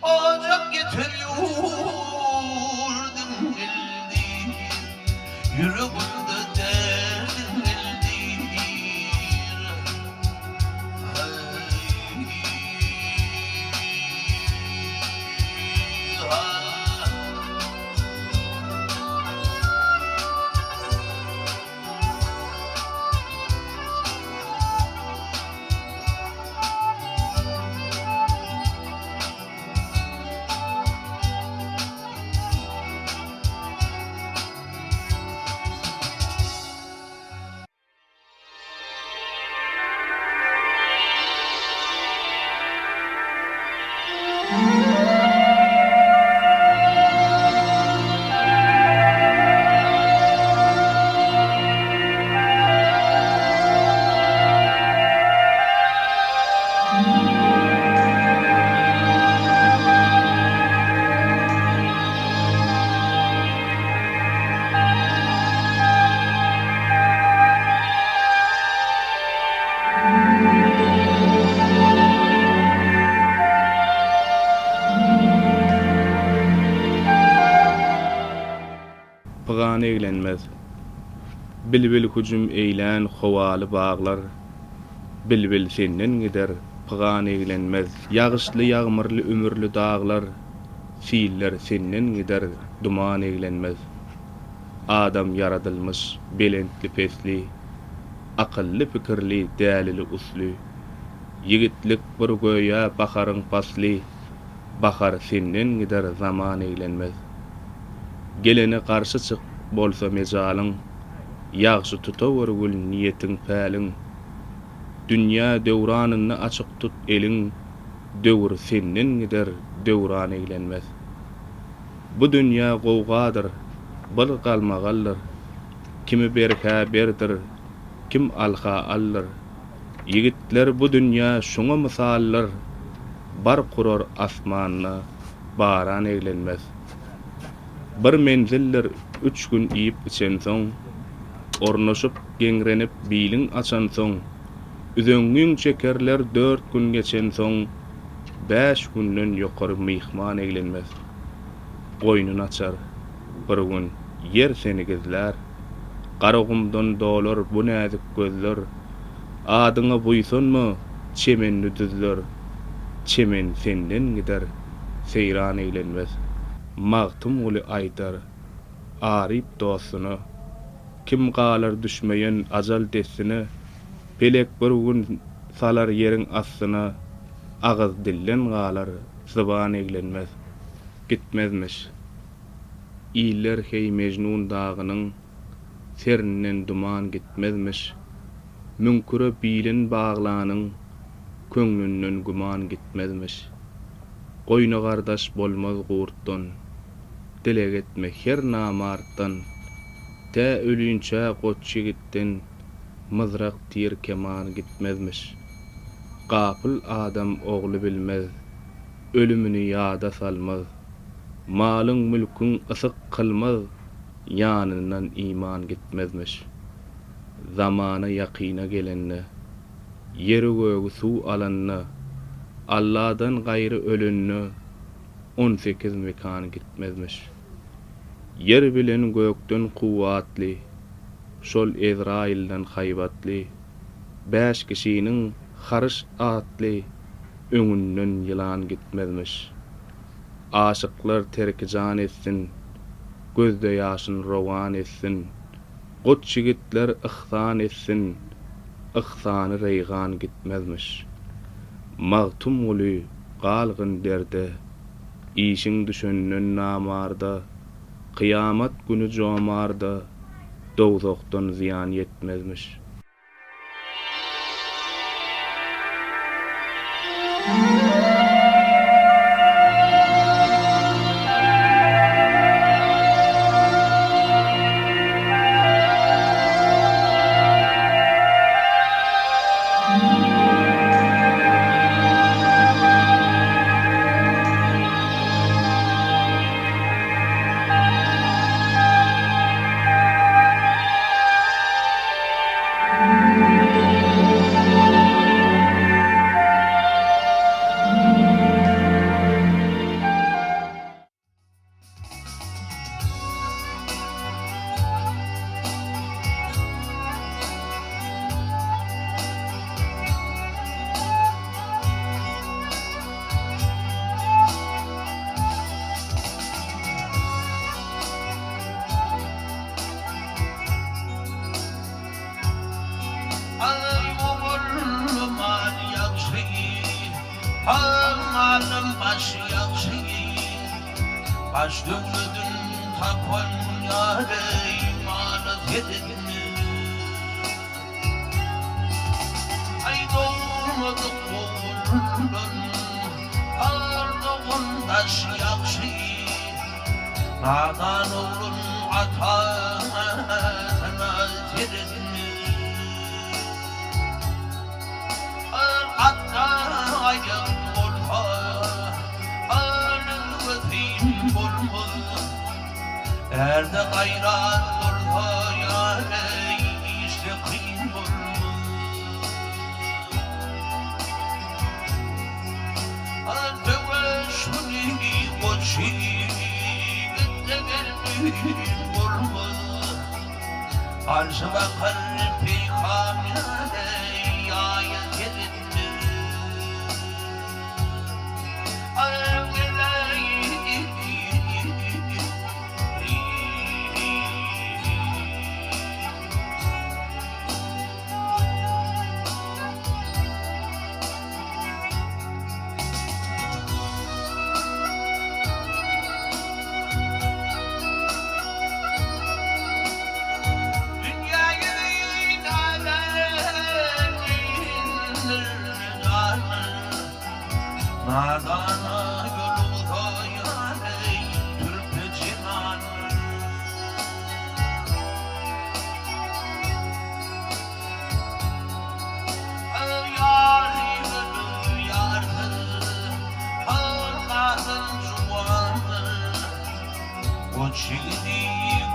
Ocak getiriyordım bildiğin yüreğimde derdim bildiğin Pygan eglenmez. Bilbil hujum eýlän howaly baglar. Bilbil senden gider, pygan eglenmez. Ýagyşly ýagmyrly ömürli daglar. Fiiller senden gider, duman eglenmez. Adam yaradylmyş, belentli pesli, akylly pikirli, dälili usly. Yigitlik bir göýe bakaryň pasly. Bakar senden gider, zaman eglenmez. Gelene karşı çık bolsa mezalyň, ýagşy tutawar niyetiň päliň. Dünýä döwranyny açyk tut eliň, döwür senden gider, döwran eglenmez. Bu dünýä gowgadyr, bir galmagaldyr. Kimi berkä berdir, kim alha allyr. Yigitler bu dünýä şoňa misallar, bar kurar asmanyna, baran eglenmez. Bir menziller 3 gün iýip içen soň, ornaşyp geňrenip biýliň açan soň, üzüňiň çekerler 4 gün geçen soň, 5 günden ýokary myhman eglenmez. Goýnun açar, bir gün yer seni gezler, garagymdan dolar bu näzik gözler, adyňa buýsunmy çemenni düzler, çemen senden gider, seyran eglenmez. Magtum uly aýdar, aryp dostuny, kim galar düşmeýän ajal desini, pelek bir gün salar ýeriň astyna, agyz dillen galar, zıban eglenmez, gitmezmiş. İýler hey Mejnun dagynyň, serninden duman gitmezmiş. Münküre bilen baglanyň, köňlünden guman gitmezmiş. Goýna gardaş bolmaz gurtdan, dileg etme her namartdan. Tä ölünçä goç ýigitden, mızrak tir keman gitmezmiş. Gapyl adam ogly bilmez, ölümini ýada salmaz. Malyň mülküň ysyk kılmaz, ýanyndan iman gitmezmiş. Zamana ýakyna gelenne, ýeri gögi suw alanna, Allah'dan gaýry ölenni 18 mekan gitmezmiş. Yer bilen gökden kuwatly, şol Ezrailden haýbatly, 5 kişiniň harys atly, öňünden ýylan gitmezmiş. Aşyklar terkijan etsin, gözde ýaşyn rowan etsin, goç ýigitler ihsan etsin, ihsany reýgan gitmezmiş. Magtum uly galgyn derde, işiň düşenden namarda, kıyamet günü jomarda, dowzokdan ziyan yetmezmiş. Taş döndün takvan yâre imanat edin. Ay doğmadık boğulun Ağırlığın taş yakşı Nadan oğlun atana terin. Hatta ayın olha Ağırlığı öteyim olma Erde gayrat olha yâre işte kıyım olma. Teveşşuni koçi Gittegelmiyim olma Arşı bakar peygamine ayet edin. Nadana yolu yâre türpe cinan. Yâri gönül yârdır Ağırladın juvandır O çiğdi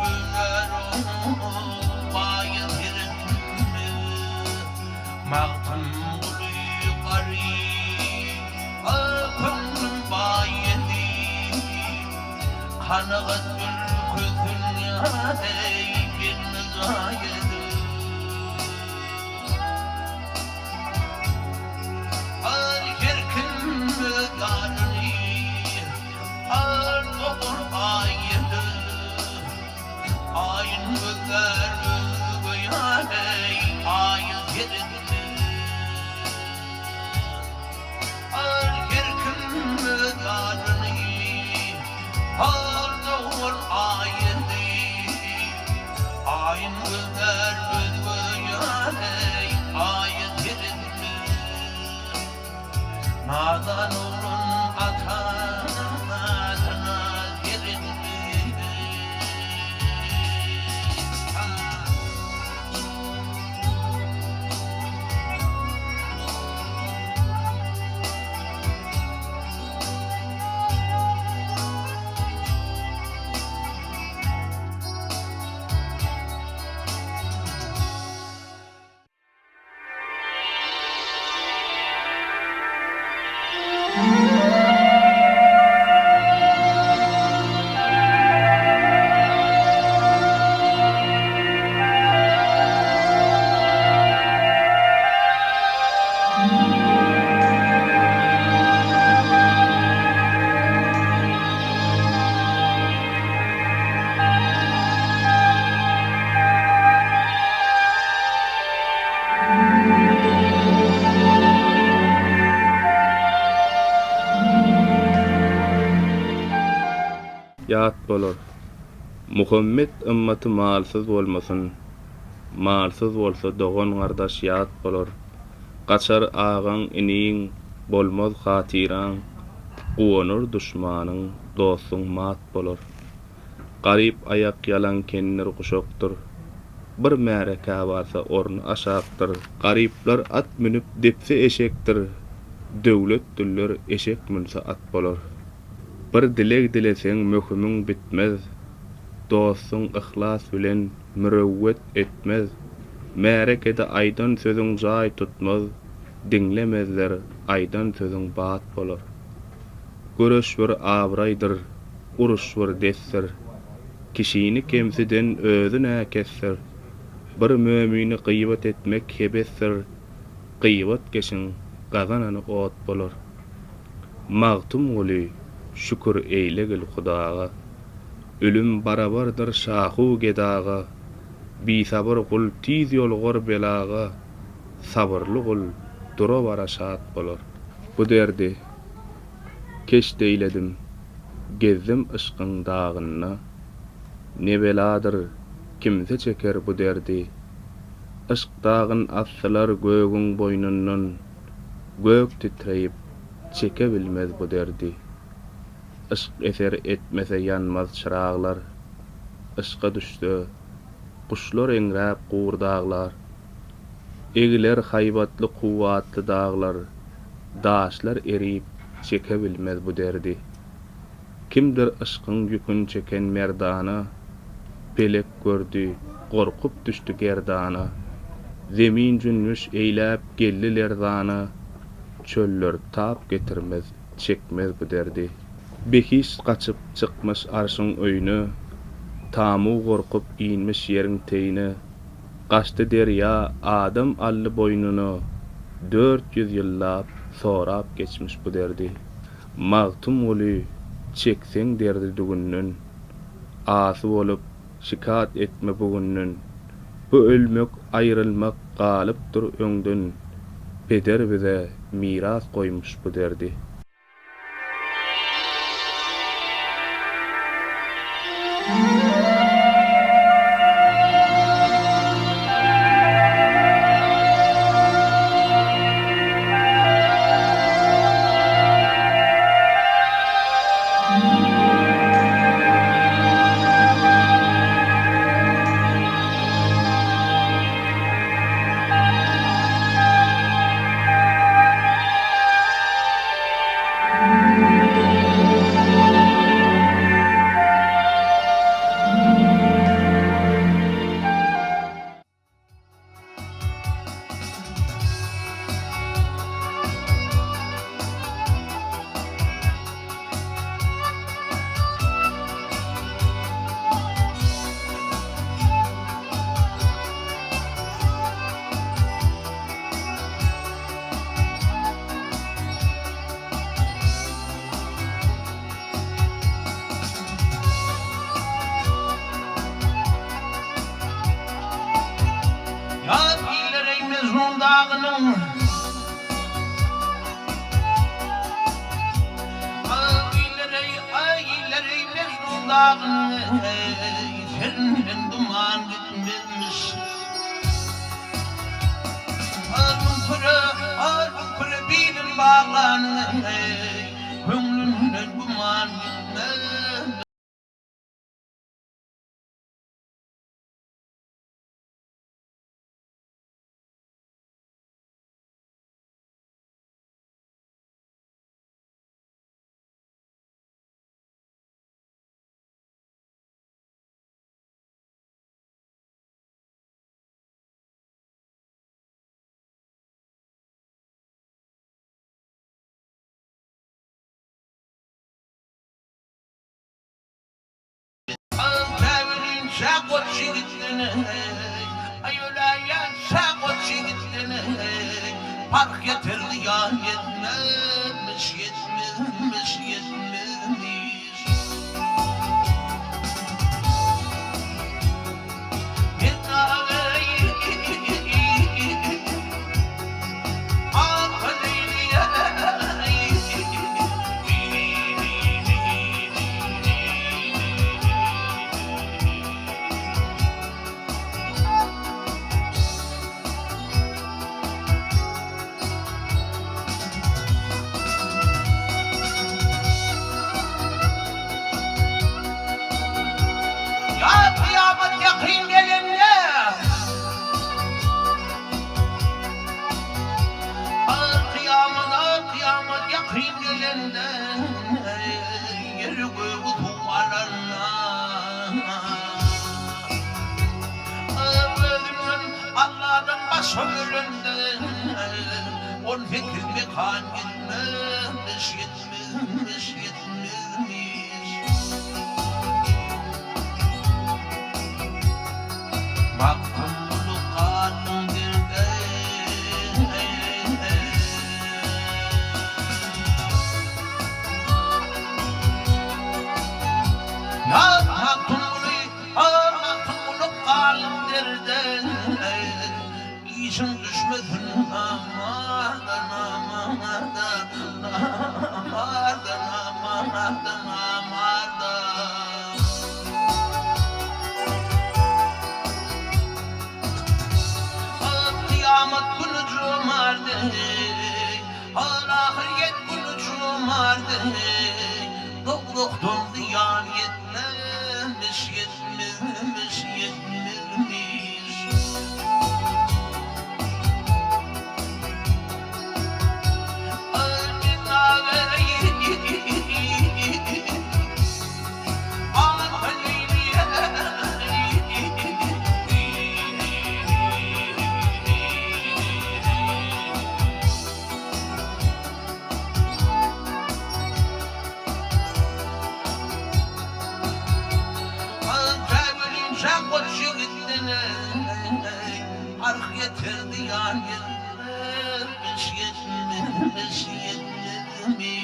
güler onu bayıtırın Mağtın buluyu garip Öpümün bayedi Kanıgat gül közün yâre Biriniz ayedi Yerkin müdârını Ağır doğur ayedi Ayın gözler özgü yâre Ayet yedi Ağır ayeti Ayın gözler özgü yâre ayet yerinde Nadan olun atana yerinde. Yat bolar. Muhammed ümmäti malsyz bolmasyn. Malsyz bolsa dogan gardaş yat bolar. Gaçar ağaň iniň bolmaz hatiraň. Guwanur düşmanyň dostuň mat bolar. Garip ayak yalan kenler guşokdur. Bir märeka barsa ornu aşakdyr. Garipler at minip depse eşekdir. Döwlet düller eşek münse at bolar. Bir dilek dileseň möhümüň bitmez. Dostuň ihlas bilen mürewwet etmez. Märekede aýdan sözüň jaý tutmaz. Dinlemezler aýdan sözüň bat bolar. Görüş bir abraýdyr, uruş bir desser. Kişini kemsiden özüne kesser. Bir mömini gıýbat etmek hebesser. Gıýbat geçin gazanany ot bolar. Magtum goly şükür eylegil Hudaga. Ölüm barabardır şahu gedaga. Bi sabır kul tiz yolgor belaga. Sabırlı kul dura bara şat bolar. Bu derdi keş deyledim. Gezdim ışkyň dagyny. Ne beladyr kimse çeker bu derdi. Işk dagyn assalar gögüň boynundan. Gök titreyip çeke bilmez bu derdi. Işk eser etmese yanmaz çıraglar. Işka düşdü kuşlar eňräp gurdaglar. Egiler haybatly kuwatly daglar. Daşlar eriyip çeke bilmez bu derdi. Kimdir ışkyň ýükün çeken merdana, pelek gördü, gorkup düşdü gerdana. Zemin jünmüş eýläp geldiler zana, çöller tap getirmez, çekmez bu derdi. Behiş kaçıp çykmyş arşyň öýüne, tamu gorkup inmiş ýeriň teýine. Gaçdy derýa adam ally boýnuny, 400 ýyllap sorap geçmiş bu derdi. Magtum uly çekseň derdi dugünnün, asy bolup şikat etme bugünnün. Bu ölmek, ayrılmak galypdyr öňden, peder bize miras goýmuş bu derdi. Ya ileri mezun dağının ileri mezun dağının Serinden duman gitmezmiş Arun pırı bilin bağlanın Gönlümden duman gitmez Şakot şigitini Ayolaya şakot şigitini Park getirdi ya yetmemiş yetmemiş yetmemiş Ya kıyamet yakın gelince kıyamet yakın gelince Yeri göğü duvarlarına Ölümün Allah'ın baş ömründe On fikrimde kan gitmemiş yetmemiş yetmemiş Baktım bulu kanım dilde Ya baktım bulu kanım dilde İşin düşmesin aman aman aman aman Kıyamet günü cumardı, ahiriyet günü cumardı. Doğruktum ziyan yetmemiş, yetmemiş, yetmemiş. Ark yeterdi yan yetmemiş, yetmemiş, yetmemiş.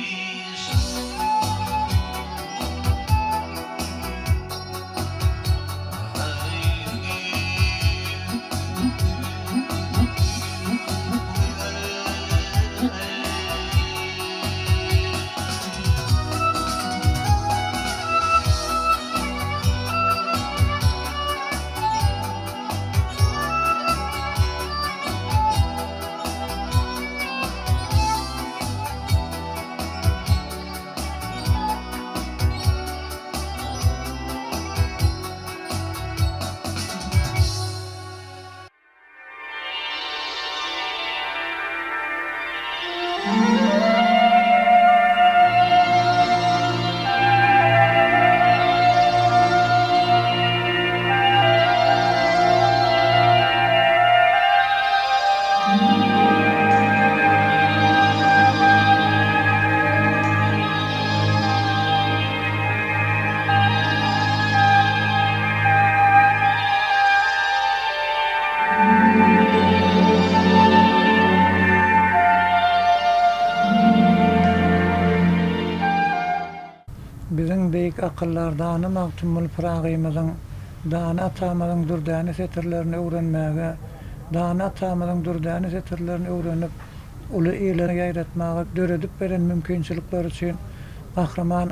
Biziň beýik akyllardan Magtumul Piragymyzyň dana atamyzyň dürdäni setirlerini öwrenmäge, dana atamyzyň dürdäni setirlerini öwrenip, uly ýerlere gaýratmaga döredip beren mümkinçilikler üçin gahrman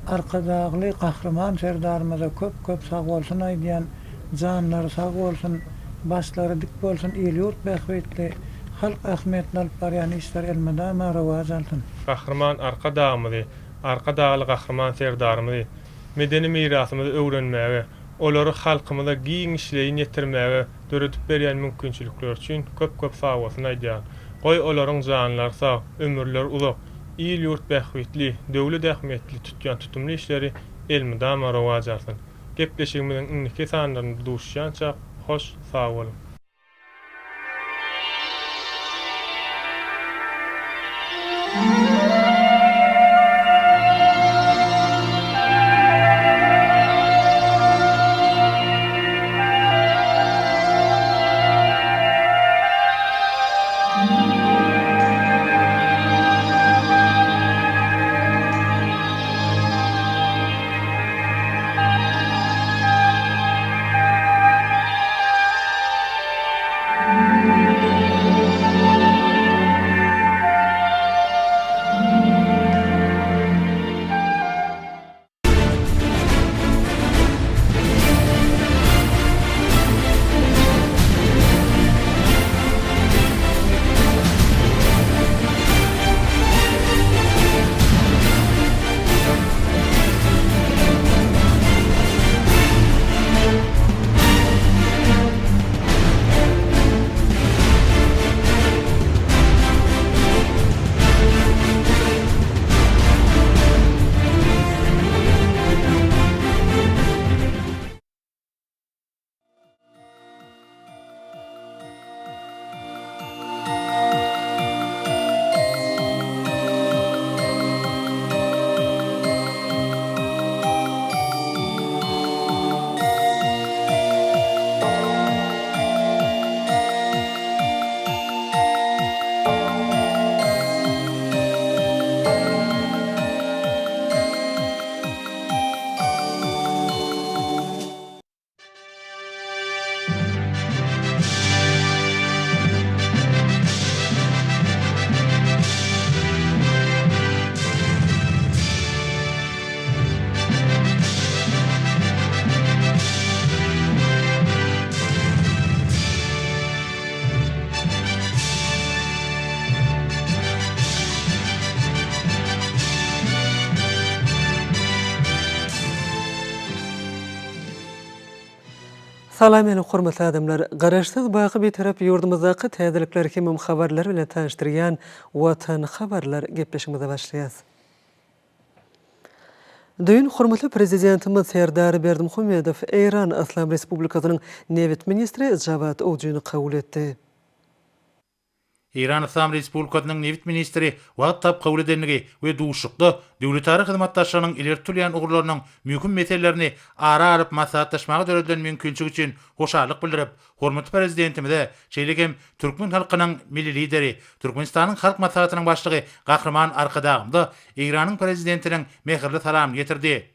arkadagly gahrman serdarymyza köp sag bolsun aýdýan, janlary sag bolsun, başlary dik bolsun, ýurt bähwetli halk ähmiýetini alyp barýan işler elmeda rewaj alsyn. Gahrman arka dağlı gahrman serdarymyzy medeni mirasymyzy öwrenmäge, olary halkymyza giň işleýin ýetirmäge döredip berýän mümkinçilikler üçin köp sag bolsun aýdýan. Goý olaryň janlary sag, ömürleri uzak, ýurt bähwetli, döwlet ähmiýetli tutýan tutumly işleri elmida rewaj alsyn. Gepleşigimiziň iňki sanlaryny duşýança hoş sag bolun. Salam ele hormatly adamlar. Garaşsyz baky bir tarap yurdumyzdaky täzelikler hemem habarlar bilen tanıştyrýan Watan habarlar gepleşigimize başlaýas. Dün hormatly prezidentimiz Serdar Berdimuhammedow Eýran Islam Respublikasynyň Newit ministri Jawad Owjuny kabul etdi. İran Islam Respublikasynyň Newit ministri wagtap kabul edenligi we duşukda döwletary hyzmatdaşlarynyň ileri türýän ugurlarynyň möhüm meselelerini ara alyp maslahatlaşmaga döredilen mümkinçiligi üçin hoşarlyk bildirip, hormatly prezidentimize şeýlegem türkmen halkynyň milli lideri, Türkmenistanyň halk maslahatynyň başlygy Gahrman Arkadagymda İranyň prezidentiniň mehirli salam getirdi.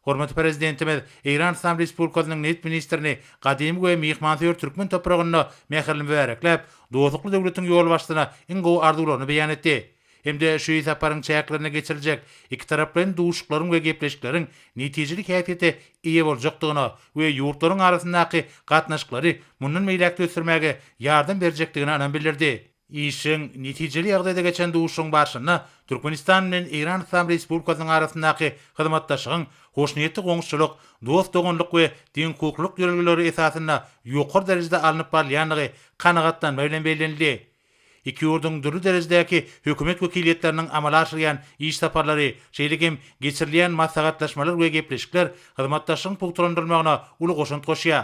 Hormatly prezidentimiz İran Islam Respublikasynyň Newit ministrini gadym we mehmansyör türkmen topragyna mehirli berekläp, dostlukly döwletiň ýol başlygyna iň gowy arzularyny beýan etdi. Hemde şu saparyň çäklerini geçiriljek iki taraplaryň duşuklaryň we gepleşikleriň netijeli käýfiýeti iýe boljakdygyna we ýurtlaryň arasyndaky gatnaşyklary mundan meýlekde ösürmäge ýardam berjekdigini anan bildirdi. İşin netijeli ýagdaýda geçen duşuň başyna Türkmenistan bilen İran Islam Respublikasynyň arasyndaky hyzmatdaşlygyň hoşnýetli goňşuluk, dost doganlyk we din hukukluk ýörelgeleri esasyna ýokary derejede alınıp barýanlygy kanagatlanma bilen bellenildi. İki ýurduň dürli derejedäki hökümet wekiliyetleriniň amala aşyrýan iş saparlary, şeýlegem geçirilýän maslahatlaşmalar we gepleşikler hyzmatdaşlygyň pugtrandyrmagyna uly goşunt goşýar.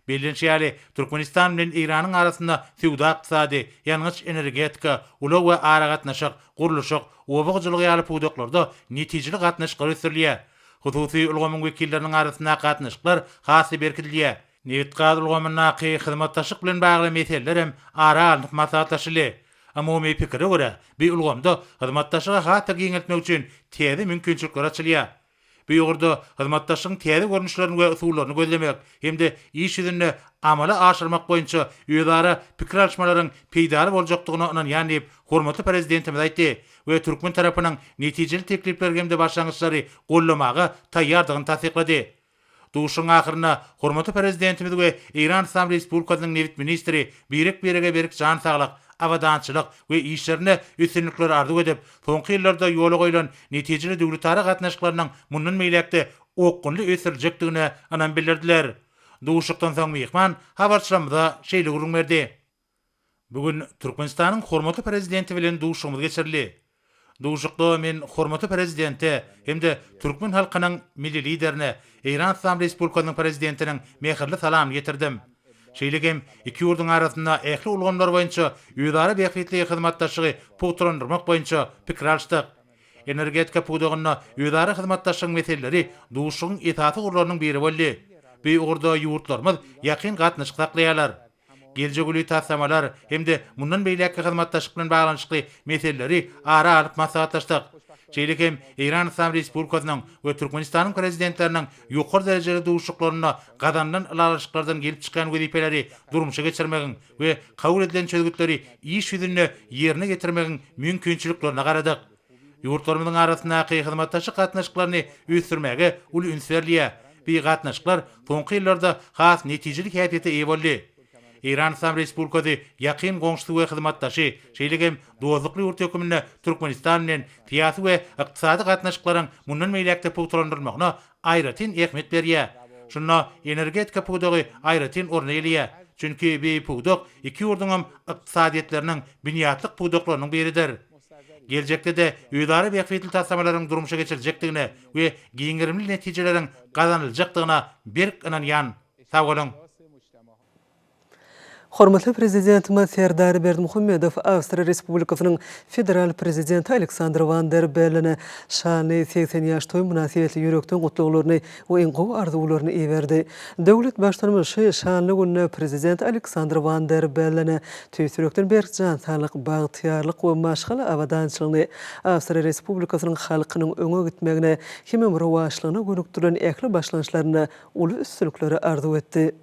Bellenşýäli Türkmenistan bilen İranyň arasynda sowda ykdysady, ýalňyç energetika, uly we ara gatnaşyk, gurulşyk, obagçylyk ýaly pugdoklarda netijeli gatnaşyk ösürilýär. Hususy ulgamyň wekilleriniň arasynda gatnaşyklar hasy berkidilýär. Newit ulgamyň hyzmatdaşlyk bilen bagly meseleler hem ara alyp maslahatlaşyly. Amomy pikire görä, bir ulgamda hyzmatdaşlyga hatda giňeltmek üçin täze mümkinçilikler açylýar. Bu ýurda hyzmatdaşlygyň täze görnüşlerini we usullaryny gözlemek hemde iş ýüzünde amala aşyrmak boýunça ýödara pikir alşmalaryň peýdary boljakdygyna ynanýan diýip hormatly prezidentimiz aýtdy we türkmen tarapynyň netijeli teklipler hemde başlangyçlary gollamaga taýýardygyny tasdiklady. Duşuň ahyryna hormatly prezidentimiz we İran Islam Respublikasynyň Newit ministri berik jan saglyk, awadançylyk we işlerine üstünlikler arzu edip, soňky ýyllarda ýola goýulan netijeli döwletary gatnaşyklarynyň mundan meýlekde okgunly ösürjekdigine anan bildirdiler. Duşukdan soň mehman habarçylarymyza şeýle gurrun berdi. Bugün Türkmenistanyň hormatly prezidenti bilen duşugymyz geçirildi. Duşukda men hormatly prezidente hemde türkmen halkynyň milli liderine, İran Islam Respublikasynyň prezidentiniň mehirli salam getirdim. Şeýlegem iki ýurduň arasynda ähli ulgamlar boýunça ýödara beýikli hyzmatdaşlygy pugtrandyrmak boýunça pikir alşdyk. Energetika pugdagyna ýödara hyzmatdaşlygyň meseleleri duşuň esasy gurularynyň biri boldy. Bu ugurda ýurtlarymyz ýakyn gatnaşyk saklaýarlar. Geljeguli tassamalar hemde mundan beýleki hyzmatdaşlyk bilen baglanyşykly meseleleri ara alyp maslahatlaşdyk. Şeýlegem İran Islam Respublikasynyň we Türkmenistanyň prezidentleriniň ýokary derejeli duşuklaryna gadandan alaşyklardan gelip çykan wezipeleri durmuşa geçirmegiň we kabul edilen çözgütleri iş ýüzünde ýerine getirmegiň mümkinçiliklerine garadyk. Ýurtlarymyzyň arasyndaky hyzmatdaşlyk gatnaşyklaryny ösürmäge uly üns berilýär. Bu gatnaşyklar soňky ýyllarda has netijeli käýfiýete eýe boldy. İran Islam Respublikasy ýakyn goňşy we hyzmatdaşy, şeýlegem dostlukly ýurt hökümine Türkmenistan bilen siýasy we ykdysady gatnaşyklaryň mundan meýlekde pugtrandyrmagyna aýratyn ähmiýet berýär. Şunda energetika pugdagy aýratyn orna elýär. Çünki bu pugdak iki ýurduň ykdysadyetleriniň büniýatlyk pugdaklarynyň biridir. Geljekde de ýödara beýikli tassamalaryň durmuşa geçirijekdigine we giňirimli netijeleriň gazanyljakdygyna berk ynanýan. Sag bolun. Hormatly prezidentimiz Serdar Berdimuhammedow Awstriýa Respublikasynyň federal prezidenti Aleksandr Van der Bellen'e şany 80 ýaş toý münasibetli ýürekden gutluklaryny we iň gowy arzularyny iýerdi. Döwlet başlanmaşy şanly günne prezident Aleksandr Van der Bellen'e tüýsürekden berkjan sağlyk, bagtyarlyk we maşgala awadançylygyny Awstriýa Respublikasynyň halkynyň öňe gitmegine hemem rowaşlygyna gönükdiren ähli başlanýşlaryna uly üstünlikleri arzu etdi.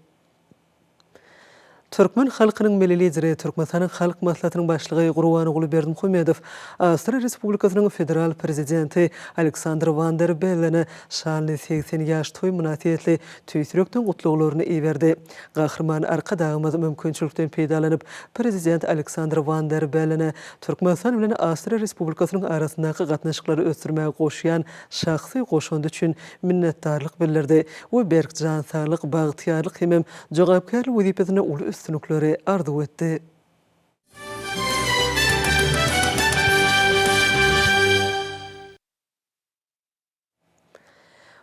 Türkmen halkynyň milli lideri Türkmenistanyň halk maslahatynyň başlygy Gurban Oguly Berdimuhammedow Awstriýa Respublikasynyň federal prezidenti Alexander Van der Bellene şanly 80 ýaş toý münasibetli tüýsürekden gutluglaryny iýerdi. Gahrman arka dagymyz mümkinçilikden peýdalanyp prezident Alexander Van der Bellene Türkmenistan bilen Awstriýa Respublikasynyň arasyndaky gatnaşyklary ösdürmäge goşýan şahsy goşundy üçin minnetdarlyk bildirdi. O berkjan sağlyk, bagtyarlyk hem jogapkärlik wezipesine uly üstünlükleri arzu etdi.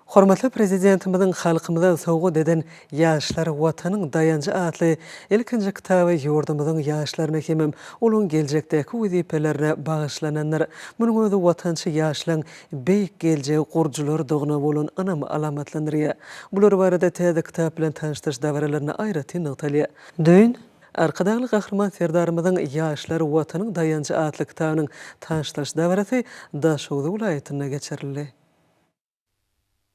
Hormatly prezidentimizin halkymyza sowgat eden Ýaşlar watanyň dayanjy atly ilkinji kitaby ýurdumyzyň ýaşlaryna hem olaň geljekdäki wezipelerine bagyşlananlar. Munyň özi watançy ýaşlaryň beýik geljegi gurjulary dogna bolan anam alamatlandyrýar. Bular barada täze kitap bilen tanıştyryş dawaralaryny aýratyn noktalya. Döň Arkadaşly gahrman serdarymyzyň Ýaşlar watanyň dayanjy atly kitabynyň tanıştyryş dawarasy Daşowda welaýatyna geçirildi.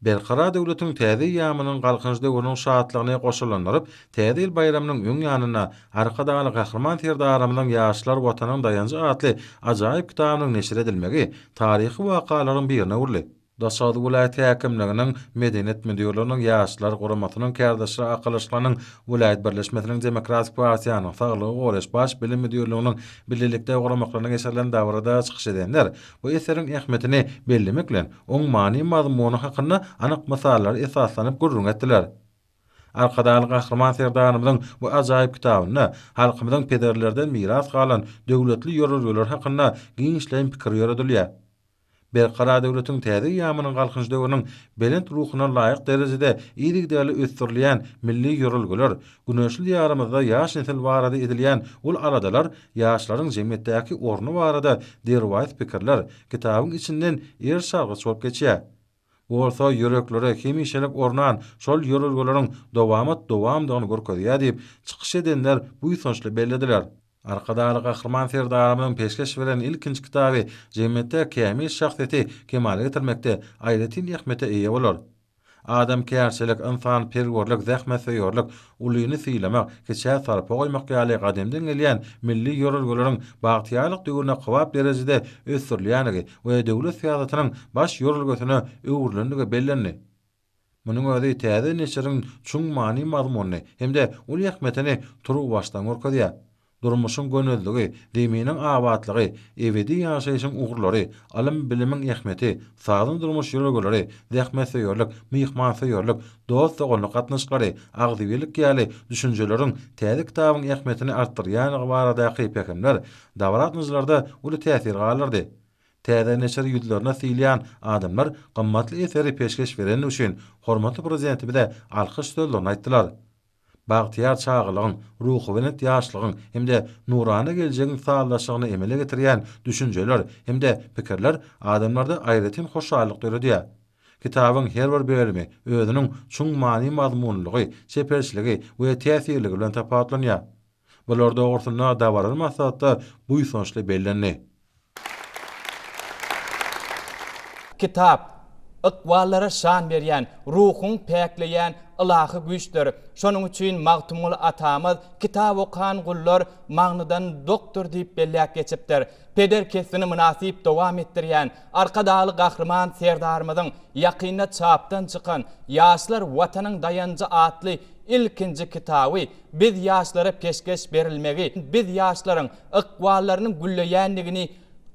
Belqara döwletiň täze ýamynyň galkynjda onun şahatlygyny goşulandyryp, täze ýyl bayramynyň öň ýanyna arkadaşly gahrman serdarymyzyň Ýaşlar watanyň dayanjy atly ajaýyp kitabynyň neşir edilmegi taryhy wakalaryň birine urly. Daşady vilayet häkimliginiň Medenet müdürlüğiniň Ýaşlar guramatynyň kärdaşy akalaşyklarynyň vilayet birleşmesiniň Demokratik Partiýanyň saglygy goraş baş bilim müdürlüğiniň birlikde guramaklaryna geçirilen davrada çykyş edenler bu eseriň ähmetini bellemek bilen oň many mazmuny hakynda anyk misallar esaslanyp gurrun etdiler. Arkadaşly gahrman serdarymyzyň bu ajaýyp kitabyny halkymyzyň pederlerden miras galan döwletli ýörelgeler hakynda giňişleýän pikir ýöredilýär. Belqara döwletiň täze ýamynyň galkynjda onuň belent ruhyna laýyk derejede ýygydaly ösdürilýän milli ýörelgeler, güneşli ýarymyzda ýaş nesil barada edilýän ul aradalar ýaşlaryň jemgyýetdäki orny barada derwäz pikirler kitabyň içinden ýerşargy çolup geçýär. Bolsa ýöreklere hemişelik ornan şol ýörelgeleriň dowamdygyny görkezýär diýip çykyş edenler bu ýysançly bellediler. Arkadaşly gahrman serdarymynyň peşkeş beren ilkinji kitaby jemgyýetde kämil şahsiýeti kemale getirmekde aýratyn ähmete eýe bolar. Adam kärçilik, insan perwerlik, zähmetseýörlik, ulyny sylamak, keçä sarpa goýmak ýaly gademden gelýän milli ýörelgeleriň bagtyarlyk döwrüne gowap derejede ösdürilýänligi we döwlet syýasatynyň baş ýörelgesine öwürlenligi bellenli. Munyň özi täze neşiriň çuň many mazmuny hemde uly ähmetini turup başdan görkezýär. Durmuşyň gönüllügi, deminiň abadlygy, ebedi ýaşaýyşyň ugurlary, alim bilimiň ähmeti, sağlam durmuş ýörelgeleri, zähmetseýörlik, myhmanseýörlik, dost ogluk gatnaşyklary, agdybelik ýaly düşünjeleriň täze kitabyň ähmetini artdyrýan baradaky pekemler dawratnyjlarda uly täsir galardy. Täze neşir ýüzlerine syýlýan adamlar gymmatly eseri peşkeş beren üçin hormatly prezidentimize alkyş sözlerini aýtdylar. Bagtyar çağlygyň, ruhy bilen ýaşlygyň hemde nurany geljegiň sağlaşygyny emele getirýän düşünjeler hemde pikirler adamlarda aýratyn hoşallyk döredýär. Kitabyň her bir bölümi özüniň çuň many mazmunlygy, seperçiligi we täsirligi bilen tapatlanýar. Bularda ortalyğa dawaran maksatda bu ýysançly bellenli. Kitap ıkvallara şan berýän, ruhun päkleýän ilahy güýçdir. Şonuň üçin magtumul atamyz kitap okan gullar magnydan doktor diýip belläp geçipdir. Peder kesini münasip dowam etdirýän arkadaşly gahrman serdarymyzyň ýakyna çapdan çykan Ýaşlar watanyň dayanjy atly ilkinji kitaby biz ýaşlara peşkeş berilmegi, biz ýaşlaryň ykwallarynyň gülleýänligini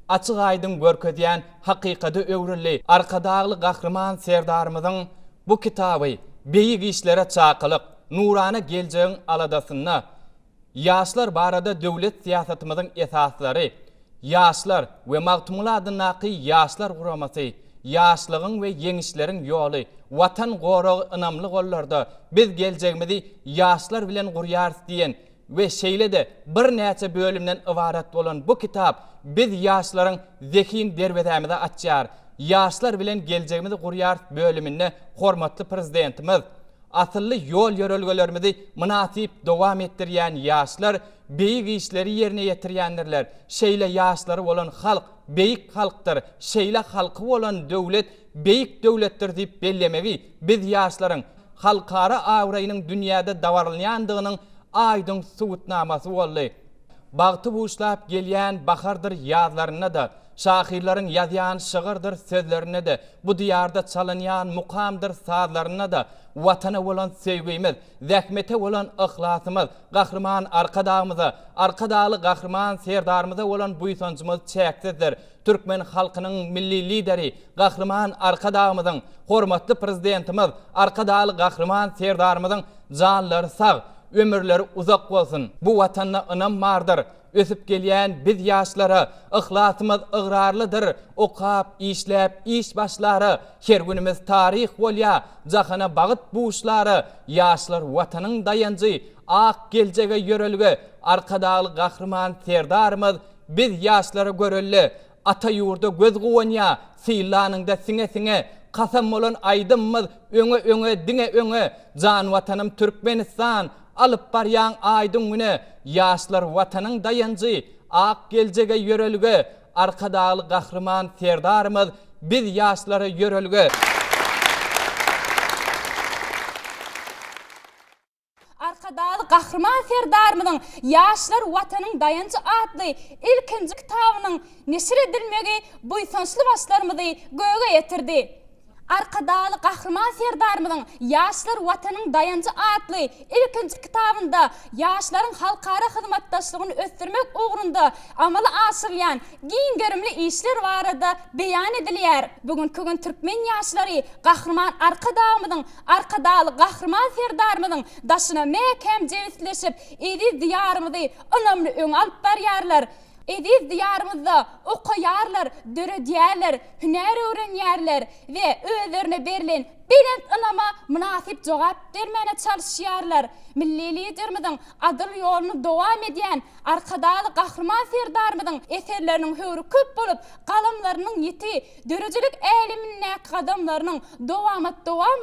açyk aýdyn görkezýän hakykata öwrünli arkadaşly gahrman serdarymyzyň bu kitaby beýik işlere çakylyk, nurana geljegiň aladasyna, ýaşlar barada döwlet siýasatymyzyň esaslary, ýaşlar we magtumul adynaky ýaşlar guramasy, ýaşlygyň we ýeňişleriň ýoly, watan goragy ynamly gollarda biz geljegimizi ýaşlar bilen gurýar diýen we şeýle de bir näçe bölümden ibarat bolan bu kitap biz ýaşlaryň zekin derwedämide açýar. Ýaşlar bilen geljegimizi gurýar bölümine hormatly prezidentimiz asylly ýol ýörelgelerimizi münasip dowam etdirýän ýaşlar beýik işleri ýerine ýetirýändirler. Şeýle ýaşlary bolan halk beýik halkdyr. Şeýle halky bolan döwlet beýik döwletdir diýip bellemegi biz ýaşlaryň halkara awraýynyň dünýäde dawarlanýandygynyň aydın suwutnamasy boldy. Bagty buşlap gelýän bahardyr ýazlaryna da, şahirlaryň ýazýan şygyrdyr sözlerine de, bu diýarda çalynýan mukamdyr sazlaryna da, watana bolan sevgimiz, zähmete bolan ihlasymyz, gahrman arkadağymyza, arkadaly gahrman serdarymyza bolan buýsançymyz çäksizdir. Türkmen halkynyň milli lideri, gahrman arkadağymyzyň, hormatly prezidentimiz, arkadaly gahrman serdarymyzyň janlary sag, ömürleri uzak bolsun. Bu watanda ynam bardyr. Ösüp gelýän biz ýaşlara ihlasymyz ıgrarlydyr. Okap, işläp, iş başlary, her günimiz tarih bolýa, jahana bagyt buşlary, ýaşlar watanyň dayanjy, ak geljege ýörelge, arkadaly gahrman serdarymyz biz ýaşlara görelli, ata ýurda göz gowanya, silanyňda siňe-siňe, kasam bolan aýdymyz öňe diňe öňe, jan watanym Türkmenistan, alyp barýan aýdyň güne, ýaşlar watanyň dayanjy, ak geljege ýörelge, arkadaly gahrman serdarymyz biz ýaşlara ýörelge. Arkadaly gahrman serdarymyzyň ýaşlar watanyň dayanjy adly ilkinji kitabynyň neşir edilmegi buýsançly başlarymyzy göge ýetirdi. Arkadaly gahrman serdarymyzyň ýaşlar watanyň dayanjy adly ilkinji kitabynda ýaşlaryň halkara hyzmatdaşlygyny ösdürmek ugrunda amaly aşyrýan giň görümli işler barada beýan edilýär. Bugünkü gün türkmen ýaşlary gahrman arkadağymyzyň, arkadaly gahrman serdarymyzyň daşyna mekem jewitleşip, ediz diýarymyzy önümli öň alyp berýärler. Ediz diyarımızda okuýarlar, döredýärler, hüner öwrenýärler we özlerine berilen bilent ynama münasip jogap bermene çalışýarlar. Milli liderimiziň adyl ýoluny dowam edýän arkadaly gahrman serdarymyzyň eserleriniň höwri köp bolup, galamlarynyň ýeti, dörejilik älimine gadamlarynyň dowam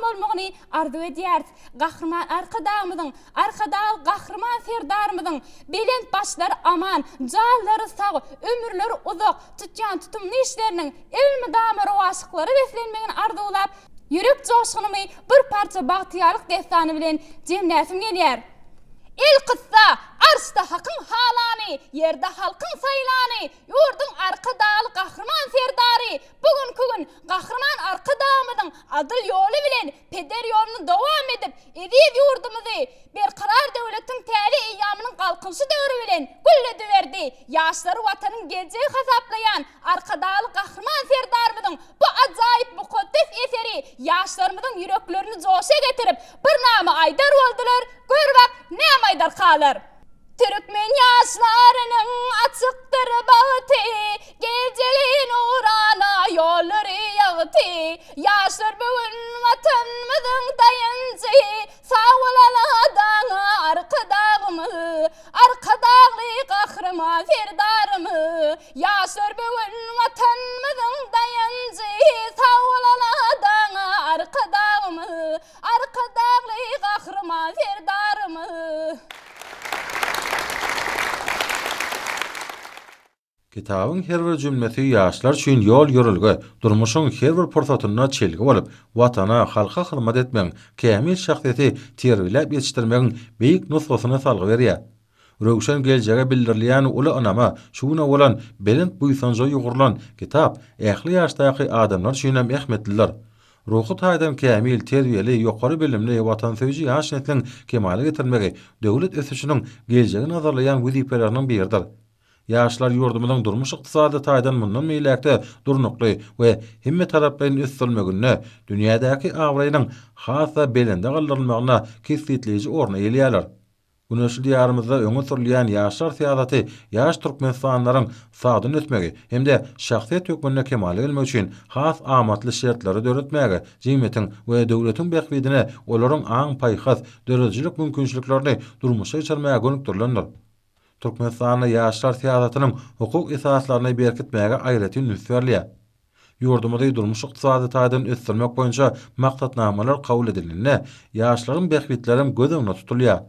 bolmagyny arzu edýär. Gahrman arkadağymyzyň, arkadaly gahrman serdarymyzyň bilent başlary aman, jallary sag, ömürleri uzak tutýan tutumly işleriniň ilmi damary waşyklary beslenmegini arzulap, yürek joşgynymy bir parça bagtyýarlyk destany bilen jemläsim gelýär. Il kıssa arşda hakyň halany, yerde halkyň saýlany, ýurdun arkadaly gahrman serdary, bugünkü gün gahrman arkadağymyzyň adyl ýoly bilen peder ýoluny dowam edip, ediz ýurdumyzy berkarar döwletiň täze eýamynyň galkynşy döwri bilen gülledi berdi. Ýaşlary watanyň geljegi hasaplayan arkadaly gahrman serdarymyzyň bu ajaýyp mukaddes eseri ýaşlarymyzyň ýüreklerini joşa getirip bir nama aýdar boldylar. Gör bak näme aýdar kalar. Türkmen ýaşlarynyň açykdyr bagty, geljegi nurana ýollary ýagty. Ýaşlar bugün watanymyzyň dayanjy, sag bolaladan arkadağymy, arkadagly gahrman serdarymy. Ýaşlar bugün watanymyzyň dayanjy, sag bolaladan arkadagmy, arkadagly gahrman serdarymy. Kitabyň her bir jümlesi ýaşlar üçin ýol ýörelge, durmuşyň her bir porsatyna çelgi bolup, watana, halka hyzmat etmeň, kämil şahsiýeti terbiýelep ýetişdirmegiň beýik nusgasyny salgy berýär. Röwşen geljege bildirilýän uly anama, şuna bolan belent buýsanjy ýugurlan kitap, ähli ýaşdaky adamlar üçin hem ähmetliler. Ruhy taýdan kämil, terbiýeli, ýokary bilimli watan söýji ýaş nesliniň kemale getirmegi döwlet ösüşiniň geljegi nazarlaýan wezipeleriň biridir. Ýaşlar ýurdumyzyň durmuş ykdysady taýdan mundan meýlekde durnukly we himme taraplaryň ösdürmegine, dünýädäki awraýynyň hasa belende galdyrylmagyna kesitleýiji orna elýärler. Güneşli diyarımızda öňe sürülýän ýaşlar siýasaty ýaş türkmenistanylaryň sagdyn ötmegi hemde şahsiýet hökmüne kemale gelmek üçin has amatly şertlere döretmegi, jemgyýetiň we döwletiň beýikligine olaryň aň paýhas dörejilik mümkinçiliklerini durmuşa geçirmäge gönükdirlendir. Türkmenistanyň ýaşlar siýasatynyň hukuk esaslaryny berkitmäge aýraty nüsberliýär. Ýurdumyzy durmuş ykdysady taýdan ösdürmek boýunça maksatnamalar kabul edilende ýaşlaryň beýiklikleri göz öňüne tutulýar.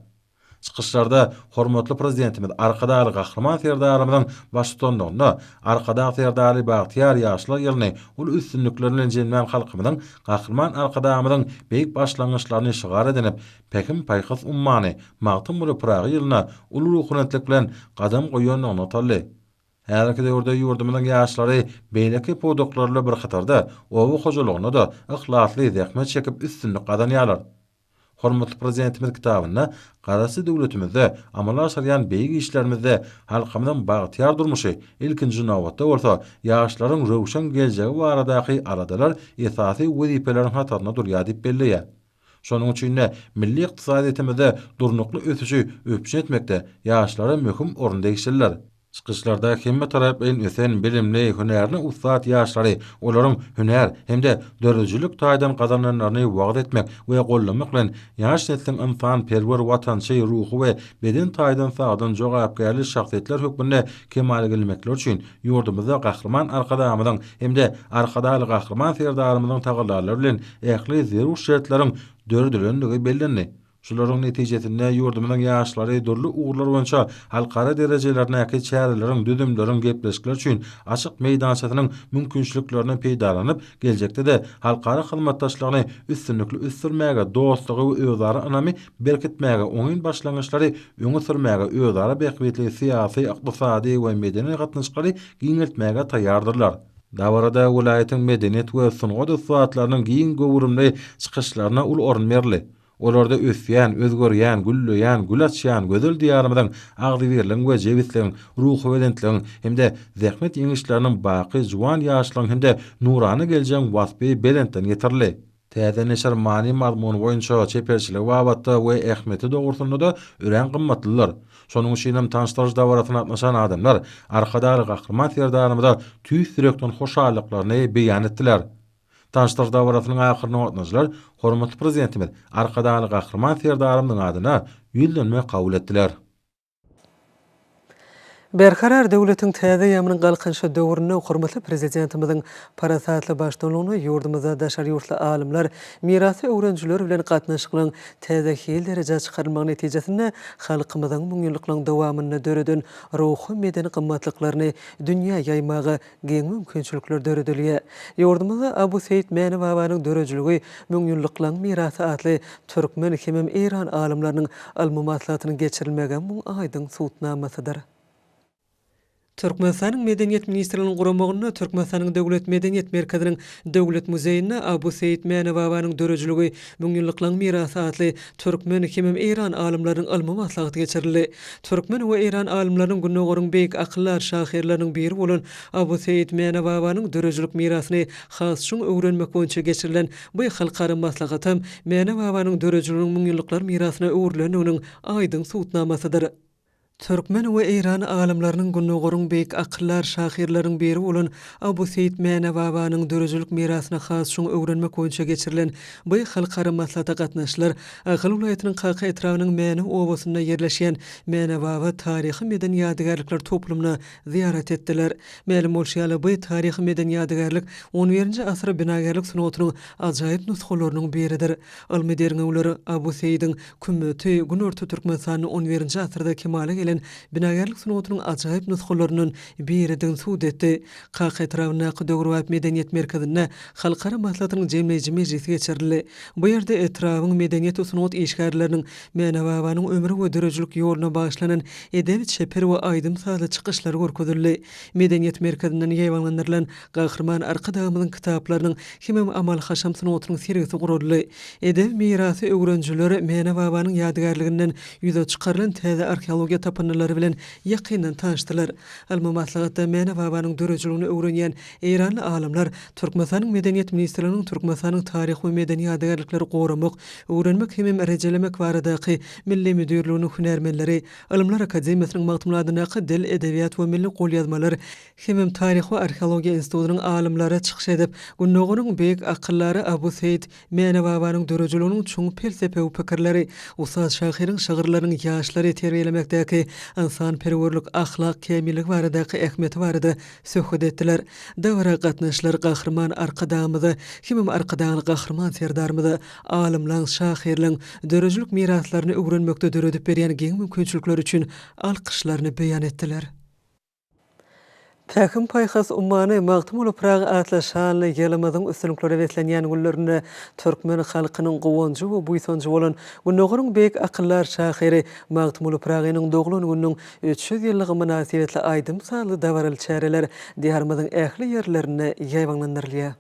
Çıkışlarda hormatly prezidentimiz arkadaly gahryman serdarymyzyň başçylygyny, arkadaly serdarly Bagtyar ýaşlar ýylyny ul üstünliklerini jenmen halkymyzyň gahryman arkadamyzyň beýik başlangyçlaryny şigar edinip, Pekim Paýhys ummany Magtym Muly Pragy ýylyna ul ruhunetlik bilen gadam goýanyny ataldy. Häzirki döwürde ýurdumyzyň ýaşlary beýleki podoklarla bir hatarda owu hojalygyna da ihlasly zähmet çekip üstünlik gadanýarlar. Hormatly prezidentimiz kitabyna garasy döwletimizde amala aşaryan beýik işlerimizde halkymyzyň bagtyar durmuşy ilkinji nowatda bolsa ýaşlaryň rowşan geljegi baradaky aradalar esasy wezipelerin hatarına durýar diýip belliýär. Şonuň üçin milli ykdysadyýetymizde durnukly ösüşi öpüşen etmekde ýaşlara möhüm orunda eşitler. Çıkışlarda hemme tarapyn ösen bilimli, hünärli ustad ýaşlary olaryň hünär hemde dörüjülük taýdan gazananlaryny wagt etmek we gollamak bilen ýaş neslin insan perwer watançy ruhy we beden taýdan sagdan jogapkärli şahsiýetler hökmünde kemal gelmekler üçin ýurdumyzda gahryman arkadamyzyň hemde arkadaly gahryman serdarymyzyň tagallarlary bilen ähli zerur şertleriň dördülendigi bellenli. Şolaryň netijesinde ýurdumyzyň ýaşlary durly uğurlar boýunça halkara derejelerine äki çäreleriň düdümleriň gepleşikler üçin açyk meýdançasynyň mümkinçiliklerini peýdalanyp, geljekde de halkara hyzmatdaşlygyny üstünlikli üstürmäge, dostlugy we özara ynamy berkitmäge, oňyn başlangyçlary öňe sürmäge, özara beýikli syýasy, ykdysady we medeni gatnaşyklary giňeltmäge taýýardyrlar. Dawarada welaýatyň medeniýet we sungat üsatlarynyň giň gowurumly çykyşlaryna ul orun berli. Olarda ösýän, özgörýän, güllüýän, gülaçýan gözel diýarymyzyň agdybirligiň we jewitligiň, ruhy bedentligiň hemde zähmet ýeňişleriniň baky juwan ýaşlaryň hemde nurany gelýän wasby belentden ýetirli. Täze neşer many mazmuny boýunça çeperçilik wagtda we ähmeti dogrusyna da ören gymmatlylar. Şonuň üçin tanıştyrjy dawratyna atnaşan adamlar arkadaly gahryman serdarymyza tüýs direkden hoşallyklaryny beýan etdiler. Tanıştyrjy dawratynyň ahyrına atnaşylar hormatly prezidentimiz arkadaly gahryman serdarymyň adyna ýyldanma kabul etdiler. Berkarar döwletiň täze ýamynyň galkynşy döwrüne hormatly prezidentimiziň parasatly başdanylygyny ýurdumyzda daşar ýurtly alimler, mirasy öwrenjiler bilen gatnaşyklaryň täze hil derejä çykarylmagy netijesinde halkymyzyň müňünliklaryň dowamyny döreden ruhy medeni gymmatlyklaryny dünýä ýaymagy geň mümkinçilikler döredilýär. Ýurdumyzda Abu Seýid Mäni babanyň dörejiligi müňünliklaryň mirasy atly türkmen hemem Iran alimläriniň almamaslatyny geçirilmegen bu aýdyň suwtnamasydyr. Türkmenistanyň Medeniýet ministrliginiň guramagyna Türkmenistanyň Döwlet Medeniýet Merkeziniň Döwlet muzeýine Abu Seýid Mäni babanyň dörejiligi müňünliklaryň mirasy atly türkmen hemem Iran alimläriniň alma maslahaty geçirildi. Türkmen we Iran alimläriniň günnägörüň beýik akyllar şahyrlarynyň biri bolan Abu Seýid Mäni babanyň dörejilik mirasyny has şuň öwrenmek boýunça geçirilen bu halkara maslahatam Mäni babanyň dörejiliginiň müňünliklary mirasyna öwrüleniginiň aýdyň suwtnamasydyr. Türkmen we Iran alimläriniň günnägörüň beýik akyllar şahyrlarynyň biri bolan Abu Seýid Mäni babanyň dörejilik mirasyna has şuň öwrenmek boýunça geçirilen bu halkara maslahata gatnaşylar Akyl welaýatynyň Kaka etrawynyň Mäni owasyna ýerleşýän Mäni baba taryhy meden ýadygärlikler toplumyna ziyaret etdiler. Mälim bolşýaly bu taryhy meden ýadygärlik 11-nji asyra binagerlik sunawatynyň ajaýyp nuskalarynyň biridir. Almederiniň ulary Abu Seýidiň kümmeti Günorta Türkmenistanyň 11-nji asyrda kemale binagerlik sunawatynyň ajaýyp nuskalarynyň biridiň suwd etdi. Kaka etrawyna Döwrewap Medeniýet Merkezine halkara maslahatynyň jemleýiji mejlisi geçirildi. Bu ýerde etrawyň medeniýet sunawat işgärleriniň Mäni babanyň ömrü we dörejilik ýoluna bagyşlanan edebi çeper we aýdym sazly çykyşlary görkezildi. Medeniýet Merkezinden ýaýwanlandyrylan gahryman arkadamynyň kitaplarynyň hemem amal haşam sunawatynyň sergisi guruldy. Edeb mirasy öwrenjileri Mäni babanyň ýadygärliginden ýüze çykarylan täze arkeologiýa tapynalary bilen ýakyndan tanışdylar. Alma maslahatda Mäni babanyň dörejiligini öwrenýän Iranly alimler Türkmenistanyň Medeniýet ministrliginiň Türkmenistanyň taryh we medeni ýadygärlikleri goramak, öwrenmek hemem rejelemek baradaky milli müdürliginiň hünärmenleri, Alimler Akademiýasynyň magtymlaryna dil, edebiýat we milli golýazmalar hemem taryh we arkeologiýa institutynyň alimleri çykyş edip, günnägörüň beýik akyllary Abu Seýid Mäni babanyň dörejiliginiň çuň felsepe we pikirleri, usaz şahyryň şagyrlarynyň ýaşlary terbiýelemekdäki insan perwerlik, ahlak, kemillik barada ähmiyeti barada söhbet etdiler. Dawra gatnaşylar gahrman arkadamyzy, kimim arkadagyny gahrman serdarmyzy, alimlaň, şahirlaň dörejlik miraslaryny öwrenmekde döredip berýän geň mümkinçilikler üçin alkyşlaryny beýan etdiler. Täkim paýhas ummany magtymul Prag atly şanly ýylymyzyň üstünlikleri wetlenýän günlerini türkmen halkynyň gowunjy we buýsanjy bolan Günnogryň beýik akyllar şahyry magtymul Pragynyň doglan günüň 300 ýyllygy münasibetli aýdym sally dawaryl çäreler diýarmyzyň ähli ýerlerine ýaýwanlandyrylýar.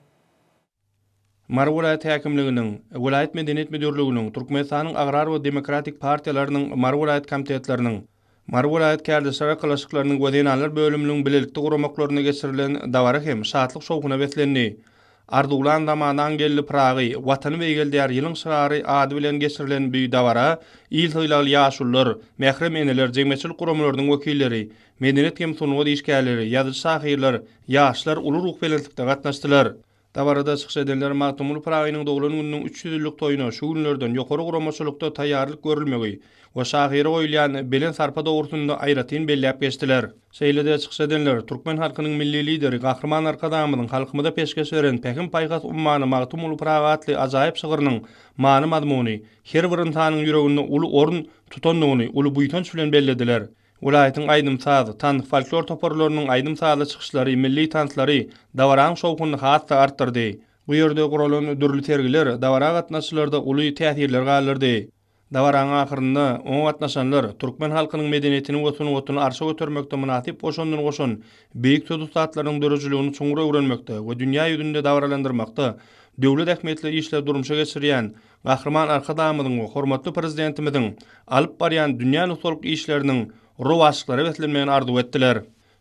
Mar vilayet häkimliginiň, vilayet medeniýet müdürliginiň, Türkmenistanyň agrar we demokratik partiýalarynyň Mar vilayet komitetleriniň, Mar vilayet kärdişleri kılaşıklarının gödenanlar bölümünün bilelikli guramaklarına geçirilen davara hem şahatlık şovkuna betlenni. Ardulan zamanan gelli Pragy, watanı ve geldiýär ýylyň şary ady bilen geçirilen büyü davara, il toýlaly ýaşullar, mehrem eneler, jemgyýetçilik guramalarynyň wekilleri, medeniýet hem sunuwa diýişgärleri, ýazyjy şahyrlar, ýaşlar uly ruh bilenlikde gatnaşdylar. Dawarada çykyş edenler magtymul Pragynyň doglan gününiň 300 ýyllyk toýuny şu günlerden ýokary guramaçylykda taýýarlyk görülmegi we şahyry goýulan belen sarpa dogurtunda aýratyn belläp geçdiler. Şeýlede çykyş edenler türkmen halkynyň milli lideri gahrman arkadamynyň halkymyda peşkeş beren Pekin paýgas ummany magtymul Pragy atly ajaýyp şygyrynyň many mazmuny her bir intanyň ýüreginde uly orun tutandygyny uly buýtanç bilen bellediler. Vilayetin aýdym sazy, tanık folklor toparlarynyň aýdym sazy çykyşlary, milli tanslary dawaraň şowkuny hatda artdyrdy. Bu ýerde guralan dürli tergiler dawara gatnaşçylarda uly täsirler galyrdy. Dawaraň ahyrynda oň gatnaşanlar türkmen halkynyň medeniýetini we sunuwatyny arşa götürmekde münasip goşandan goşan beýik tutuşatlaryň dörejiligini çoňra öwrenmekde we dünýä ýüzünde dawralandyrmakda döwlet ähmiýetli işler durmuşa geçirýän gahrman arkadamynyň we hormatly prezidentimiziň alyp barýan dünýä usuluk işleriniň rowaşlary betlenmeýän arzu etdiler.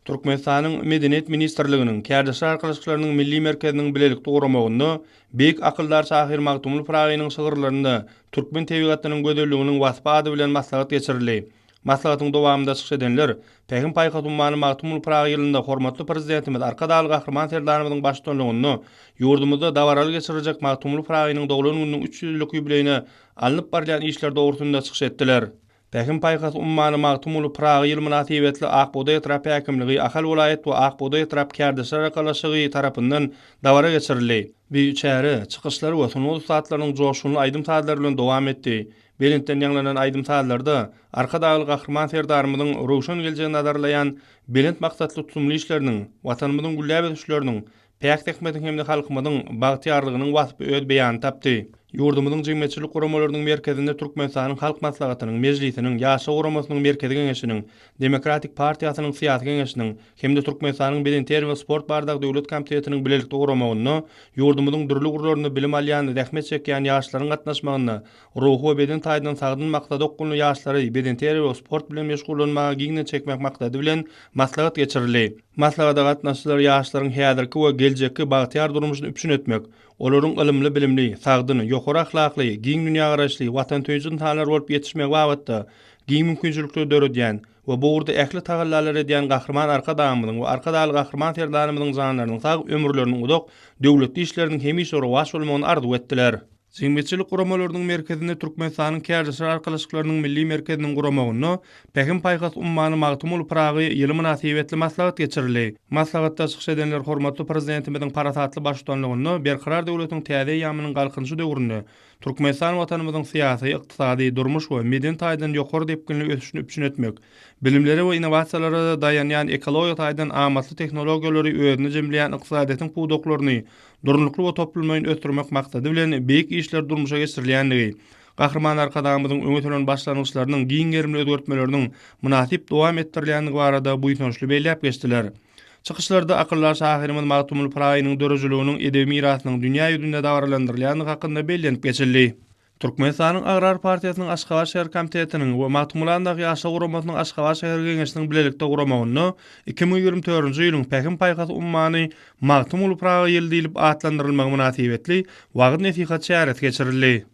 Türkmenistanyň medeniýet ministrliginiň kärdişi arkalaşyklarynyň milli merkeziniň bilelikli guramagyny beýik akyllar şahyr magtymul Pragynyň şygyrlarynda türkmen tebigatynyň gödelliginiň waspa ady bilen maslahat geçirildi. Maslahatyň dowamında çykyş edenler Pekin paýhas ummany magtymul Pragy ýylynda hormatly prezidentimiz arkadaly gahrman serdarmyzyň başçylygyny ýurdumyzda dawaraly geçirijek magtymul Pragynyň doglan gününiň 300 ýyllyk ýubileyine alınıp barýan işler dogurtunda çykyş etdiler. Pekin paýhas ummany magtymul Pragy ýyl münasibetli Akboday tarap häkimligi Ahal vilayet we Akboday tarap kärdişleri kalaşygy tarapyndan dawara geçirildi. Bir çäre çykyşlary we sunuw saatlarynyň joşuny aýdym saatlar bilen dowam etdi. Belintden ýanglanan aýdym saatlarda arkadaly gahrman serdarmyzyň rowşan geljegini nadarlayan belint maksatly tutumly işleriniň, watanymyzyň gülläp ötüşleriniň, päýek tehmetiň hemde halkymyzyň bagtyarlygynyň wasypy öz beýany tapdy. Ýurdumyzyň jemgyýetçilik guramalarynyň merkezinde Türkmenistanyň halk maslahatynyň, mejlisiniň, ýaşa guramasynyň merkezi geňeşiniň, Demokratik partiýasynyň syýasy geňeşiniň hemde Türkmenistanyň Bilinter we Sport bardak döwlet komitetiniň bilelikli guramagyny, ýurdumyzyň dürli gurlaryny bilim alýan, rahmet çekýän ýaşlaryň gatnaşmagyny, ruhy we beden taýdan sagdyn maksady okuluny ýaşlary Bilinter we Sport bilen meşgullanmaga giňne çekmek maksady bilen maslahat geçirildi. Maslahata gatnaşçylar ýaşlaryň häzirki we geljekki bagtyar durmuşyny üpsün etmek, olaryň ilmli, bilimli, sagdyny, ýokary ahlakly, giň dünýä garaşly, watan töýjün taýlar bolup ýetişmek wagtda giň mümkinçilikleri döredýän we bu urda ähli tagallar edýän gahrman arkadamynyň we arkadaly gahrman serdarmynyň zanlarynyň sag ömürleriniň udak döwletli işleriniň hemişe rowaş bolmagyny arzu etdiler. Jemgyýetçilik guramalarynyň merkezinde Türkmenistanyň kärdişleri arkalaşyklarynyň milli merkeziniň guramagyny Pekin paýhas ummany magtymul Pragy ýyly münasibetli maslahat geçirildi. Maslahatda çykyş edenler hormatly prezidentimiziň parasatly başçylygyny berkarar döwletiň täze ýamynyň galkynjy döwründe Türkmenistan watanymyzyň syýasy, ykdysady, durmuş we meden taýdan ýokary depkinli ösüşini üpsün etmek, bilimleri we innovasiýalara dayanýan ekologiýa taýdan amatly tehnologiýalary özüne jemleýän ykdysadyň puwdoklaryny durunlukly we toplumyny ösdürmek maksady bilen beýik işler durmuşa geçirilýändigi, gahrman arkadamyzyň öňe başlanýyşlarynyň giň gerimli özgertmeleriniň münasip dowam etdirilýändigi barada buýtançly belläp geçdiler. Çykyşlarda akyllar şahyrymiz magtymul Pragynyň dörejiliginiň edebi mirasynyň dünýä ýüzünde dawralandyrylýandygy hakynda bellenip geçildi. Türkmenistanyň Agrar partiýasynyň Aşgabat şäher komitetiniň we Magtymulanyň ýaşa guramasynyň Aşgabat şäher geňeşiniň bilelikde guramagyny 2024-nji ýylyň Pekin paýhas ummany Magtymul Pragy ýyly diýilip atlandyrylmagy münasibetli wagt nesihat şähereti geçirildi.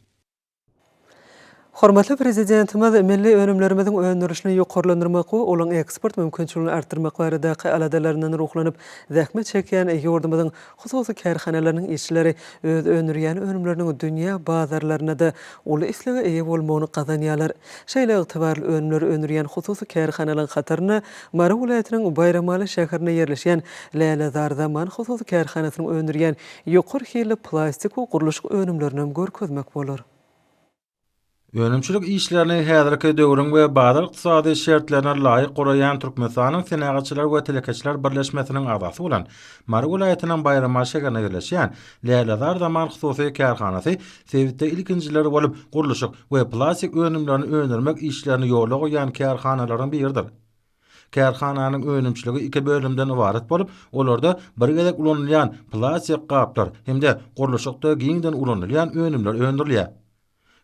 Hormatly prezidentimiz milli önümlerimizin öňürüşini ýokarlandyrmak we olaň eksport mümkinçiligini artdyrmak baradaky aladalaryndan ruhlanyp zähmet çekýän ýurdumyzyň hususy kärhanalarynyň işçileri öz önürýän önümleriniň dünýä bazarlaryna da uly islige eýe bolmagyny gazanýarlar. Şeýle ygtybarly önümleri önürýän hususy kärhanalaryň hataryny Mara welaýatynyň Bayramaly şäherine ýerleşýän Lälezar Zaman hususy kärhanasynyň önürýän ýokary hili plastik we guruluş önümlerinden görkezmek bolar. Önümçilik işlerini häzirki döwrüň we bazar ykdysady şertlerine laýyk goraýan Türkmenistanyň Senägatçylar we Telekeçiler Birleşmesiniň agzasy bolan Mara welaýatynyň Bayramaly şäherine ýerleşýän Lälezar Zaman hususy kärhanasy Sewitde ilkinjileri bolup guruluş we plastik önümlerini öňürmek işlerini ýolga goýan kärhanalaryň biridir. Kärhananyň önümçiligi iki bölümden ibaret bolup, olarda bir gezek ulanylýan plastik gaplar hemde guruluşda giňden ulanylýan önümler öňürilýär.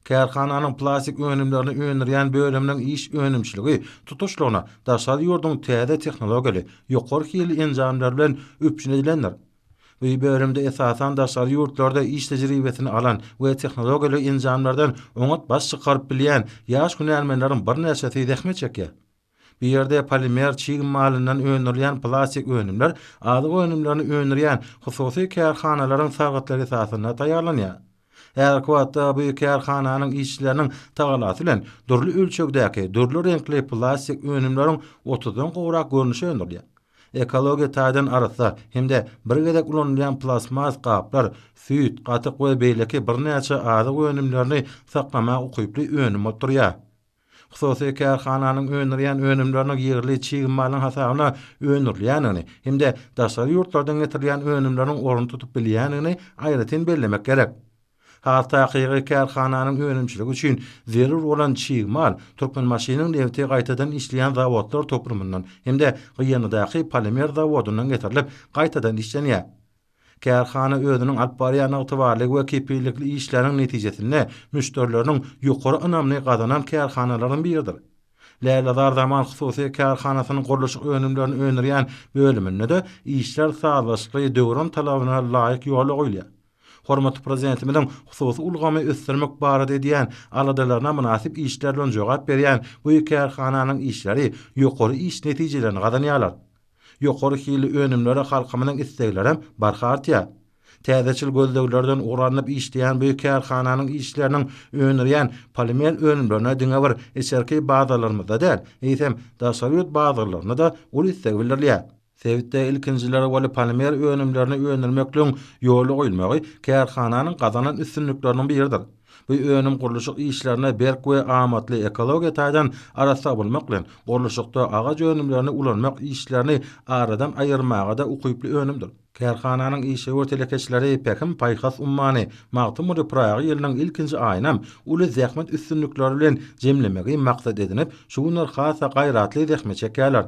Kärhananyň plastik önümlerini öňürýän bölüminiň iş önümçiligi tutuşlygyna daşary ýurdun täze tehnologiýaly ýokary hili enjamlar bilen öpüşýänler. Bu bölümde esasan daşary ýurtlarda iş tejribesini alan we tehnologiýaly enjamlardan oňat baş çykaryp bilýän ýaş günälmenleriň bir näçesi zähmet çekýär. Bir ýerde polimer çygmalyndan öňürilýän plastik önümler adyk önümlerini öňürýän hususy kärhanalaryň sargatlary esasyna taýýarlanýar. Her kwatda bu kärhananyň işçileriniň tagalasy bilen durly ölçekdäki, durly renkli plastik önümleriň 30dan gowrak görnüşi öňürilýär. Ekologiýa taýdan arasa hemde bir gezek ulanylýan plasmas gaplar, süýt, gatyk we beýleki bir näçe adyk önümlerini saklamak ukyply önüm oturýar. Hususy kärhananyň öňürýän önümlerini ýerli çygmalyň hasabyna öňürilýänini hemde daşary ýurtlardan getirilýän önümleriň orun tutup bilýänini aýratyn bellemek gerek. Hatta hakyky kärhananyň önümçiligi üçin zerur bolan çygmal Türkmen maşynyň dewte gaýtadan işleýän zawodlar toplumundan hemde gyýanydaky polimer zawodynyň getirilip gaýtadan işlenýär. Kärhana özüniň alyp barýan ygtybarlyk we kepillikli işleriň netijesinde müşterileriniň ýokary ynamly gazanan kärhanalaryň biridir. Lälezar Zaman hususy kärhanasynyň guruluş önümlerini öňürýän bölüminde de işler sağlaşykly döwrün talabyna laýyk ýola goýulýar. Hormatly prezidentimiň hususy ulgamy ösdürmek barada edýän aladalaryna münasip işler bilen jogap berýän bu kärhananyň işleri ýokary iş netijelerini gazanýarlar. Ýokary hili önümlere halkymyň istekleri barhartýar. Täzeçil gözleglerden uranyp işleýän bu kärhananyň işleriniň öňürýän polimer önümlerine diňe bir eserki bazarlarymyzda däl, eýsem daşary bazarlaryna da ul istek bildirilýär. Sewitde ilkinjileri bolup polimer önümlerini öňürmekliň ýoly goýulmagy kärhananyň gazanan üstünlikleriniň biridir. Bu önüm guruluşyk işlerine berk we amatly ekologiýa taýdan arasa bolmak bilen guruluşykda agaç önümlerini ulanmak işlerini aradan aýyrmaga da ukyply önümdir. Kärhananyň işe we telekeçileri Pekim Paýhas Ummany Magtymyr Pragy ýylnyň ilkinji aýynam uly zähmet üstünlikleri bilen jemlemegi maksat edinip şu günler hasa gaýratly zähmet çekýärler.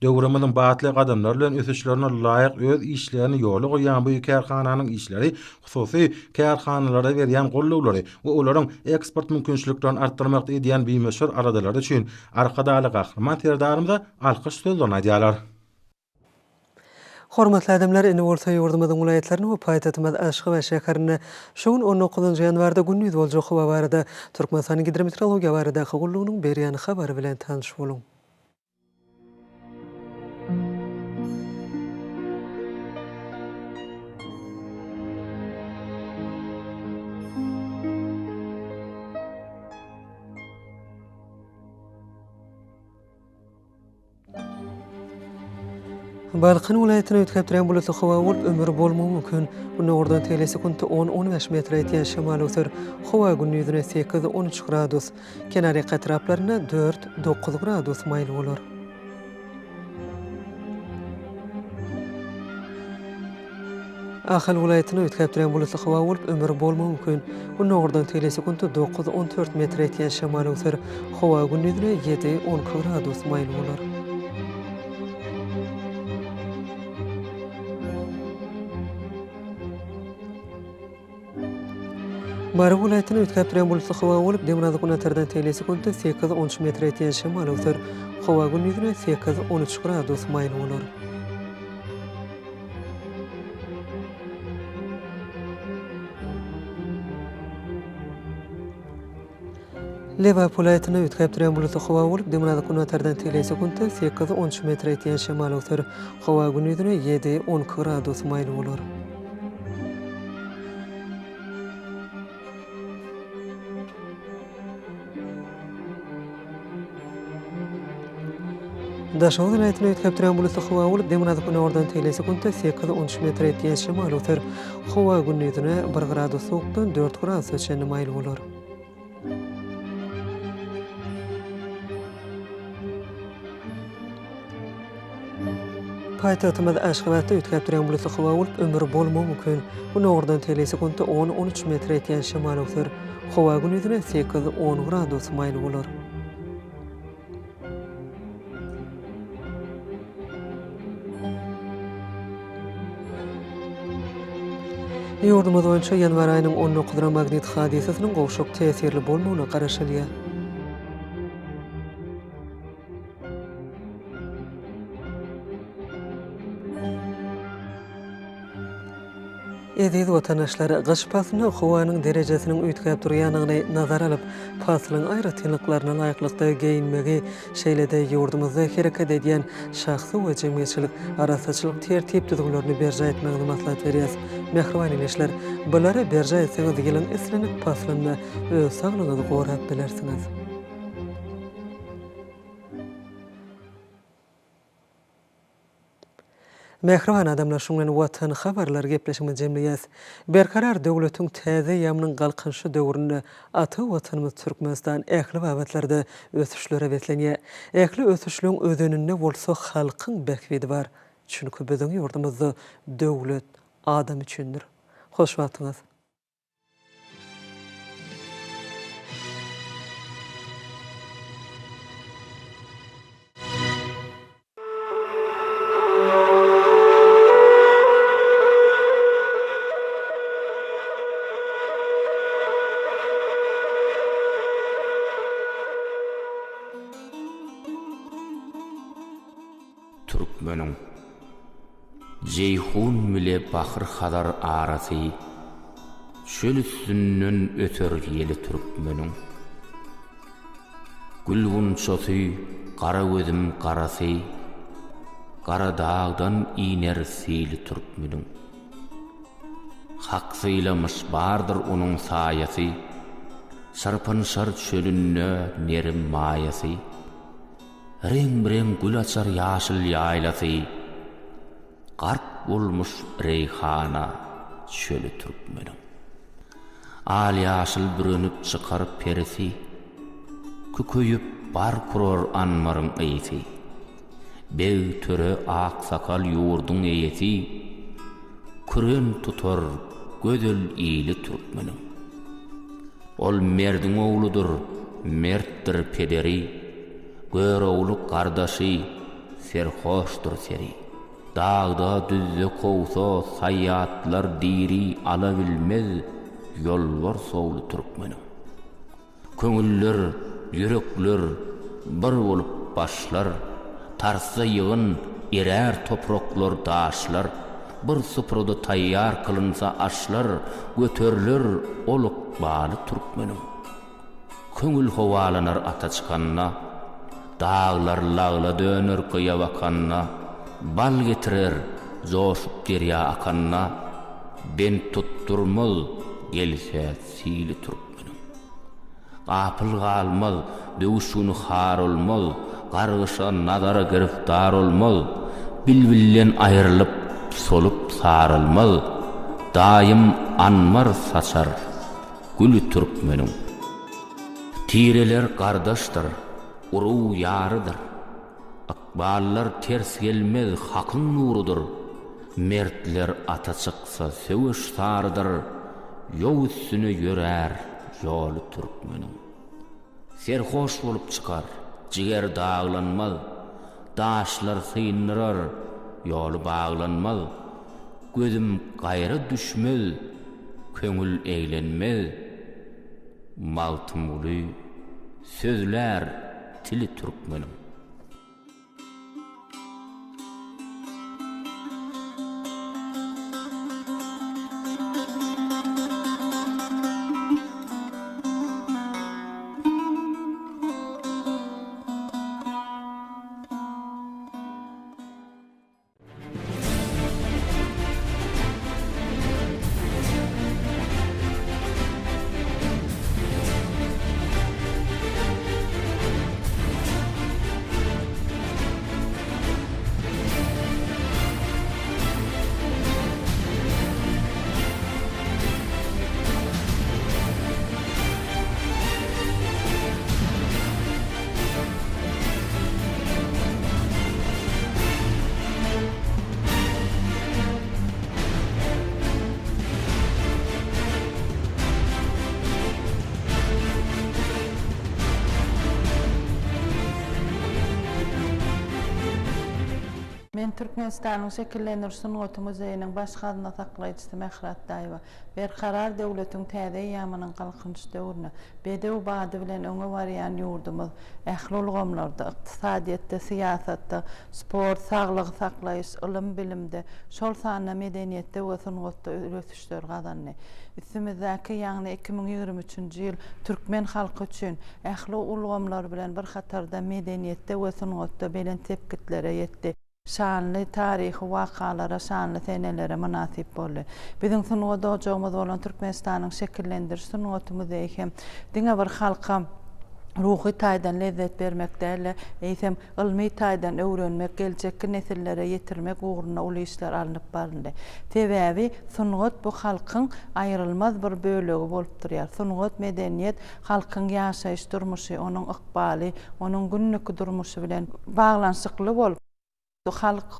Döwrümizin batly adamlar bilen ösüşlerine laýyk öz işlerini ýoly goýan bu kärhananyň işleri hususy kärhanalara berýän gollawlary we olaryň eksport mümkinçiliklerini artdyrmakda edýän bimeşhur aradalary üçin arkadaly gahrman terdarymyza alkyş sözlerini aýdýarlar. Hormatly adamlar, indi bolsa ýurdumyzyň welaýatlaryny we paýtatymyz Aşgabat şäherine şuň 19-njy ýanwarda gündüz boljak hawa barada Türkmenistanyň hidrometeorologiýa barada gurulugynyň berýän habary bilen tanyş boluň. Balkyn welaýatyna ötkep duran bulutly hawa bolup ömür bolmagy mümkin. Unda ordan tele sekundy 10-15 metr ýetýän şemal öter. Hawa gündüzine 8-13 gradus, kenary gatraplaryna 4-9 gradus maýl bolar. Ahal welaýatyna ötkep duran bulutly hawa bolup ömür bolmagy mümkin. Unda ordan tele sekundy 9-14 metr ýetýän şemal öter. Hawa gündüzine 7-10 gradus maýl bolar. Mara welaýatyna ötkep duran bulutly hawa bolup demirazygyna tardan tele sekundy 8-13 metr ýetýän şemal öter. Hawa gündüzine 8-13 gradus maýl bolar. Liverpool ayetine ütkep duran bulutu hava olup demanadı kunatardan tele sekunta 8-13 metre etiyen şemal ötür. Hava günüdüne 7-10 gradus maylı olur. Daşoğlu ayetine ütkep duran bulutu hava olup demanadı kunatardan tele sekunta 8-13 metre etiyen şemal ötür. Hava günüdüne 1 gradus soğuktan 4 gradus ötüşen maylı olur. Paytahtymyz Aşgabatda ütkep duran bulutly hawa bolup ömür bolmagy mümkin. Bu nordan tele sekunta 10-13 metre etiyen şemal ötür. Hawa günüdüne 8-10 gradus maylı bolar. Ýurdumyz boýunça ýanwar aýynyň 19-na magnit hadisesiniň gowşak täsirli bolmagyna garaşylýar. Ediz vatandaşlar gyş pasyny howanyň derejesiniň üýtgäp durýanyny nazar alyp, pasylyň aýry tynlyklaryna laýyklykda geyinmegi, şeýlede ýurdumyzda hereket edýän şahsy we jemgyýetçilik arasaçylyk tertip düzgünlerini berja etmegini maslahat berýär. Mehriban eleşler, bulara berja etseňiz gelen eslenip pasylyny öz saglygyňyzy gorap bilersiňiz. Mehriban adamlar şuňdan watan habarlar gepleşimi jemleýäs. Berkarar döwletiň täze ýamynyň galkynşy döwründe ata watanymyz Türkmenistan ähli wagtlarda ösüşlere betlenýär. Ähli ösüşlüň özeninde bolsa halkyň berkbedi bar. Çünki biziň ýurdumyzda döwlet adam üçindir. Hoş wagtyňyz. Türkmeniň Ceyhun mile Bahır Hadar arasy çöl üstünden öter ýeli Türkmeniň Gülgunçosy qara gözüm qarasy qara dağdan iner sili Türkmeniň Hak sylamış bardyr onuň saýasy sarpanşar çölünne nerim maýasy Reng-reng gül açar ýaşyl ýaýlasy, garp bolmuş reyhana çölü Türkmeniň. Al ýaşyl bürünüp çykar perisi, küköýüp bar kuror anmaryň eýsi. Beý töre ak sakal ýurduň eýesi, küren tutar gödel ýyly Türkmeniň. Ol merdiň ogludur, mertdir pederi, Görowluk gardaşy serhoşdur seri. Dağda düzde kowsa saýatlar diri ala bilmez ýollar sowly Türkmeniň. Köňüller, ýürekler bir bolup başlar, tarsa ýygyn erer topraklar daşlar, bir supruda taýýar kılınsa aşlar, göterilir oluk baly Türkmeniň. Köňül howalanar ata çykanna, dağlar lağla döner kıya bakanna, bal getirer zoşup derya akanna, ben tutturmaz gelse sili Türkmeniň. Gapıl galmaz, döwüşüni har olmaz, gargışa nazara giriftar olmaz, bilbillen aýrylyp solup sarılmaz, daim anmar saçar gülü Türkmeniň. Tireler gardaşdyr, uru yarıdır. Akballar ters gelmez hakyň nurudur. Mertler ata çyksa söwüş sarıdır. Ýol üstüne ýörer ýoly Türkmeniň. Serhoş bolup çykar, jiger dağlanmaz. Daşlar sıyınlar, ýoly baglanmaz. Gözüm gaýra düşmez, köňül eýlenmez. Maltymly sözler tili Türkmeniň. Men Türkmenistan'ın şekillendirişini Otu Muzeyi'nin baş kadına saklayıcısı Mehrat Dayva. Berkarar devletin täze ýamanyň galkynç döwrüne, bedew bady bilen öňe barýan ýurdumyz, ählulgamlarda, ykdysadyatda, siýasatda, sport, saglyk saklaýyş, ilm bilimde, şol sany medeniýetde we sungatda ösüşler gazandy. Üstümizdäki ýagny 2023-nji ýyl türkmen halky üçin ählulgamlar bilen bir hatarda medeniýetde we sungatda belen tepkitlere ýetdi. Şanly tarihi wakalara, şanly senelere münasip boldy. Biziň sunuga dojagymyz bolan Türkmenistanyň şekillendiriş sunugatymyz hem diňe bir halka ruhy taýdan lezzet bermekde, eýsem ilmi taýdan öwrenmek, geljekki nesillere ýetirmek ugruna uly işler alınıp baryndy. Sebäbi sunugat bu halkyň aýrylmaz bir bölegi bolup durýar. Sunugat medeniýet halkyň ýaşaýyş durmuşy, onuň ykbaly, onuň günnük durmuşy bilen baglanşykly bolup halk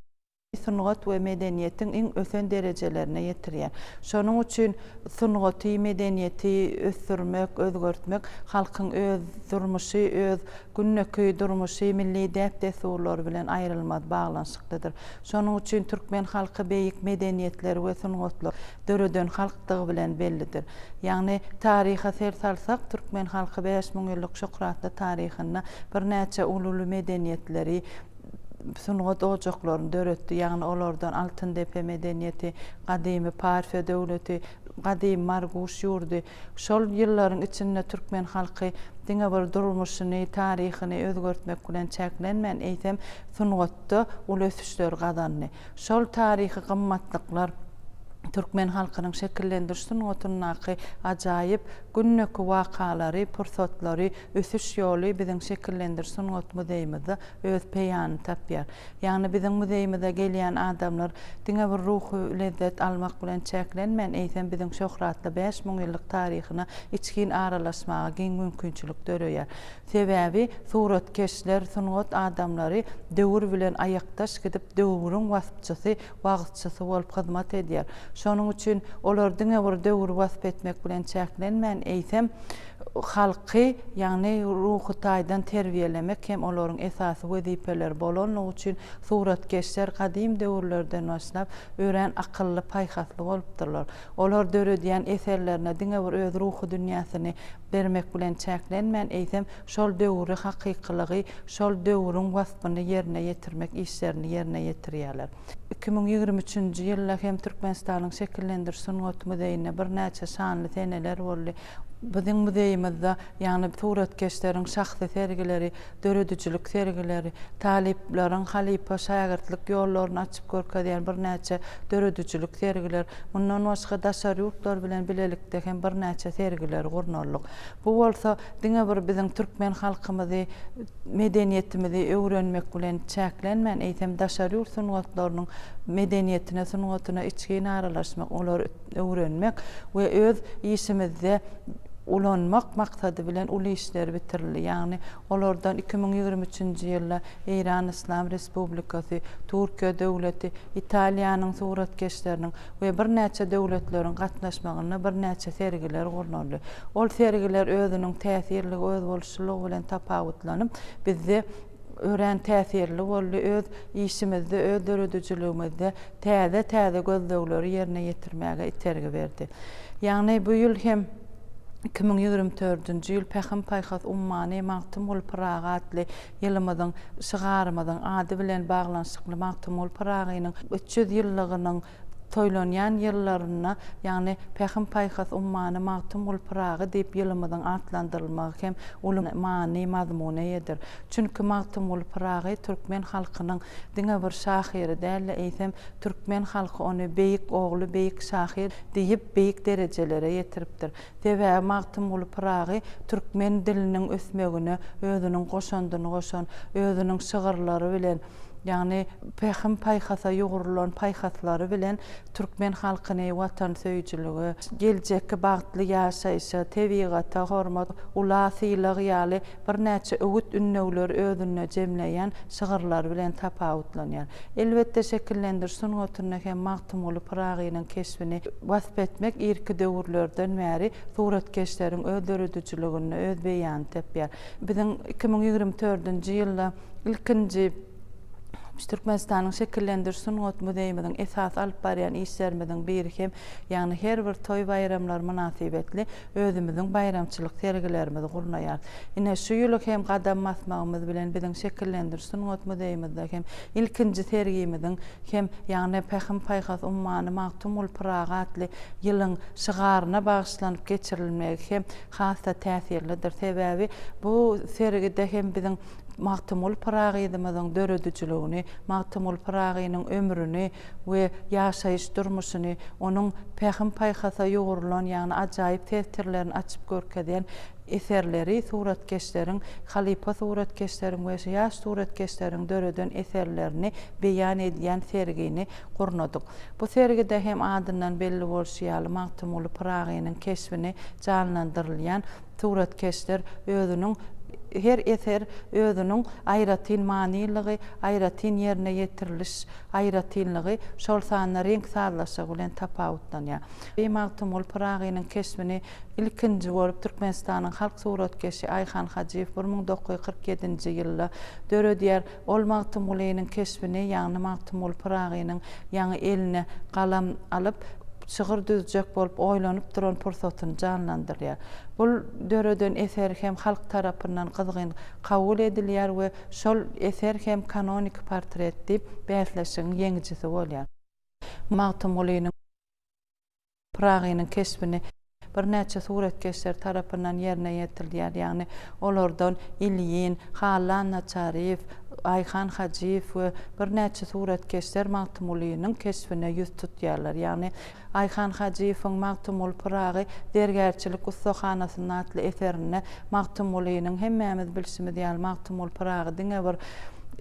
sunugat we medeniýetiň iň ösen derejelerine ýetirýär. Şonuň üçin sunugaty medeniýeti ösdürmek, özgörtmek halkyň öz durmuşy, öz günneki durmuşy, milli däpdesurlar bilen aýrylmaz baglanşyklydyr. Şonuň üçin türkmen halky beýik medeniýetler we sunugatlar döreden halkdygy bilen bellidir. Ýagny tariha sel salsak türkmen halky 5000 ýyllyk şöhratly tarihyna bir näçe ululu medeniýetleri sunugat ojaklaryny döretdi. Ýagny olardan Altyndepe medeniýeti, gadymy Parfe döwleti, gadymy Marguş ýurdy. Şol ýyllaryň içinde türkmen halky diňe bir durmuşyny, tarihyny özgörtmek bilen çäklenmän eýsem sunugatda ul ösüşler gazandy. Şol tarihi gymmatlyklar türkmen halkynyň şekillendiriş sunugatynyňky ajaýyp günneki wakalary, pursatlary, ösüş ýoly biziň şekillendiriş sunugatymyz diýmizde öz peýany tapýar. Ýagny biziň muzeýimizde gelýän adamlar diňe bir ruhy lezzet almak bilen çäklenmän eýsem biziň şöhratly 5000 ýyllyk taryhyna içkin aralaşmaga giň mümkinçilik dörýär. Sebäbi suratkeşler, sunugat adamlary döwür bilen aýakdaş gidip döwürüň wasypçysy, wagtçysy bolup hyzmat edýär. Şonuň üçin olar diňe bir döwür wasyp etmek bilen çäklenmän eýsem halky ýagny ruhy taýdan terbiýelemek hem olaryň esasy wezipeler bolanyň üçin suratkeşler gadym döwürlerden başlap ören akylly paýhasly bolupdyrlar. Olar döredýän eserlerine diňe bir öz ruhy dünýäsini bermek bilen çäklenmän eýsem şol döwüri hakykylygy, şol döwürüň wasypyny ýerine ýetirmek işlerini ýerine ýetirýärler. 2023-nji ýylda hem Türkmenistanyň şekillendiriş sunugatyny bir näçe şanly seneler boldy. Biziň muzeýimizde ýagny suratkeşleriň şahsy sergileri, döredüçilik sergileri, taliplaryň halipa şagirtlik ýollaryny açyp görkezýän bir näçe döredüçilik sergiler, mundan başga daşar ýurtlar bilen bilelikde hem bir näçe sergiler gurnarlyk. Bu bolsa diňe bir biziň türkmen halkymyzy, medeniýetimizi öwrenmek bilen çäklenmän eýsem daşar ýurt sunugatlarynyň medeniýetine, sunugatyna içkin aralaşmak, olary öwrenmek we öz işimizde ulanmak maksady bilen uly işler bitirildi. Ýagny olardan 2023-nji ýylda Eýran Islam Respublikasy, Türkiýe döwleti, Italiýanyň suratkeşleriniň we bir näçe döwletleriň gatnaşmagyna bir näçe sergiler gurnardy. Ol sergiler özüniň täsirli öz boluşçylygy bilen tapawutlanyp bizde ören täsirli boldy, öz işimizde, öz döredüçiligimizde täze gözlegleri ýerine ýetirmäge itergi berdi. Ýagny bu ýyl hem 2024-nji ýyl Pähim Paýhas ummany Magtymul Praga adly ýylymyzyň şygarmyzyň ady bilen baglanşykly Magtymul Pragynyň 300 ýyllygynyň toýlanýan ýyllaryna, ýagny Pähim Paýhas ummany Magtymul Praga diýip ýylymyzyň atlandyrylmagy hem uly many mazmuny ýedir. Çünki Magtymul Praga türkmen halkynyň diňe bir şahyry däl, eýsem türkmen halky ony beýik ogly, beýik şahyr diýip beýik derejelere ýetiripdir. Sebäbi Magtymul Praga türkmen diliniň ösmegine, özüniň goşandyny goşan, özüniň şygyrlary bilen ýagny Pähim Paýhasa ýugurulan paýhaslary bilen türkmen halkyny watan söýçiligi, geljekki bagtly ýaşaýşy, tebiğata hormat, ulasylyk ýaly bir näçe öwüt ünnewler özüne jemleýän şygyrlar bilen tapawutlanýar. Elbetde şekillendiriş sunugatyny hem Magtymul Pragynyň keşfini wasyp etmek irki döwürlerden bäri suratkeşleriň öz döredüçiligini, öz beýany tapýar. Biziň 2024-nji ýylda ilkinji Türkmenistan'ın şekillendirsin ot müdeyimizin esas alıp barayan işlerimizin biri hem yani her bir toy bayramlar münasibetli özümüzün bayramçılık sergilerimizi gurnaýar. Ine şu ýyly hem gadam basmagymyz bilen biziň şekillendirsin ot müdeyimizde hem ilkinji sergimizin hem yani Pähim Paýhas ummany Magtumul Pırağa adly ýylyň şygaryna bagyşlanyp geçirilmegi hem hassa täsirlidir. Sebäbi bu sergide hem biziň Magtumul Pıragy'ymyzyň döredüçiligini, Magtumul Pıragy'nyň ömrüni we ýaşaýyş durmuşyny, onuň Pähim Paýhasa ýogurulan ýani ajaýyp tesirlerini açyp görkezýän eserleri, suratkeşleriň, halipa suratkeşleriň we ýaş suratkeşleriň döreden eserlerini beýan edýän sergini gurnadyk. Bu sergide hem adyndan belli bolýar, Magtumul Pıragy'nyň keşfini canlandyrylýan suratkeşler özüniň her eser özüniň aýratyn manylygy, aýratyn ýerine ýetiriliş, aýratynlygy şol sanyna renk sarlaşygy bilen tapawutlanýar. Magtumul Pıragy'nyň keşfini ilkinji bolup Türkmenistanyň halk suratkeşi Aýhan Hajiýew 1947-nji ýylda döredýär. Ol Magtumulynyň keşfini, ýagny Magtumul Pıragy'nyň ýaňy eline galam alyp şygyr düzjek bolup oýlanyp duran pursatyny canlandyrýar. Bul döreden eser hem halk tarapyndan gyzgyn kabul edilýär we şol eser hem kanonik portret diýip bäsleşiň ýeňijisi bolýar. Magtumulynyň Pıragy'nyň keşfini bir näçe suratkeşler tarapyndan ýerine ýetirilýär. Ýagny olardan Ilyin, Halan Naçarif, Aýhan Hajiýew we bir näçe suratkeşler Magtumulynyň keşfine ýüz tutýarlar. Ýagny Aýhan Hajiýewiň Magtumul Pıragy dergärçilik ustahanasyny atly eserini Magtumulynyň hemmämiz bilşimiz ýaly Magtumul Pıragy diňe bir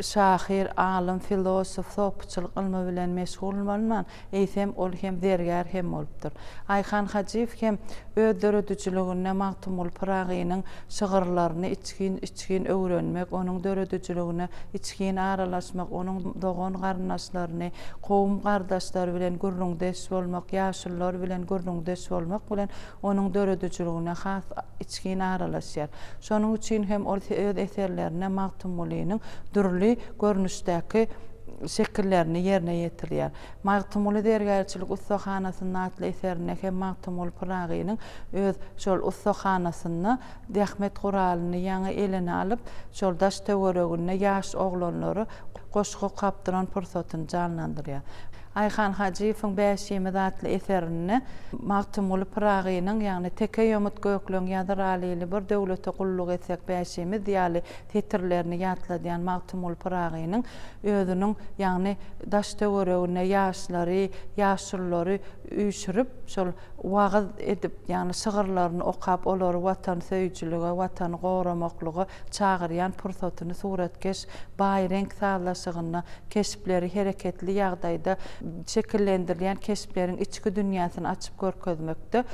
şahir, alim, filosof, sopçylyk ilmi bilen meşgul bolman, eýsem ol hem dergär hem bolupdyr. Aýhan Hajiýew hem öz döredüçiligine Magtumul Pıragy'nyň şygyrlaryny içgin öwrenmek, onuň döredüçiligine içgin aralaşmak, onuň dogan garnaşlaryny, gowum gardaşlary bilen gurrundeş bolmak, ýaşullar bilen gurrundeş bolmak bilen onuň döredüçiligine has içgin aralaşýar. Şonuň üçin hem ol öz eserlerine Magtumulynyň durly görnüşdäki şekillerini yerine ýetirýär. Magtumuly dergärçilik ustahanasyny atly eserine hem Magtumul Pıragy'nyň öz şol ustahanasyny Dähmet Guralyny ýaňy eline alyp, şol daş töweregine ýaş oglanlary goşgu kapdyran pursatyny canlandyrýar. Aýhan Hajiýewiň Bäşimi atly eserini Magtumul Pıragy'nyň ýagny teke ýomut gökleň ýadyr alyly bir döwlete gulluk etsek Bäşimi diýäli titrlerini ýatladýan Magtumul Pıragy'nyň özüniň ýagny daş töweregine ýaşlary, ýaşullary üýşürip şol wagyz edip ýagny şygyrlaryny okap olary watan söýçüligi, watan goramaklygy çagyrýan pursatyny suratkeş baý renk sarlaşygyna, keşpleri hereketli ýagdaýda şekillendirilýän keşpleriň içki dünýäsyny açyp görkezmekde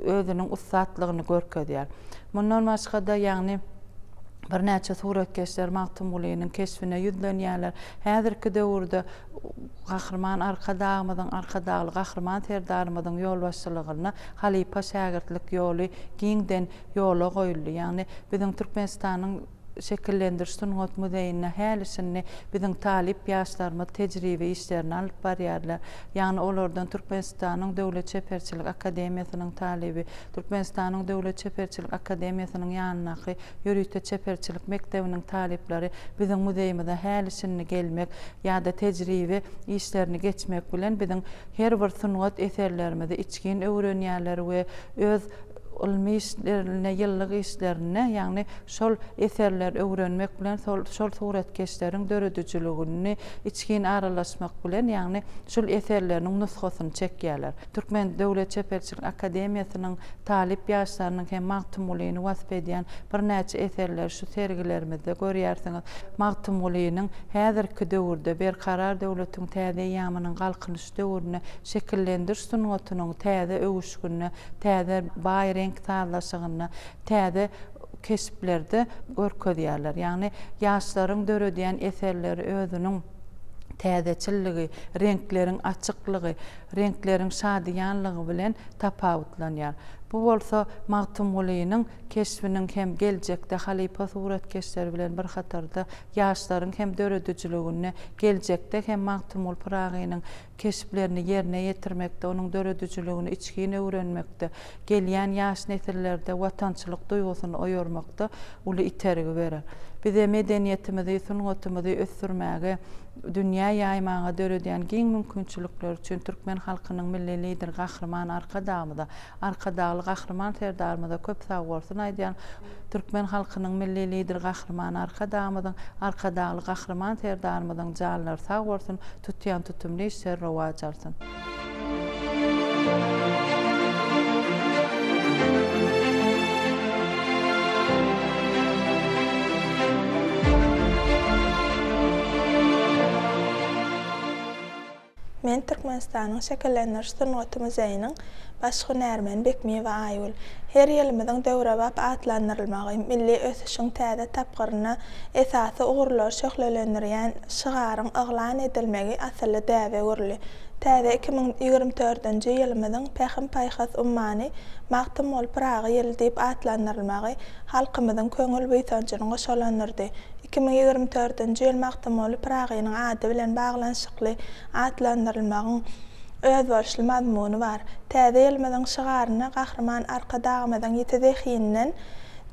özüniň ustatlygyny görkezýär. Mundan başga da ýagny bir näçe suratkeşler Magtumulynyň keşfine ýüzlenýärler. Häzirki döwürde gahrman arkadagly gahrman serdarymyzyň ýolbaşçylygyna halipa şagirtlik ýoly giňden ýola goýuldy. Ýagny biziň Türkmenistanyň şekillendirsin ot müdeyine hälisini biziň talip ýaşlarymyz tejribe işlerini alyp barýarlar. Ýagny olardan Türkmenistanyň Döwlet Çeperçilik Akademiýasynyň talibi, Türkmenistanyň Döwlet Çeperçilik Akademiýasynyň ýanynaky Ýürüýte Çeperçilik Mekdebining talipleri biziň müdeyimizde hälisini gelmek ýa-da tejribe işlerini geçmek bilen biziň her bir sungat eserlerimizi içgin öwrenýärler we öz ilmi işlerine, ýyllyk işlerine, ýagny şol eserler öwrenmek bilen şol suratkeşleriň döredüçiligini içgin aralaşmak bilen, ýagny şol eserleriň nushasyny çekýärler. Türkmen Döwlet Çeperçilik Akademiýasynyň talip ýaşlarynyň hem Magtumulyny wasp edýän bir näçe eserler şu sergilerimizde görýärsiňiz. Magtumulynyň häzirki döwürde berkarar döwletiň täze ýamynyň galkynyş döwrüne şekillendiriş sunugatynyň täze öwüşgünne, täze baý renk sarlaşygyna, täze keşplerde görkezýärler. Ýagny ýaşlaryň döredýän eserleri özüniň täzeçilligi, renklerin açyklygy, renklerin şadyýanlygy bilen tapawutlanýar. Bu bolsa Magtymgulynyň keşfiniň hem geljekde halipa suratkeşleri bilen bir hatarda ýaşlaryň hem döredüjiligine, geljekde hem Magtymguly Pyragynyň keşiflerini ýerine ýetirmekde, onuň döredüjiligini içgini öwrenmekde, gelýän ýaş nesillerde watançylyk duýgusyny oýarmakda uly itergi berer. Bize medeniýetimizi, sungatymyzy ösdürmäge, dünýä ýaýmaga döredýän giň mümkinçilikler üçin türkmen halkynyň milli lider gahrman arkadagly gahrman serdarymyza köp sag bolsun aýdýan türkmen halkynyň milli lider gahrman arkadagly gahrman serdarymyzyň janlary sag bolsun, tutýan tutumly işler rowaj alsyn. Men Türkmenistanyň şekilleniş sungaty muzeýiniň baş hünärmen Bekmiýew Aýgul. Her ýylymyzyň döwrebap atlandyrylmagy, milli ösüşiň täze tapgyryna esasy ugurlar şöhlelendirýän şygaryň aglan edilmegi asly däwe görüli. Täze 2024-nji ýylymyzyň Pähim Paýhas ummany Magtymguly Pyragy ýyly diýip atlandyrylmagy halkymyzyň köňül buýsançynyň goşulandyrdy. 2024-nji ýyl Magtymguly Pyragynyň ady bilen baglanşykly atlandyrylmagyň öz bolşly mazmuny bar. Täze ýylymyzyň şygaryna gahrman arkadagymyzyň ýetizehininden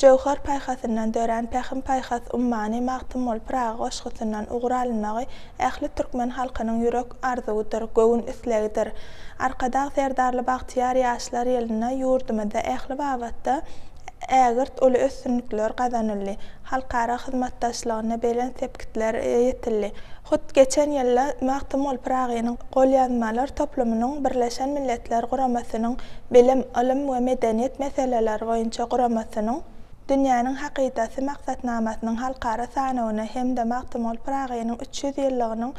Jowhar Paýhasyndan dören Pähim Paýhas ummany Magtymguly Pyragy goşgusyndan uguralynmagy ähli türkmen halkynyň ýürek arzuwydyr, göwün islegidir. Arkadag serdarly bagtyar ýaşlar ýylyna ýurdumyzda ähli babatda ägirt uly ösünlikler gazanyldy. Halkara hyzmatdaşlygyna belen sepkitler ýetildi. Hut geçen ýylla Magtymguly Pyragynyň golýazmalar toplumynyň Birleşen Milletler Guramasynyň bilim, ilim we medeniýet meseleleri boýunça guramasynyň dünýäniň hakykatly maksatnamasynyň halkara sanawyna hem de Magtymguly Pyragynyň 300 ýyllygynyň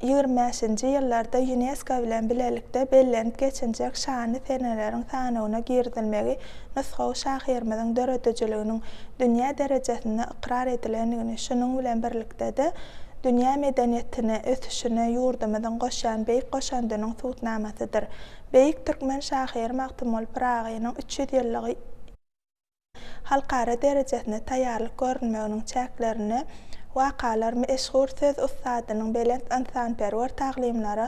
25-nji ýyllarda UNESCO bilen bilelikde bellenip geçenjek şany seneleriň sanawyna girdilmegi nusgaw şahyrymyzyň döredüjiliginiň dünýä derejesinde ikrar edilendigini, şunuň bilen birlikde dünýä medeniýetine, ösüşine ýurdumyzyň goşan beýik goşandynyň suwtnamasydyr. Beýik türkmen şahyry Magtymguly Pyragynyň 300 ýyllygy halkara derejesinde taýýarlyk görünmeginiň çäklerini wakalar meşhur söz ustadynyň belent insanperwer taglimlary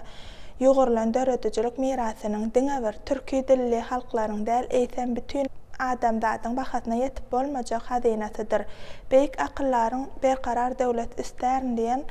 ýugurylan döredüjilik mirasynyň diňewer türki dilli halklaryň däl eýsem bütün adamzatyň bahasyna ýetip bolmajak hazynasydyr. Beýik akyllaryň berkarar döwlet islärin diýen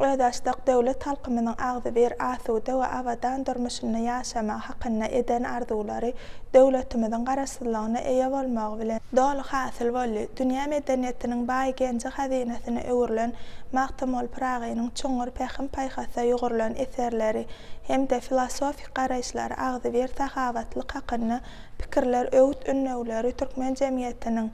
öýdaşdyk döwlet halkymynyň agzy bir asuda we awadan durmuşyny ýaşama hakyna eden arzulary döwletimiziň garaşsyzlygyna eýe bolmagy bilen doly hasyl boldy. Dünýä medeniýetiniň baý genji hazynasyny öwürlen Magtymguly Pyragynyň çoňur Pähim Paýhasa ýugurylan eserleri hem de filosofik garaşlary agzy bir sahawatlyk hakyna pikirler, öwüt ünnewleri türkmen jemgyýetiniň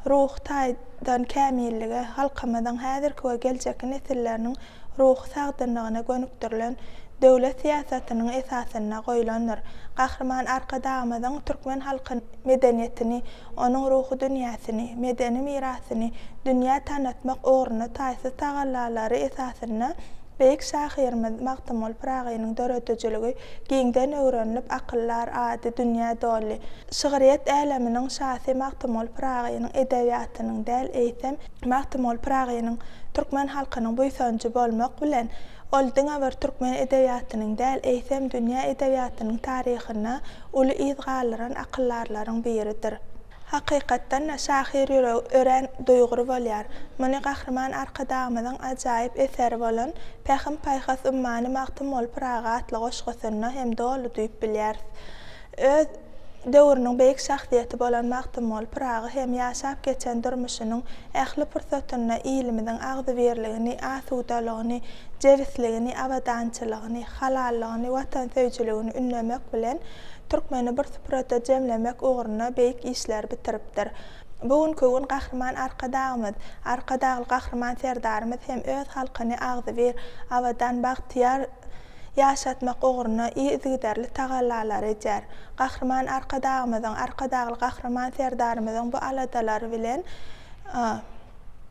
ruh taýdan kämilligi, halkymyzyň häzirki we geljek nesilleriniň ruh sagdynlygyna gönükdirilen döwlet siýasatynyň esasyna goýulandyr. Gahrman arkadagymyzyň türkmen halkynyň medeniýetini, onuň ruhy dünýäsini, medeni mirasyny dünýä tanatmak uğruna taýsy tagallalary esasyna beýik şahyrymyz Magtymguly Pyragynyň döredüjiligi giňden öwrenilip akyllar ady dünýä doly. Şygyryýet äleminiň şahsy Magtymguly Pyragynyň edebiýatynyň däl eýsem Magtymguly Pyragynyň türkmen halkynyň buýsanjy bolmak bilen ol diňewer türkmen edebiýatynyň däl eýsem dünýä edebiýatynyň taryhyna uly iz galyran akyllarlaryň biridir. Hakykatdan şahyr ören duýgury bolýar. Muny gahrman arkadagymyzyň ajaýyp eseri bolan Pähim Paýhas ummany Magtymguly Pyragy atly goşgusyna hem doly duýup bilýär. Öz döwrüniň beýik şahsiýeti bolan Magtymguly Pyragy hem ýaşap geçen durmuşynyň ähli pursatyna ilimiziň agzy berligini, asudalygyny, jewisligini, awadançylygyny, halallygyny, watan söýçiligini ünlemek bilen türkmeni bir süprata jemlemek uğruna beýik işler bitiripdir. Bugünkü gün gahrman arkadagly gahrman serdarymyz hem öz halkyny agzy bir awadan bagtyar ýaşatmak uğruna izgiderli tagallalary ejer. Gahrman arkadagly gahrman serdarymyzyň bu aladalary bilen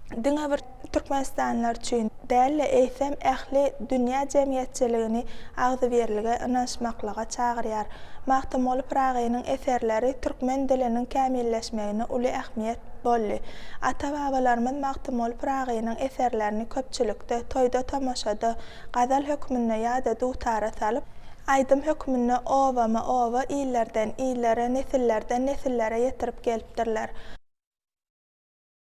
Diňe bir Türkmenistanlar üçin däl eýsem ähli dünýä jemgyýetçiligini agdy berlige ynanşmaklyga çagyrýar. Magtymol Pragynyň eserleri türkmen diliniň kämilleşmegine uly ähmiýet boldy. Ata-babalarymyz Magtymol Pragynyň eserlerini köpçülikde, toýda, tamaşada, gazal hökmünde ýa-da dutara salyp, aýdym hökmünde owa illerden illere, nesillerden nesillere ýetirip gelipdirler.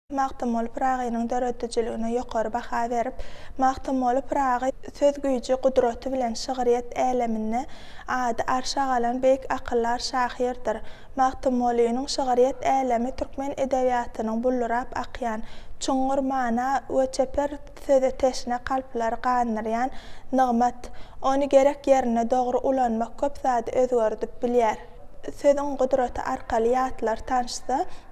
Magtymol Pragynyň dörediciligine ýokary baha berip, Magtymol Pragy söz güýji, gudraty bilen şygyryýat äleminde ady arşagalan beýik akyllar şahyrdyr. Magtymolynyň şygyryýat älemi türkmen edebiýatynyň bullurap akýan, çuňur mana we çeper söze teşne kalplar ganyrýan nygmat. Ony gerek ýerine dogry ulanmak köp zady özgördüp bilýär. Sözün gudraty arkaly ýatlar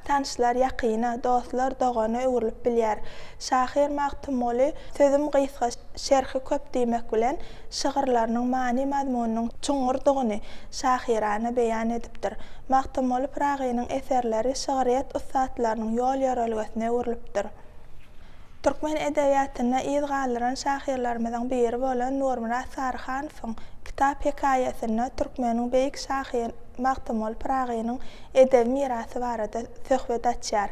tanşlar ýakyna, dostlar dogany öwrülip bilýär. Şahyr Magtymoly sözüm gysga şerhi köp diýmek bilen şygyrlarynyň many mazmunynyň çuňurdygyny şahyrana beýan edipdir. Magtymoly Pragynyň eserleri şygyryýat ustadlarynyň ýol ýörelgesine öwrülipdir. Türkmen edebiýatyna ýyl galyran şahyrlarymyzdan biri bolan Nurmurat Sarhanowyň kitap hekaýasyna türkmeniň beýik şahyry Magtymol Pragynyň edebi mirasy barada söhbet açýar.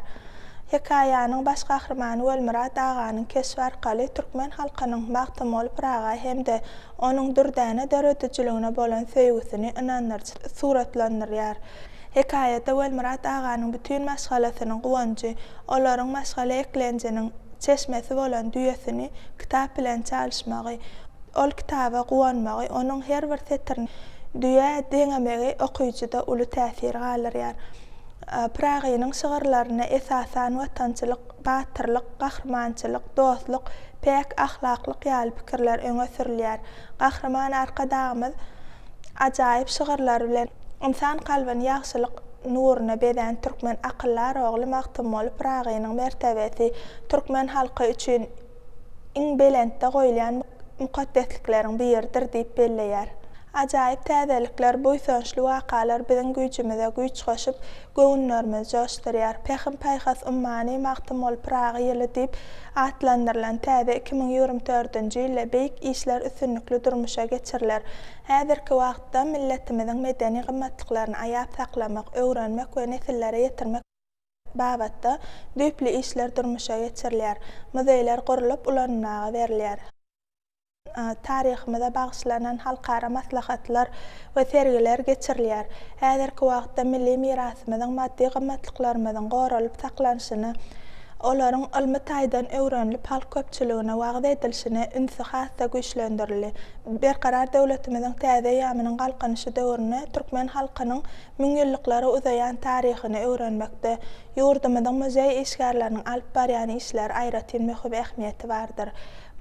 Hekaýanyň baş gahrymany Welmurat aganyň keşfi arkaly türkmen halkynyň Magtymol Praga hemde onuň dürdäne dörediciligine bolan söýgüsini ynandyrjy suratlandyrýar. Hekaýatda Welmurat aganyň bütün maşgalasynyň guwanjy, olaryň maşgala eklenjiniň çeşmesi bolan düýesini kitap bilen çalyşmagy, ol kitaba guwanmagy, onuň her bir setirini düýä deňemegi okuyjyda uly täsir galyrýar. Pragynyň şygyrlaryna esasan watançylyk, batyrlyk, gahrmançylyk, dostluk, pek ahlaklyk ýaly pikirler öňe sürilýär. Gahrman arkadagymyz ajaýyp şygyrlary bilen insan kalbyny ýagşylyk nuruny beden türkmen akyllar ogly Magtymol Pragynyň mertebesi türkmen halky üçin iň belentde goýulan mukaddeslikleriň biridir diýip belleýär. Ajaýyp täzelikler, boýsunçly wakalar biziň güýjümize güýç goşup, göwnlerimizi joşdurýar. Pehim paýhas ummany Magtymol Pragy ýyly diýip atlandyrylan täze 2024-nji ýylda beýik işler üstünlikli durmuşa geçiriler. Häzirki wagtda milletimiziň medeni gymmatlyklaryny aýap saklamak, öwrenmek we nesillere ýetirmek babatda düýpli işler durmuşa geçirilýär. Muzeýler gurulyp ulanmaga berilýär. Tarihimize bagşlanan halkara maslahatlar we sergiler geçirilýär. Häzirki wagtda milli mirasymyzyň maddi gymmatlyklarynyň goralyp saklanşyny, olaryň ilmi taýdan öwrenilip halk köpçüligine wagt edilşini ünsü hassa güýçlendirildi. Berkarar döwletimiziň täze ýamynyň galkanyşy döwrüne türkmen halkynyň müňýyllyklary uzaýan taryhyny öwrenmekde ýurdumyzyň muzey işgärleriniň alyp barýan işler aýratyn möhüm ähmiýeti bardyr.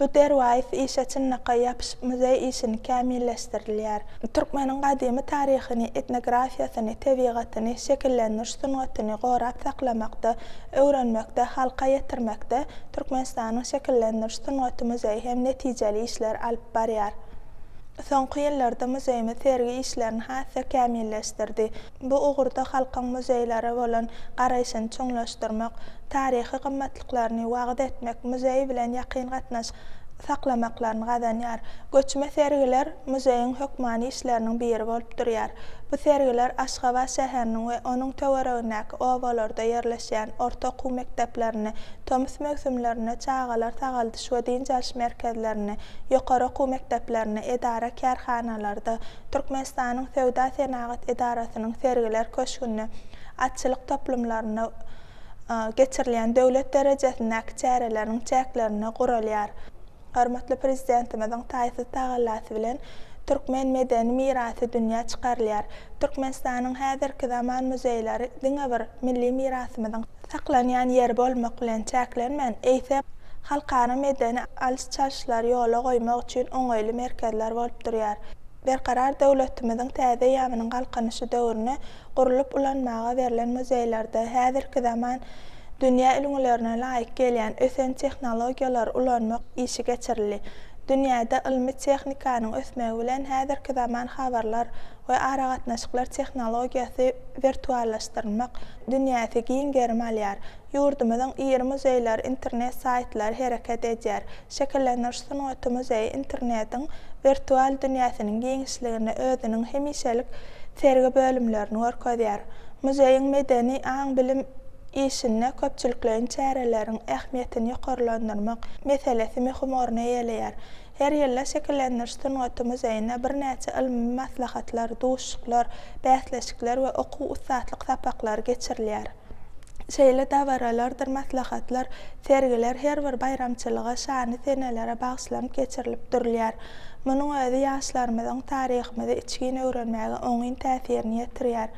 Bu derwaýs işeçinnaqa ýapyşyp muzey işini kämilleşdirilýär. Türkmeniň gadymy taryhyny, etnografiýasyny, tebigatyny, şekillendiriş sungatyny gorap saklamakda, öwrenmekde, halka ýetirmekde Türkmenistanyň şekillendiriş sungaty muzeyi hem netijeli işler alyp barýar. Soňky ýyllarda muzeýimiz sergi işlerini hassa kämilleşdirdi. Bu ugurda halkyň muzeýlere bolan garaýşyny çoňlaşdyrmak, taryhy gymmatlyklaryny wagt etmek, muzeý bilen ýakyn gatnaş saklamaklaryny gadanýar. Göçme sergiler muzeýiň hökmany işleriniň biri bolup durýar. Bu sergiler Aşgabat şäheriniň we onuň töweregindäki obalarda ýerleşýän orta okuw mekdeplerini, tömüs mögsümlerini, çağalar, tagaldyş we dinçaliş merkezlerini, ýokary okuw mekteplerini, edara kärhanalarda, Türkmenistanyň Sewda Senagat Edarasynyň sergiler köşkünde, atçylyk toplumlaryna geçirilýän döwlet derejesindäki çäreleriniň çäklerini guralýar. Hormatly prezidentimiziň taýsy tagallasy bilen Türkmen medeni mirasy dünýä çykarylýar. Türkmenistanyň häzirki zaman muzeýleri diňe bir milli mirasymyzyň saklanýan ýeri bolmak bilen çäklenmän, eýsem halkara medeni alys çalyşlar ýola goýmak üçin oňaýly merkezler bolup durýar. Berkarar döwletimiziň täze ýamynyň galkanyşy döwrüne gurulup ulanmaga berilen muzeýlerde häzirki zaman Dünya ilmlerine layık gelen ösen tehnologiyalar ulanmak işi geçirli. Dünyada ilmi texnikanın ösmegi bilen häzirki zaman habarlar we aragatnaşyklar tehnologiyasy virtuallaşdyrmak dünýäsi giň germalýar. Ýurdumyzyň 20 muzeýler, internet saytlar hereket edýär. Şekillenýär sunuwaty muzeý internetiň virtual dünýäsiniň giňişligini özüniň hemişelik sergi bölümlerini görkezýär. Muzeýiň medeni aň bilim işine köpçüliklerin çärelerin ähmiýetini ýokarlandyrmak meselesi möhüm orna ýeleýär. Her ýylda şekillenýär sunuwaty muzeýine bir näçe ilmi maslahatlar, duşuklar, bäsleşikler we okuw ussatlyk sapaklar geçirilýär. Şeýle dawaralardyr, maslahatlar, sergiler her bir bayramçylyga, şany senelere bagşlanyp geçirilip durilýär. Munyň özi ýaşlarymyzyň taryhymyzy içgin öwrenmäge oňyn täsirini ýetirýär.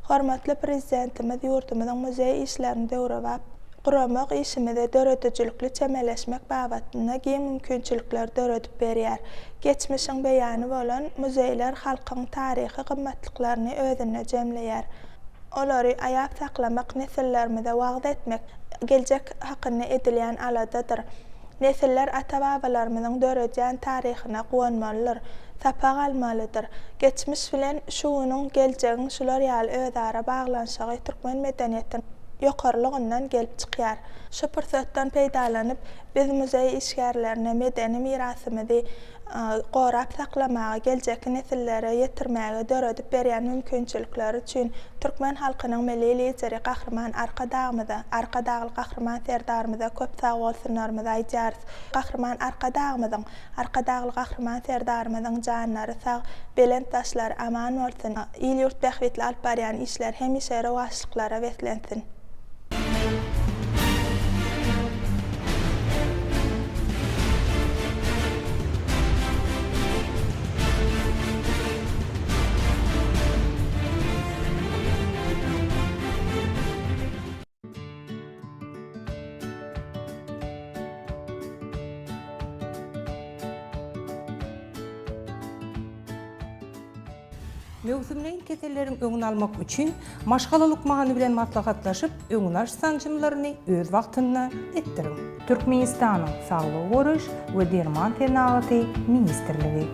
Hormatly prezidentimiz ýurdumyzyň muzeý işlerini döwrelap guramak işimizde döredüjülükli çemeleşmek babatyna giň mümkinçilikler döredip berýär. Geçmişiň beýany bolan muzeýler halkyň taryhy gymmatlyklaryny özüne jemleýär. Olary aýap saklamak, nesillerimize wagt etmek geljek hakyny edilýän aladadyr. Nesiller ata-babalarymyzyň döredýän taryhyna guwanmalydyr, sapag almalydyr. Geçmiş bilen şunyň geljegiň şular ýaly özara baglanşagy türkmen medeniýetiniň ýokarlygyndan gelip çykýar. Şu pursatdan peýdalanyp biz muzeý işgärlerine medeni mirasymyzy gorap saklamaga, geljek nesillere ýetirmäge döredip berýän mümkinçilikler üçin türkmen halkynyň milli lideri Gahrman Arkadagly Gahrman serdarymyza köp sag bolsunlarymyzy aýdýarys. Gahrman Arkadagly Gahrman serdarymyzyň janlary sag, belent taşlar aman bolsun. İl-ýurt bähwetli alyp barýan işler hemişe rewaçlyklara weslensin. Mevsimleyin keselleriň öňüni almak üçin maşgalalyk many bilen maslahatlaşyp öňünaş sanjymlaryny öz wagtynda etdirin. Türkmenistanyň Saglyk goruş we derman tenagaty ministrligi.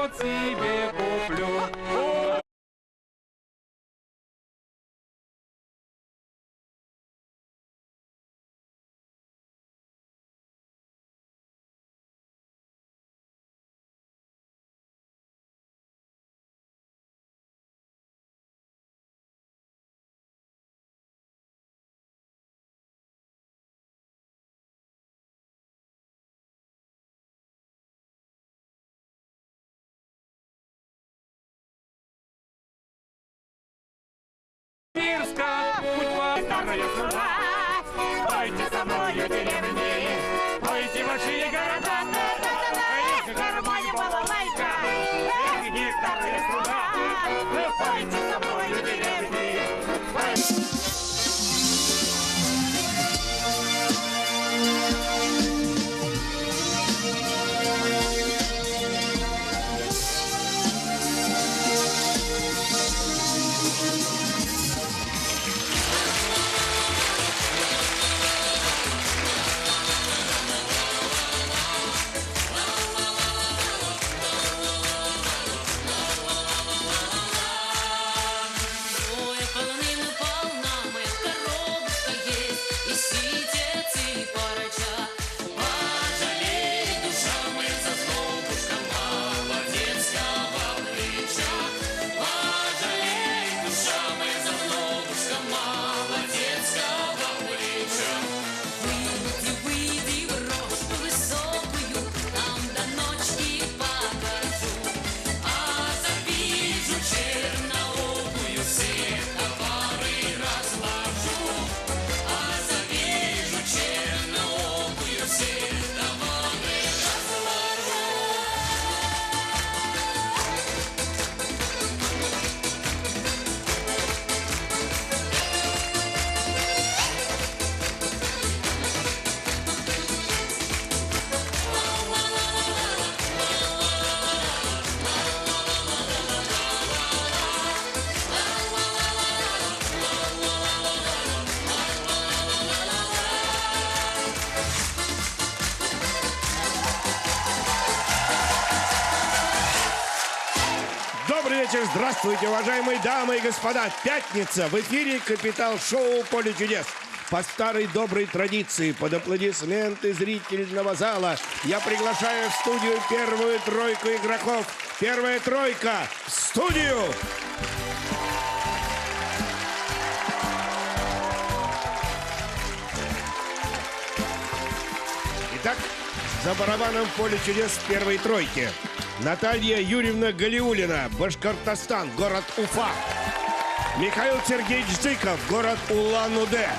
тебе куплю. Пойте со мною деревни, пойте большие города, эх, гармония балалайка, эх, гитары и струна, пойте со мною деревни. Добрый вечер, здравствуйте, уважаемые дамы и господа. Пятница, в эфире Капитал-шоу «Поле чудес». По старой доброй традиции, под аплодисменты зрительного зала, я приглашаю в студию первую тройку игроков. Первая тройка в студию! Итак, за барабаном в «Поле чудес» в первой тройке. Наталья Юрьевна Галиуллина, Башкортостан, город Уфа. Михаил Сергеевич Зыков, город Улан-Удэ.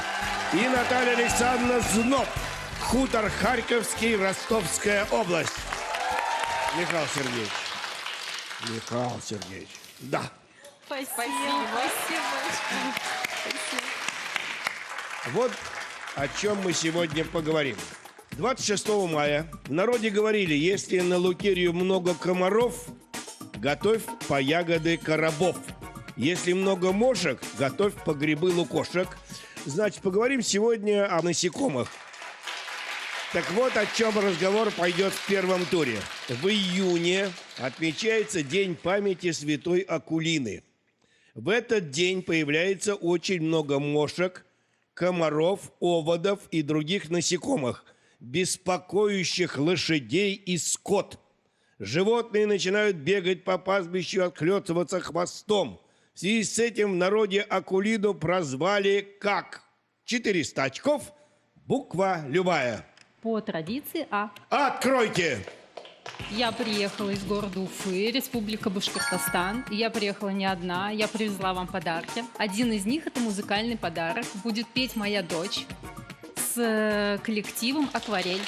И Наталья Александровна Зноб, хутор Харьковский, Ростовская область. Михаил Сергеевич. Михаил Сергеевич. Да. Спасибо. Вот о чем мы сегодня поговорим. 26 мая в народе говорили, если на лукерью много комаров, готовь по ягоды коробов. Если много мошек, готовь по грибы лукошек. Значит, поговорим сегодня о насекомых. Так вот, о чем разговор пойдет в первом туре. В июне отмечается День памяти святой Акулины. В этот день появляется очень много мошек, комаров, оводов и других насекомых, беспокоящих лошадей и скот. Животные начинают бегать по пастбищу, отхлёстываться хвостом. В связи с этим в народе Акулину прозвали как? 400 очков, буква любая. По традиции А. Откройте! Я приехала из города Уфы, Республика Башкортостан. И я приехала не одна, я привезла вам подарки. Один из них – это музыкальный подарок. Будет петь моя дочь с коллективом «Акварель».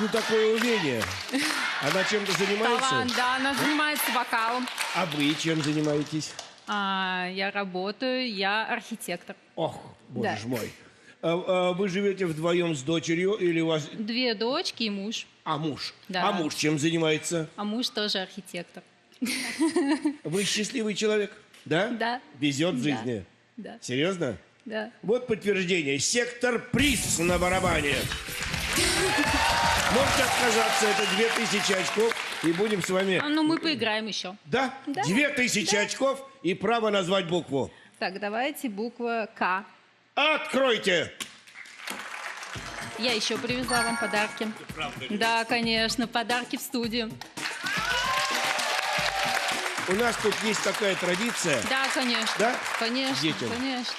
откуда такое умение? Она чем-то занимается? Талант, да, она занимается вокалом. А вы чем занимаетесь? Я работаю, я архитектор. Ох, боже Да. мой. Вы живете вдвоем с дочерью или у вас... 2 дочки и муж. А муж? Да. А муж чем занимается? А муж тоже архитектор. Вы счастливый человек? Да? Да. Везет в Да. жизни? Да. Серьезно? Да. Вот подтверждение. Сектор приз на барабане. Можете отказаться, это 2000 очков, и будем с вами... Ну, мы поиграем еще. Да? Да. 2000 очков и право назвать букву. Так, давайте буква К. Откройте! Я еще привезла вам подарки. Правда ли? Да, конечно, подарки в студию. У нас тут есть такая традиция. Да, конечно. Да? Конечно, Детям. конечно.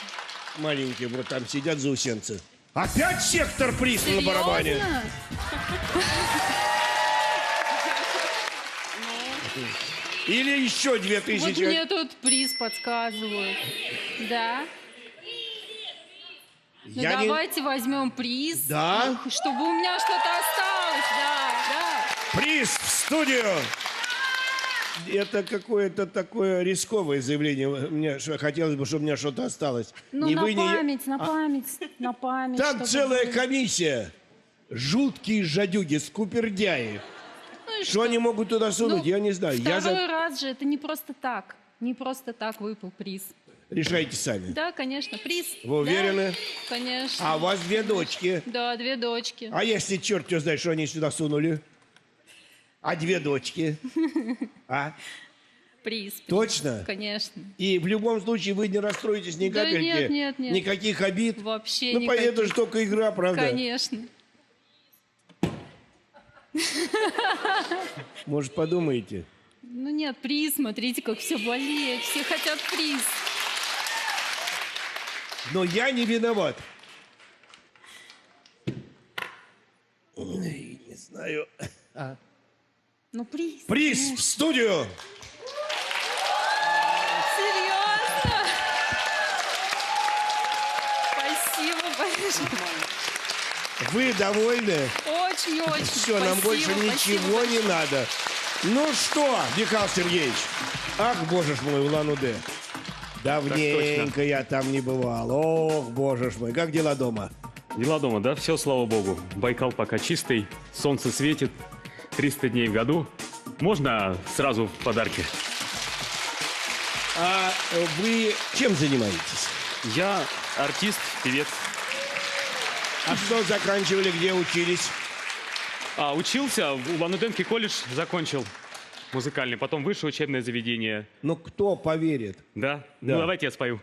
Маленькие вот там сидят заусенцы. Опять сектор приз на Серьезно? барабане. Или еще 2000. Вот мне тут приз подсказывают. Да. Ну, Я не- давайте возьмем приз. Да? Чтобы у меня что-то осталось. Да, да. Приз в студию! Это какое-то такое рисковое заявление. Мне хотелось бы, чтобы у меня что-то осталось. Ну, Ни на вы, ни я. память, на память, на память. Там чтобы целая было. комиссия. Жуткие жадюги, скупердяи. Ну и Что они могут туда сунуть, Ну, я не знаю. Я Второй раз же, это не просто так. Не просто так выпал приз. Решайте сами. Да, конечно, приз. Вы уверены? Да, конечно. А у вас 2 дочки. Да, 2 дочки. А если черт тебя знает, что они сюда сунули? А 2 дочки? А? Приз. Точно? Конечно. И в любом случае вы не расстроитесь ни Да капельки. нет, нет, нет. Никаких обид. Вообще Ну, никаких. это же только игра, правда? Конечно. Может, подумаете? Ну нет, приз, смотрите, как все болеет. Все хотят приз. Но я не виноват. Ой, не знаю. Ну приз. Приз в студию! Серьезно? Спасибо большое. Вы довольны? Очень-очень. Все, нам Спасибо, больше спасибо ничего не надо. Ну что, Михаил Сергеевич? Ах, боже ж мой, Улан-Удэ. Давненько я там не бывал. Ох, боже ж мой, как дела дома? Дела дома, да? Все, слава богу. Байкал пока чистый, солнце светит, 300 дней в году. Можно сразу подарки? А вы чем занимаетесь? Я артист, певец. А что заканчивали, где учились? Учился в Улан-Удэнский колледж, закончил музыкальный, потом высшее учебное заведение. Ну кто поверит? Да? Да. Ну давайте я спою.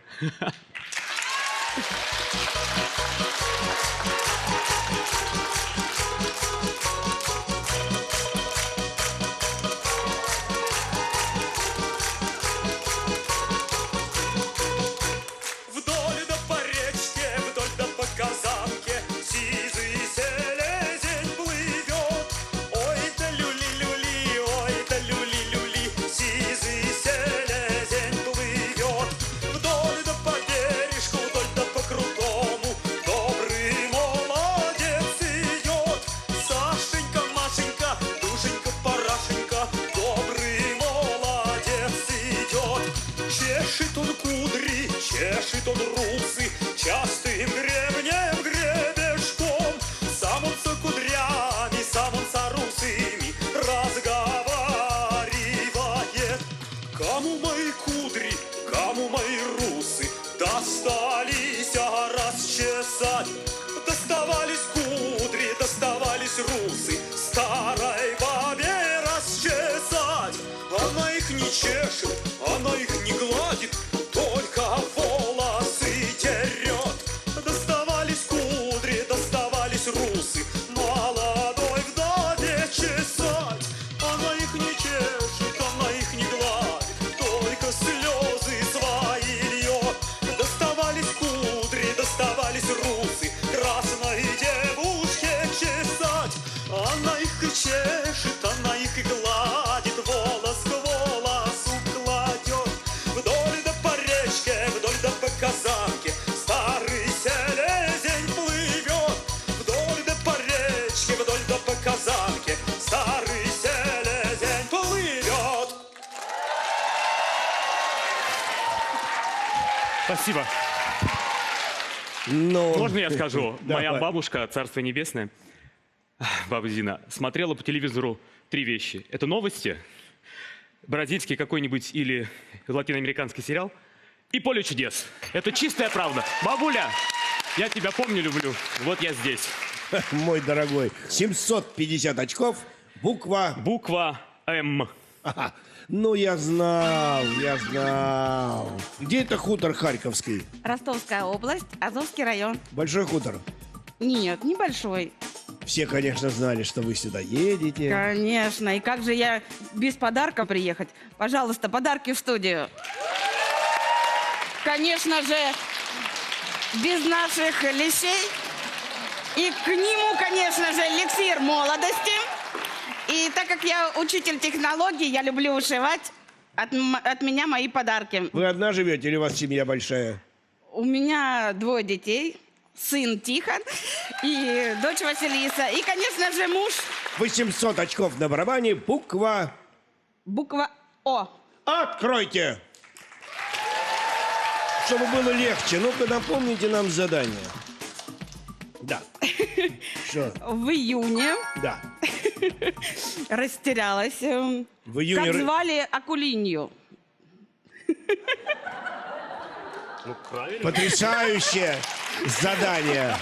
Вдоль да по речке, вдоль да по казанке сизый селезень плывет. Ой да люли-люли, ой да люли-люли, сизый селезень плывет. Вдоль да по бережку, вдоль да по крутому добрый молодец идет. Сашенька, Машенька, Душенька, Парашенька, добрый молодец идет. Чешет он кудри, чешет он русы, частым гребнем гребешком. Сам он со кудрями, сам он со русыми разговаривает. Кому мои кудри, кому мои русы достались расчесать? Доставались кудри, доставались русы старой бабе расчесать. Она их не чешет, она их не гладит, только волосы дерет. Доставались кудри, доставались русы молодой вдове чесать. Она их не чешет, она их не гладит, только слезы свои льет. Доставались кудри, доставались русы красной девушке чесать. Она их и чешет, она их и гладит, волос к волосу кладет. Вдоль да по речке, вдоль да по казанке старый селезень плывет. Вдоль да по речке, вдоль да по казанке Спасибо. Ну, Можно я скажу? давай. Моя бабушка, царство небесное, баба Зина, смотрела по телевизору 3 вещи. Это новости, бразильский какой-нибудь или латиноамериканский сериал и «Поле чудес». Это чистая правда. Бабуля, я тебя помню, люблю. Вот я здесь. Мой дорогой, 750 очков, буква... Буква М. Ага. Ну, я знал. Где это хутор Харьковский? Ростовская область, Азовский район. Большой хутор. Нет, небольшой. Все, конечно, знали, что вы сюда едете. Конечно. И как же я без подарка приехать? Пожалуйста, подарки в студию. Конечно же, без наших лещей. И к нему, конечно же, эликсир молодости. И так как я учитель технологий, я люблю вышивать, от меня мои подарки. Вы одна живете или у вас семья большая? У меня 2 детей. Сын Тихон и дочь Василиса. И, конечно же, муж. 800 очков на барабане, буква... Буква О. Откройте! Чтобы было легче, ну-ка напомните нам задание. Да. Что? В июне. Да. Растерялась. В июне... Как звали Акулинью? Ну, правильно. Потрясающее задание.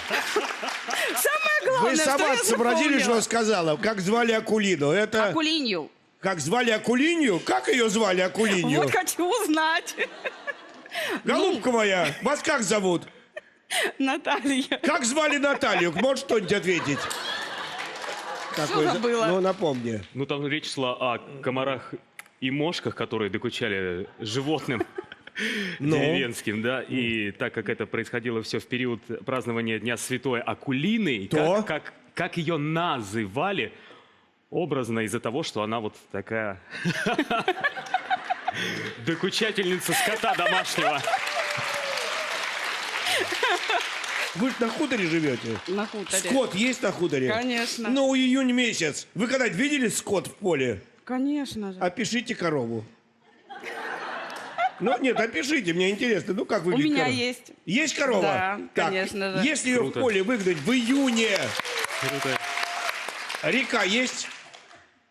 Самое главное, Вы сама что я сообразили, запомнила. что сказала? Как звали Акулину? Это... Акулинью. Как звали Акулинью? Как ее звали Акулинью? Вот хочу узнать. Голубка моя, вас как зовут? Наталья. Как звали Наталью? Можешь что-нибудь ответить? Какой... забыла? Ну, напомни. Ну, там речь шла о комарах и мошках, которые докучали животным деревенским, да, и так как это происходило все в период празднования Дня Святой Акулины, То? как ее называли образно из-за того, что она вот такая докучательница скота домашнего. Вы на хуторе живете? На хуторе. Скот есть на хуторе? Конечно. Ну, июнь месяц. Вы когда видели скот в поле? Конечно же. Опишите корову. Ну, нет, опишите, мне интересно. Ну, как У выглядит меня корова? есть. Есть корова? Да, Так, конечно же. если ее в Круто. поле выгнать в июне, Круто. река есть?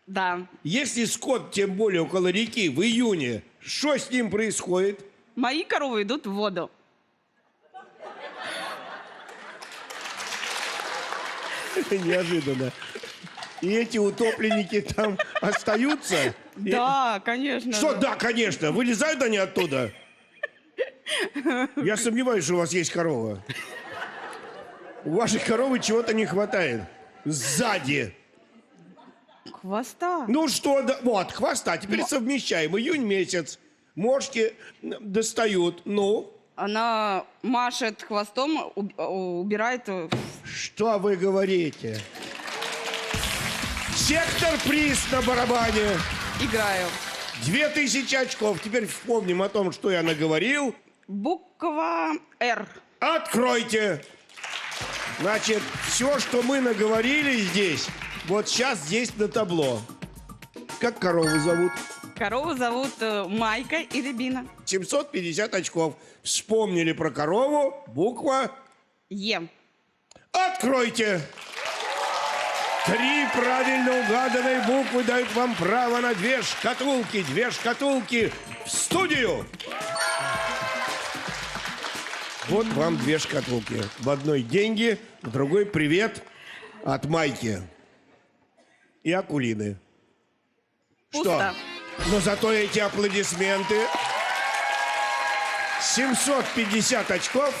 Да. Если скот, тем более около реки, в июне, что с ним происходит? Мои коровы идут в воду. Неожиданно. И эти утопленники там остаются? Да, конечно. Что же. да, конечно? Вылезают они оттуда? Я сомневаюсь, что у вас есть корова. У вашей коровы чего-то не хватает. Сзади. Хвоста. Ну что, да, вот, хвоста. Теперь совмещаем. Июнь месяц. Мошки достают. Ну? Она машет хвостом, убирает... Что вы говорите? Сектор-приз на барабане. Играю. 2000 очков. Теперь вспомним о том, что я наговорил. Буква Р. Откройте. Значит, все, что мы наговорили здесь, вот сейчас здесь на табло. Как корову зовут? Корову зовут Майка и Рябина. 750 очков. Вспомнили про корову. Буква Е. Откройте. 3 правильно угаданные буквы дают вам право на 2 шкатулки. 2 шкатулки в студию. Вот вам 2 шкатулки. В одной деньги, в другой привет от Майки и Акулины. Пусто. Что? Но зато эти аплодисменты. 750 очков.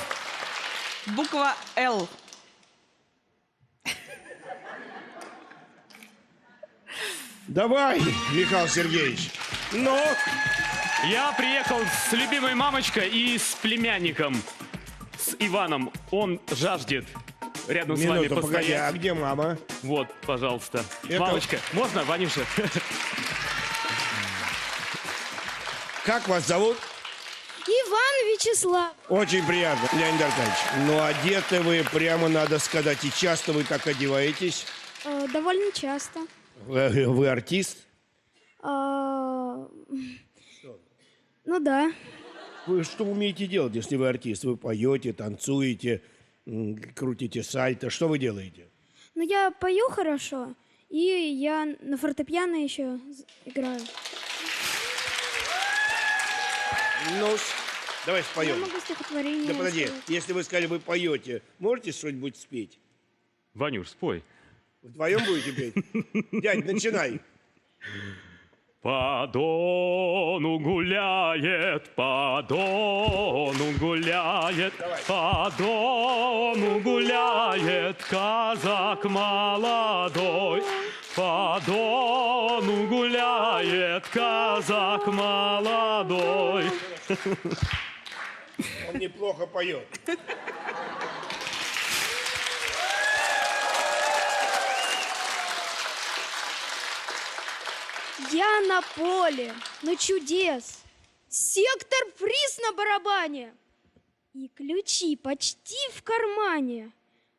Буква Л. Давай, Михаил Сергеевич. Ну? Я приехал с любимой мамочкой и с племянником, с Иваном. Он жаждет рядом с вами Минуту, погоди, а постоять. где мама? Вот, пожалуйста. Это- Мамочка, можно, Ванюша? Как вас зовут? Иван Вячеслав. Очень приятно, Леонид Аркадьевич. Ну, одеты вы прямо, надо сказать, и часто вы так одеваетесь. Довольно часто. Вы артист? Ну да. Вы что умеете делать, если вы артист? Вы поете, танцуете, крутите сальто. Что вы делаете? Ну, я пою хорошо, и я на фортепиано еще играю. Ну, давай споем. Я могу стихотворение Да подожди, сказать. если вы сказали, вы поете, можете что-нибудь спеть? Ванюш, спой. Вдвоем будете петь? Дядь, начинай. По Дону гуляет, по Дону гуляет, по Дону гуляет казак молодой. По Дону гуляет казак молодой. Он неплохо поет. Я на поле, на чудес, сектор приз на барабане и ключи почти в кармане.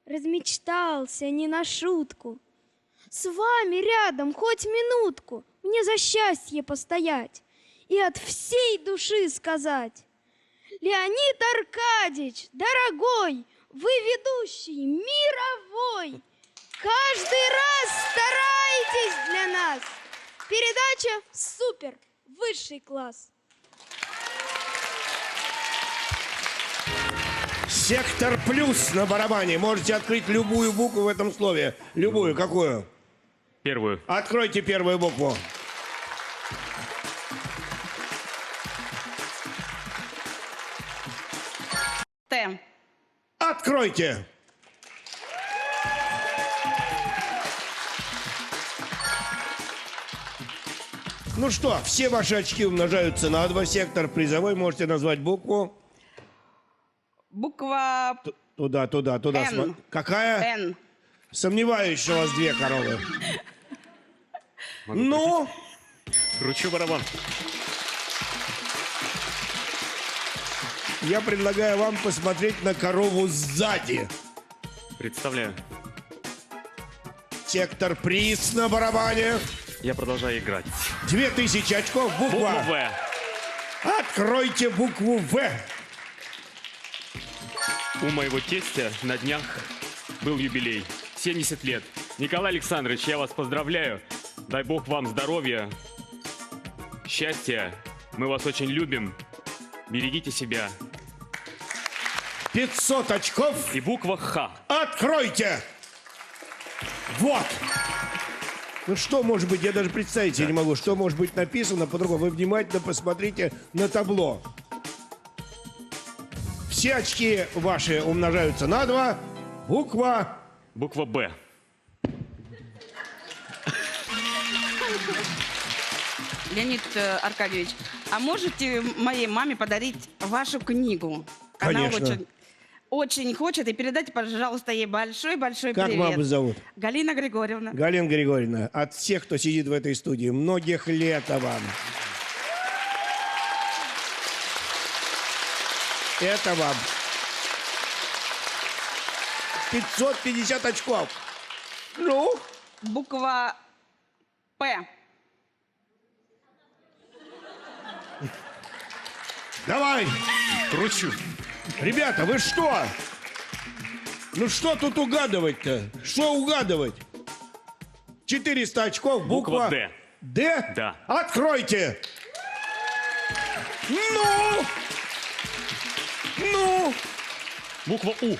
Размечтался не на шутку. С вами рядом хоть минутку, мне за счастье постоять и от всей души сказать: Леонид Аркадьевич, дорогой, вы ведущий мировой. Каждый раз старайтесь для нас. Передача супер, высший класс. Сектор плюс на барабане. Можете открыть любую букву в этом слове. Любую. Какую? Первую. Откройте первую букву. Т. Откройте. Ну что, все ваши очки умножаются на 2. Сектор призовой. Можете назвать букву. Буква Туда. Н. Какая? Н. Сомневаюсь, что у вас 2 коровы. Ну? Кручу барабан. Я предлагаю вам посмотреть на корову сзади. Представляю. Сектор приз на барабане. Я продолжаю играть. 2000 очков. Буква В. Откройте букву В. У моего тестя на днях был юбилей. 70 лет. Николай Александрович, я вас поздравляю. Дай бог вам здоровья, счастья. Мы вас очень любим. Берегите себя. 500 очков. И буква Х. Откройте. Вот. Ну что может быть, я даже представить себе не могу, что может быть написано по-другому. Вы внимательно посмотрите на табло. Все очки ваши умножаются на 2. Буква Б. Леонид Аркадьевич, а можете моей маме подарить вашу книгу? Конечно. Она очень хочет. И передайте, пожалуйста, ей большой-большой Как привет. маму зовут? Галина Григорьевна. Галина Григорьевна, от всех, кто сидит в этой студии, многих лет вам. Это вам. 550 очков. Ну? Буква П. Давай. Кручу. Ребята, вы что? Ну что тут угадывать-то? Что угадывать? 400 очков, буква Д. Д? Да. Откройте. Ну? Ну? Буква У.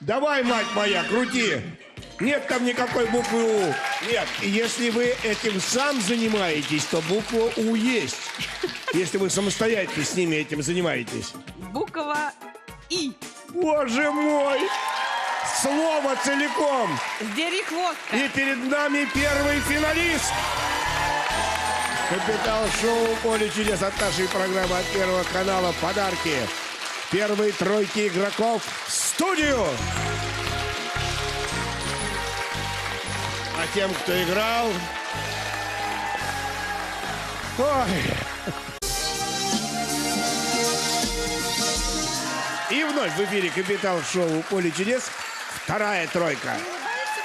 Давай, мать моя, крути. Нет там никакой буквы У. Нет, и если вы этим сам занимаетесь, то буква У есть. Если вы самостоятельно с ними этим занимаетесь. Буква И. Боже мой! Слово целиком. С Дерехвостка. И перед нами первый финалист. Капитал шоу «Поле чудес» от нашей программы от Первого канала. Подарки. Первые тройки игроков в студию. А тем, кто играл... Ой. И вновь в эфире «Капитал шоу «Поле чудес». Вторая тройка.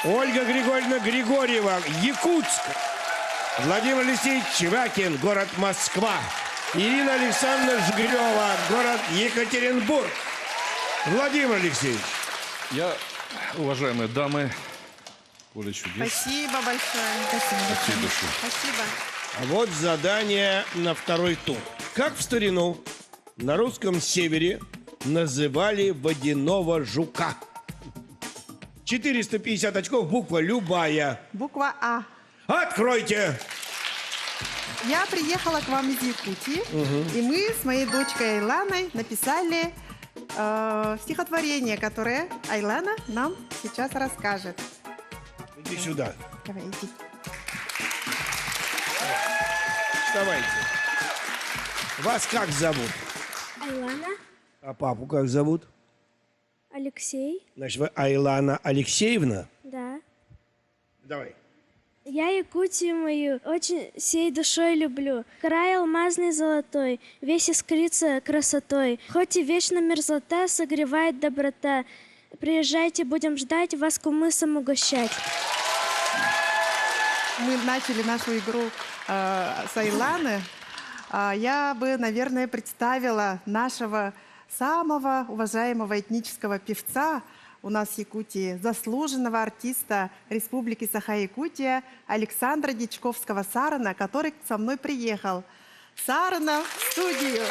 Ольга Григорьевна Григорьева, Якутск. Владимир Алексеевич Чевакин, город Москва. Ирина Александровна Жгрёва, город Екатеринбург. Владимир Алексеевич. Я, уважаемые дамы, поле чудес. Спасибо большое. Спасибо. Спасибо. А вот задание на второй тур. Как в старину на русском севере называли водяного жука? 450 очков, буква любая. Буква А. Откройте! Я приехала к вам из Якутии, и мы с моей дочкой Айланой написали стихотворение, которое Айлана нам сейчас расскажет. Иди сюда. Давай, иди. Вставайте. Вас как зовут? Айлана, А папу как зовут? Алексей. Значит, вы Айлана Алексеевна? Да. Давай. Я Якутию мою очень всей душой люблю. Край алмазный золотой, весь искрится красотой. Хоть и вечно мерзлота, согревает доброта. Приезжайте, будем ждать, вас кумысом угощать. Мы начали нашу игру с Айланы. Я бы, наверное, представила нашего самого уважаемого этнического певца у нас в Якутии, заслуженного артиста Республики Саха-Якутия Александра Дичковского-Сарана, который со мной приехал. Сарана в студию!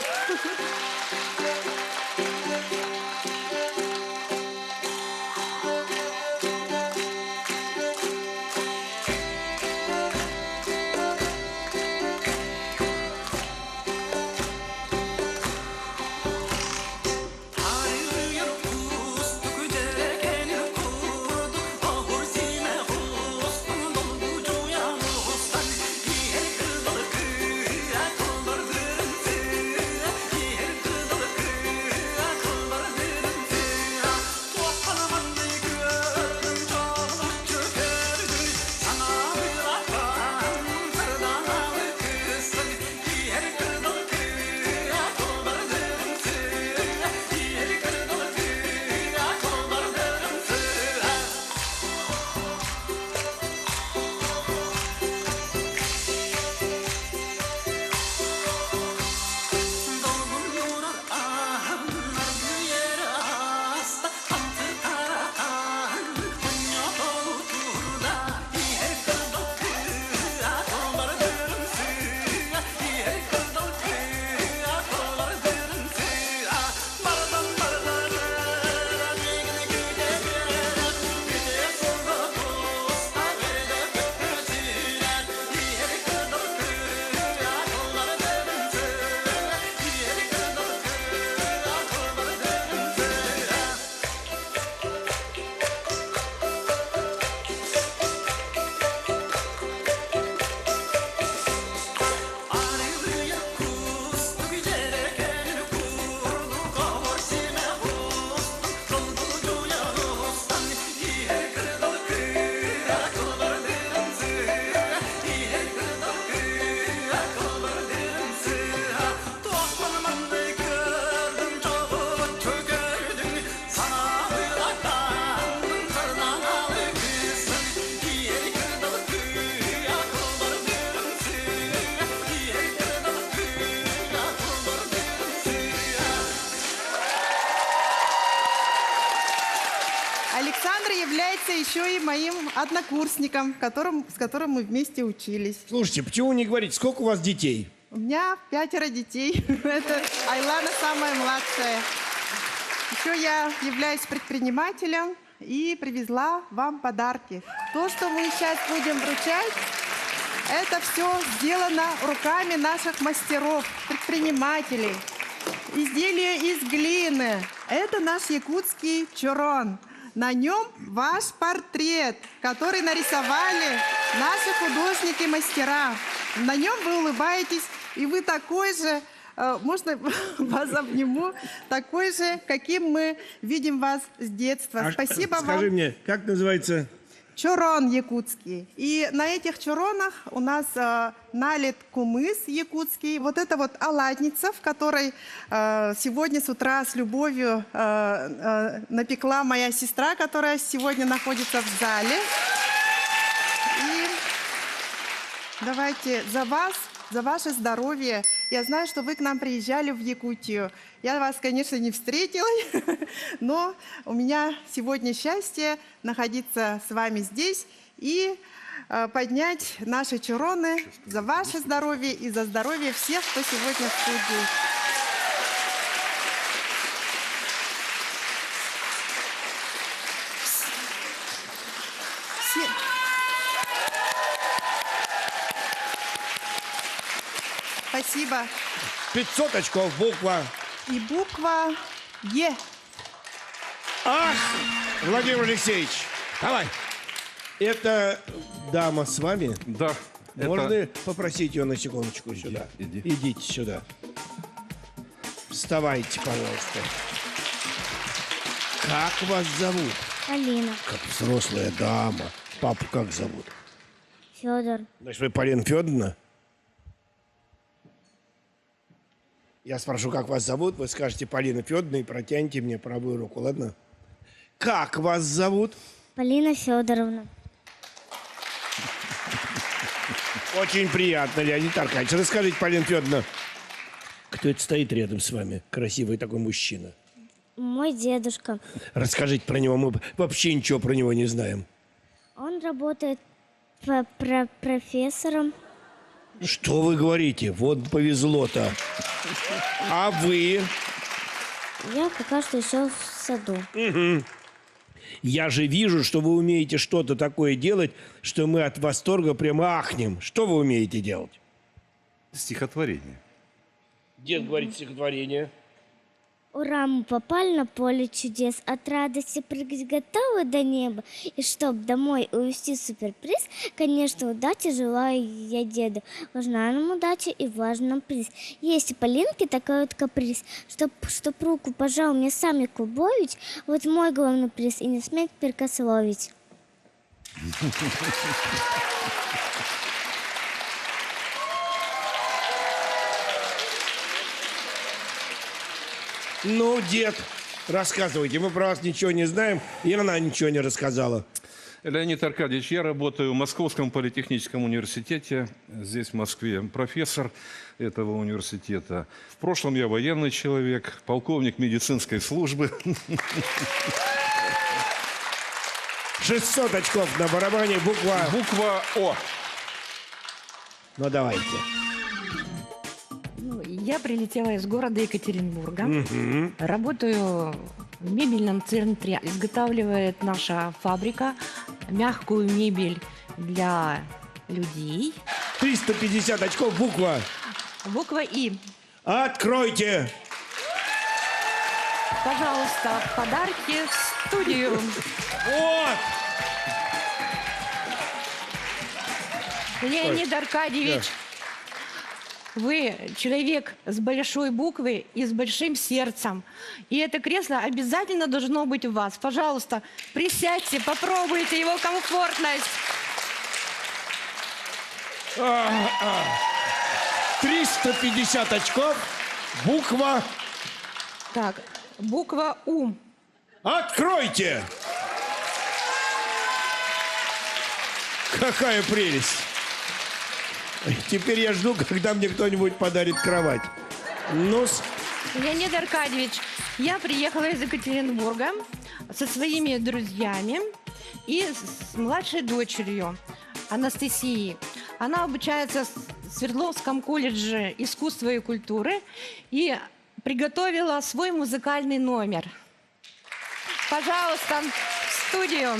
Александр является еще и моим однокурсником, с которым мы вместе учились. Слушайте, почему не говорите, сколько у вас детей? У меня 5 детей. Это Айлана самая младшая. Еще я являюсь предпринимателем и привезла вам подарки. То, что мы сейчас будем вручать, это все сделано руками наших мастеров, предпринимателей. Изделия из глины. Это наш якутский чурон. На нем ваш портрет, который нарисовали наши художники-мастера. На нем вы улыбаетесь, и вы такой же, можно вас обниму, такой же, каким мы видим вас с детства. Спасибо вам. Скажи мне, как называется? Чурон якутский. И на этих чуронах у нас налит кумыс якутский. Вот это вот оладница, в которой сегодня с утра с любовью напекла моя сестра, которая сегодня находится в зале. И давайте за вас, за ваше здоровье Я знаю, что вы к нам приезжали в Якутию. Я вас, конечно, не встретила, но у меня сегодня счастье находиться с вами здесь и поднять наши чуроны за ваше здоровье и за здоровье всех, кто сегодня в студии. Спасибо. 500 очков, буква. И буква Е. Ах, Владимир Алексеевич, давай. Это дама с вами? Да. Можно попросить ее на секундочку сюда? Идите сюда. Вставайте, пожалуйста. Как вас зовут? Алина. Как взрослая дама. Папу как зовут? Федор. Значит, вы Полина Федоровна? Я спрошу, как вас зовут, вы скажете Полина Федоровна и протянете мне правую руку, ладно? Как вас зовут? Полина Федоровна. Очень приятно, Леонид Аркадьевич. Расскажите, Полина Федоровна, кто это стоит рядом с вами? Красивый такой мужчина. Мой дедушка. Расскажите про него, мы вообще ничего про него не знаем. Он работает профессором. Что вы говорите? Вот повезло-то. А вы? Я пока что еще в саду. Угу. Я же вижу, что вы умеете что-то такое делать, что мы от восторга прямо ахнем. Что вы умеете делать? Стихотворение. Дед говорит стихотворение. Ура, мы попали на поле чудес. От радости прыгать готовы до неба. И чтоб домой увезти суперприз, конечно, удачи желаю я деду. Важна нам удача и важен нам приз. Есть у Полинки такой вот каприз, чтоб руку пожал мне сам Якубович, вот мой главный приз, и не сметь прикословить. Ну, дед, рассказывайте. Мы про вас ничего не знаем, и она ничего не рассказала. Леонид Аркадьевич, я работаю в Московском политехническом университете, здесь, в Москве, профессор этого университета. В прошлом я военный человек, полковник медицинской службы. 600 очков на барабане, буква... Буква О. Ну, давайте. Я прилетела из города Екатеринбурга. Угу. Работаю в мебельном центре. Изготавливает наша фабрика мягкую мебель для людей. 350 очков, буква. Буква И. Откройте. Пожалуйста, подарки в студию. Вот. Леонид Аркадьевич. Вы человек с большой буквы и с большим сердцем. И это кресло обязательно должно быть у вас. Пожалуйста, присядьте, попробуйте его комфортность. 350 очков, буква... Так, буква У. Откройте! Какая прелесть! Теперь я жду, когда мне кто-нибудь подарит кровать. Ну-с. Леонид Аркадьевич, я приехала из Екатеринбурга со своими друзьями и с младшей дочерью Анастасией. Она обучается в Свердловском колледже искусства и культуры и приготовила свой музыкальный номер. Пожалуйста, в студию.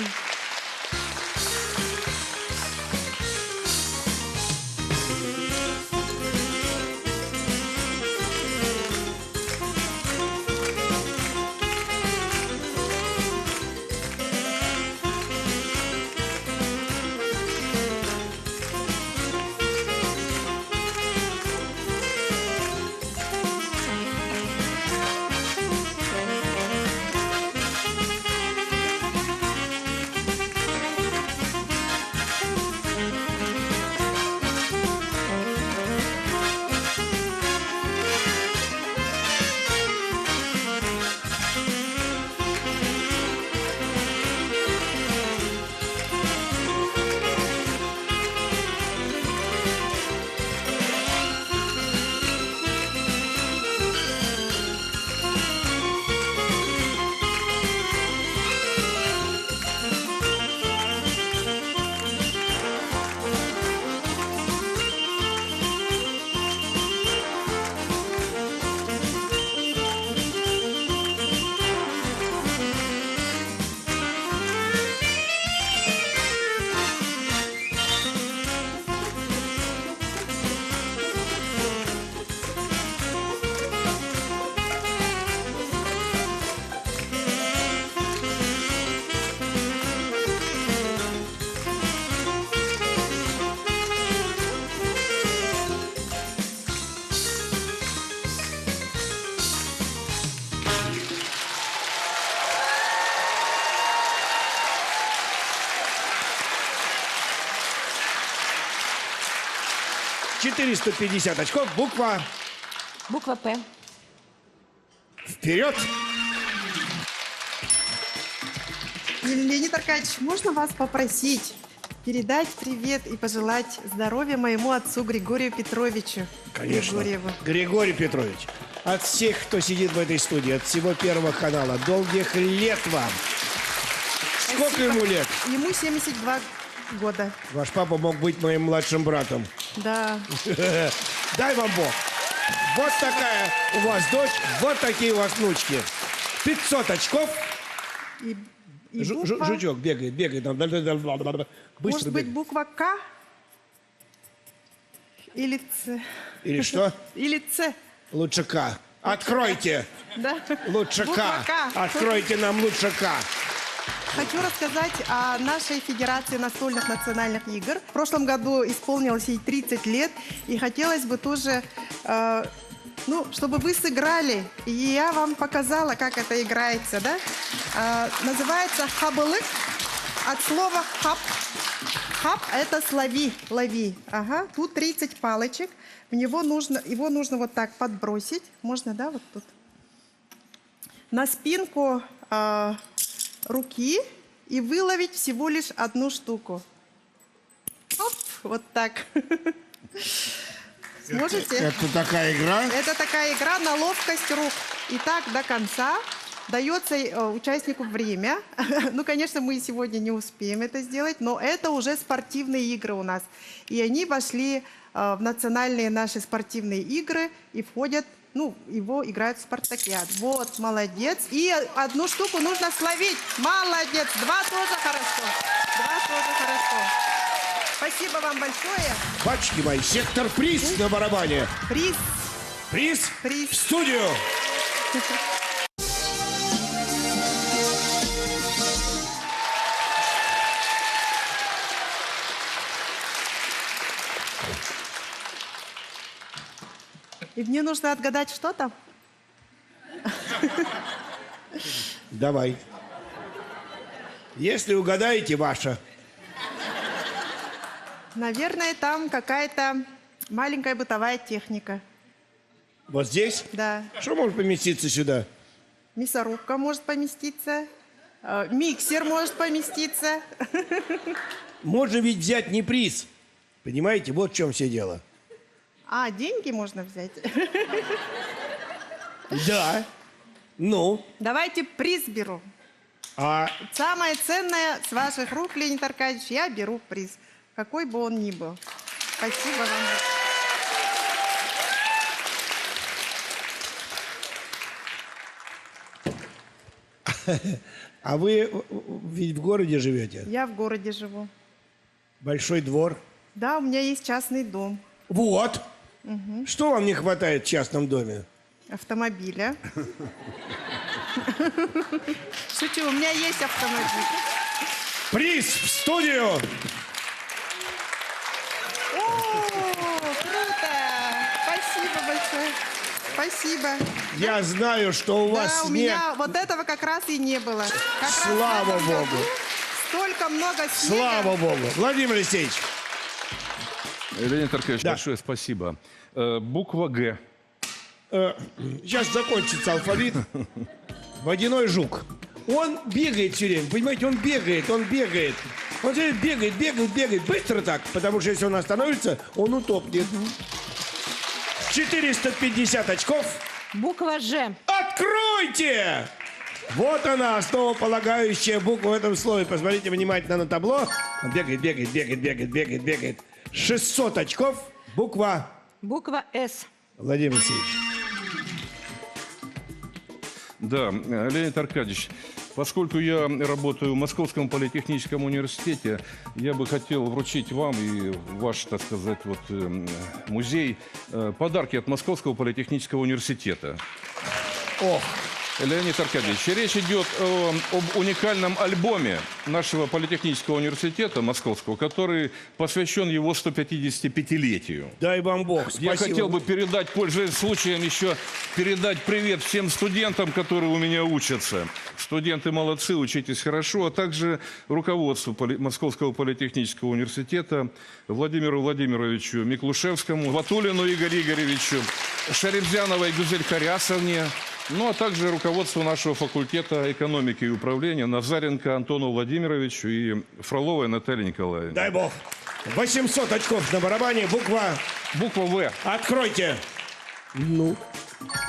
450 очков. Буква П. вперед. Леонид Аркадьевич, можно вас попросить передать привет и пожелать здоровья моему отцу Григорию Петровичу? Конечно. Григорьеву. Григорий Петрович, от всех, кто сидит в этой студии, от всего Первого канала, долгих лет вам. Сколько Спасибо. ему лет? Ему 72 года. Ваш папа мог быть моим младшим братом. Да. Дай вам Бог. Вот такая у вас дочь, вот такие у вас внучки. 500 очков. И буква... Жучок бегает. Быстро Может быть, бегает. буква К? Или Ц? Или что? Или Ц. Лучше К. Откройте. Да? Лучше Буква К. К. Откройте нам лучше К. Хочу рассказать о нашей Федерации настольных национальных игр. В прошлом году исполнилось ей 30 лет, и хотелось бы тоже, чтобы вы сыграли, и я вам показала, как это играется, да? Называется хабылык, от слова хаб. Хаб – это слови, лови. Ага, тут 30 палочек, его нужно вот так подбросить, можно, да, вот тут, на спинку руки и выловить всего лишь одну штуку. Оп, вот так. Сможете? Это такая игра? Это такая игра на ловкость рук. И так до конца дается участнику время. Ну, конечно, мы сегодня не успеем это сделать, но это уже спортивные игры у нас. И они вошли в национальные наши спортивные игры и входят, его играют в спартакиад. Вот, молодец. И одну штуку нужно словить. Молодец. Два тоже хорошо. Спасибо вам большое. Пачки мои, сектор приз на барабане. Приз. В студию. И мне нужно отгадать, что там? Давай. Если угадаете, ваша. Наверное, там какая-то маленькая бытовая техника. Вот здесь? Да. Что может поместиться сюда? Мясорубка может поместиться. Миксер может поместиться. Можно ведь взять не приз. Понимаете, вот в чем все дело. А, деньги можно взять? Да. Ну? Давайте приз беру. А Самое ценное с ваших рук, Леонид Аркадьевич, я беру приз. Какой бы он ни был. Спасибо вам. А вы ведь в городе живете? Я в городе живу. Большой двор? Да, у меня есть частный дом. Вот. Мгм. Что вам не хватает в частном доме? Автомобиля. Шучу, у меня есть автомобиль. Приз в студию! О, круто! Спасибо большое. Спасибо. Я знаю, что у вас Да, у снег. меня вот этого как раз и не было. Как раз в Слава этом Богу! году столько много снега. Слава Богу! Владимир Алексеевич! Леонид Аркадьевич, большое спасибо. Буква Г. Сейчас закончится алфавит. Водяной жук. Он бегает все время, понимаете, он бегает. Он все время бегает. Быстро так, потому что если он остановится, он утопнет. 450 очков. Буква Ж. Откройте! Вот она, основополагающая буква в этом слове. Посмотрите внимательно на табло. Он бегает. 600 очков. Буква С. Владимир Алексеевич. Да, Леонид Аркадьевич, поскольку я работаю в Московском политехническом университете, я бы хотел вручить вам и ваш, так сказать, музей подарки от Московского политехнического университета. Ох, Леонид Аркадьевич, речь идет об уникальном альбоме нашего политехнического университета московского, который посвящен его 155-летию. Дай вам Бог. Спасибо. Я хотел бы передать, пользуясь случаем, еще передать привет всем студентам, которые у меня учатся. Студенты молодцы, учитесь хорошо, а также руководству Московского политехнического университета Владимиру Владимировичу Миклушевскому, Ватулину Игорю Игоревичу, Шарибзяновой Гюзель Харясовне, ну а также руководству нашего факультета экономики и управления Назаренко Антону Владимировичу и Фроловой Наталье Николаевне. Дай Бог. 800 очков на барабане, буква В. Откройте. Ну,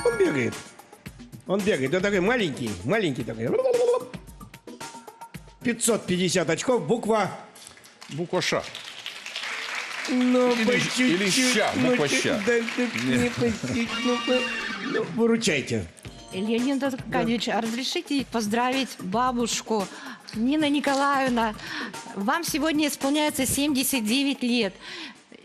он бегает. Он бегает. Он такой маленький, маленький такой. 550 очков, буква Ш. Ну, Или ща, буква ща. Выручайте. Леонид Аркадьевич, разрешите поздравить бабушку Нина Николаевна. Вам сегодня исполняется 79 лет.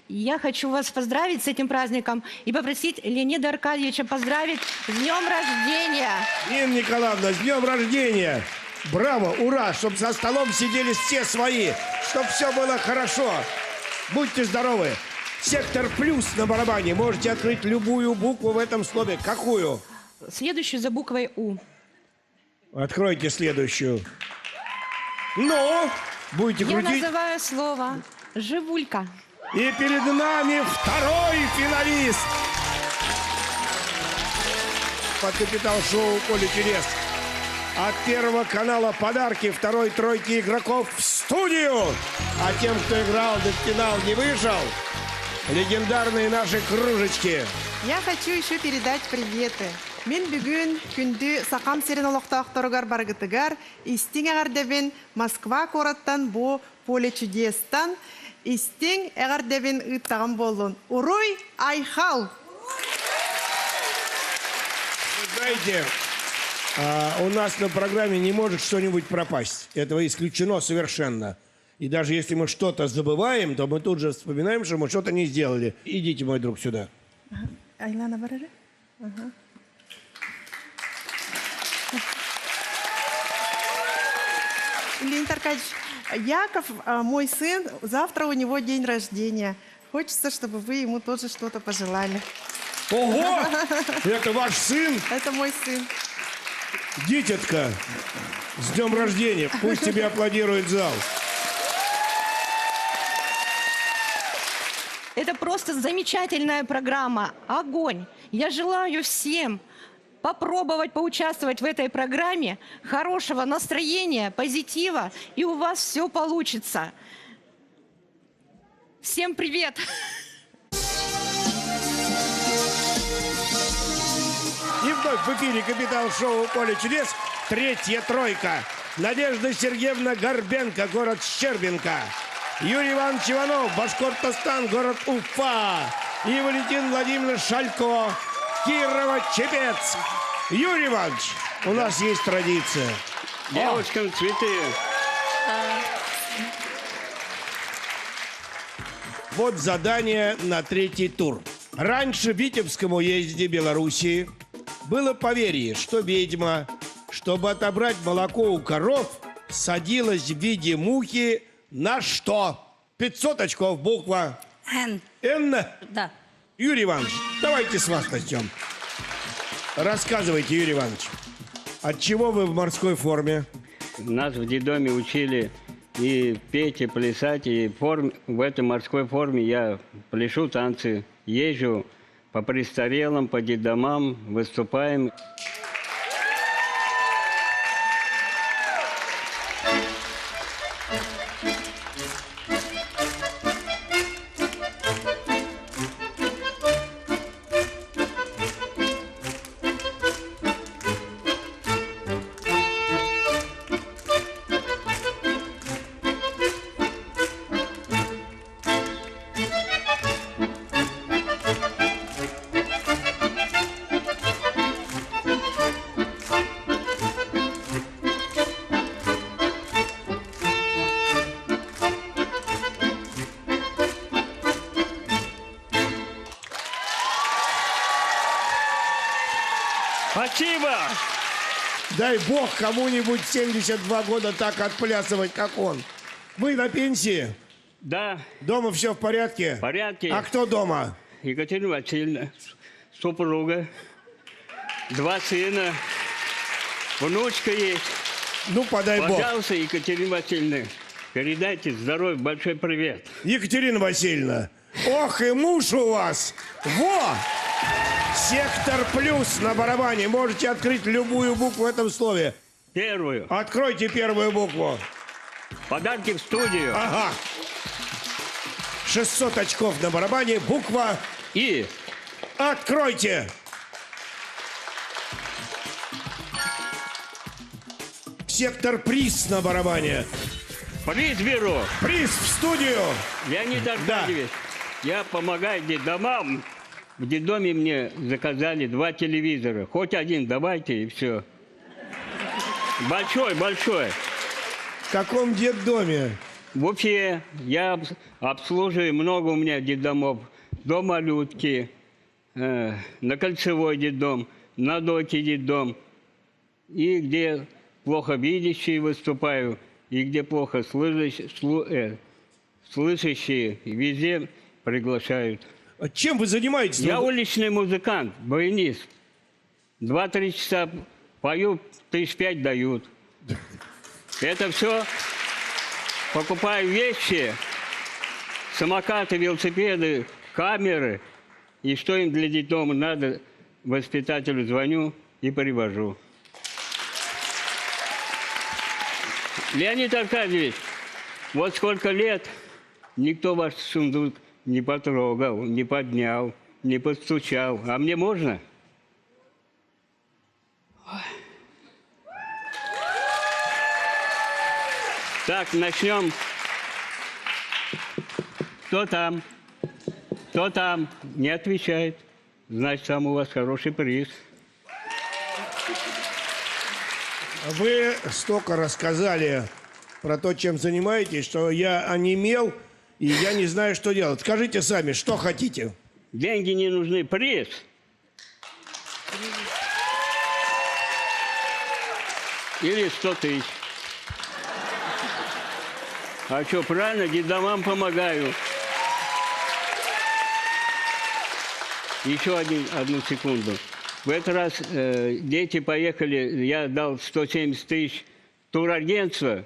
Я хочу вас поздравить с этим праздником и попросить Леонида Аркадьевича поздравить с днем рождения. Нина Николаевна, с днем рождения! Браво, ура, чтобы за столом сидели все свои, чтобы все было хорошо. Будьте здоровы. Сектор плюс на барабане. Можете открыть любую букву в этом слове. Какую? Следующую за буквой У. Откройте следующую. Ну, будете Я крутить. называю слово «Живулька». И перед нами второй финалист. Под Капитал-шоу «Поле чудес». От Первого канала подарки второй тройки игроков в студию. А тем, кто играл до финала, не вышел, легендарные наши кружечки. Я хочу еще передать приветы. Мен бүгін күнді сақам серін олықтақтырығар барғытығар, истің әғардебін Москва кораттан бұ поле чудестан, истің әғардебін ұттағын болын. Уруй Айхал! Вы знаете, у нас на программе не может что-нибудь пропасть. Этого исключено совершенно. И даже если мы что-то забываем, то мы тут же вспоминаем, что мы что-то не сделали. Идите, мой друг, сюда. Айлана барары? Ага. Леонид Аркадьевич, Яков, мой сын, завтра у него день рождения. Хочется, чтобы вы ему тоже что-то пожелали. Ого! Это ваш сын? Это мой сын. Дитятка, с днем рождения. Пусть тебе аплодирует зал. Это просто замечательная программа. Огонь! Я желаю всем попробовать поучаствовать в этой программе, хорошего настроения, позитива, и у вас все получится. Всем привет! И вновь в эфире Капитал-шоу «Поле чудес». Третья тройка. Надежда Сергеевна Горбенко, город Щербинка. Юрий Иванович Иванов, Башкортостан, город Уфа. И Валентин Владимирович Шалько, Кирово-Чепец. Юрий Иванович, у нас есть традиция. Девочкам цветы. Вот задание на третий тур. Раньше в Витебском уезде Белоруссии было поверье, что ведьма, чтобы отобрать молоко у коров, садилась в виде мухи на что? 500 очков, буква Н. Н? Да. Юрий Иванович, давайте с вас начнем. Рассказывайте, Юрий Иванович, от чего вы в морской форме? Нас в детдоме учили и петь, и плясать, и в этой морской форме я пляшу танцы, езжу по престарелым, по детдомам, выступаем. Спасибо! Дай бог кому-нибудь 72 года так отплясывать, как он. Вы на пенсии? Да. Дома все в порядке? В порядке. А кто дома? Екатерина Васильевна, супруга, 2 сына, внучка есть. Ну, подай бог. Пожалуйста, Екатерина Васильевна, передайте здоровье, большой привет. Екатерина Васильевна, ох и муж у вас! Во! Сектор плюс на барабане. Можете открыть любую букву в этом слове. Первую. Откройте первую букву. Подарки в студию. Ага. 600 очков на барабане. Буква И. Откройте. Сектор приз на барабане. Приз беру. Приз в студию. Леонид Аркадьевич, я помогаю детдомам. В детдоме мне заказали 2 телевизора. Хоть один давайте, и все. Большой. В каком детдоме? Вообще, я обслуживаю много у меня детдомов. Дом малютки, на Кольцевой детдом, на Доке детдом. И где плохо видящие выступаю, и где плохо слышащие, везде приглашают. А чем вы занимаетесь? Я уличный музыкант, баянист. 2-3 часа пою, 5 дают. Это все покупаю вещи, самокаты, велосипеды, камеры. И что им для детдома надо, воспитателю звоню и привожу. Леонид Аркадьевич, вот сколько лет никто ваш сундук не потрогал, не поднял, не постучал. А мне можно? Так, начнем. Кто там? Кто там? Не отвечает. Значит, там у вас хороший приз. Вы столько рассказали про то, чем занимаетесь, что я онемел, и я не знаю, что делать. Скажите сами, что хотите? Деньги не нужны. Приз. Или 100 тысяч. А что, правильно, детдомам помогаю. Еще одну секунду. В этот раз дети поехали, я дал 170 тысяч турагентства,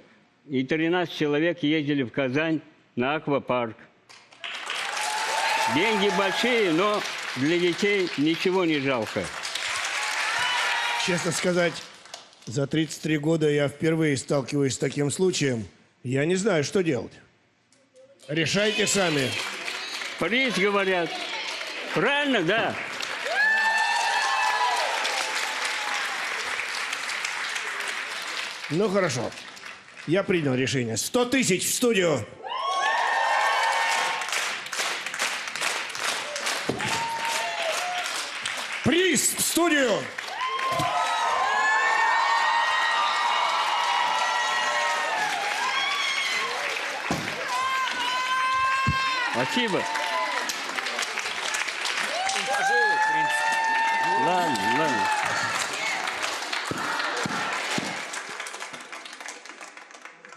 и 13 человек ездили в Казань на аквапарк. Деньги большие, но для детей ничего не жалко. Честно сказать, за 33 года я впервые сталкиваюсь с таким случаем. Я не знаю, что делать. Решайте сами. Приз, говорят. Правильно, да. Ну, хорошо. Я принял решение. 100 тысяч в студию. Приз в студию. Спасибо. Ладно.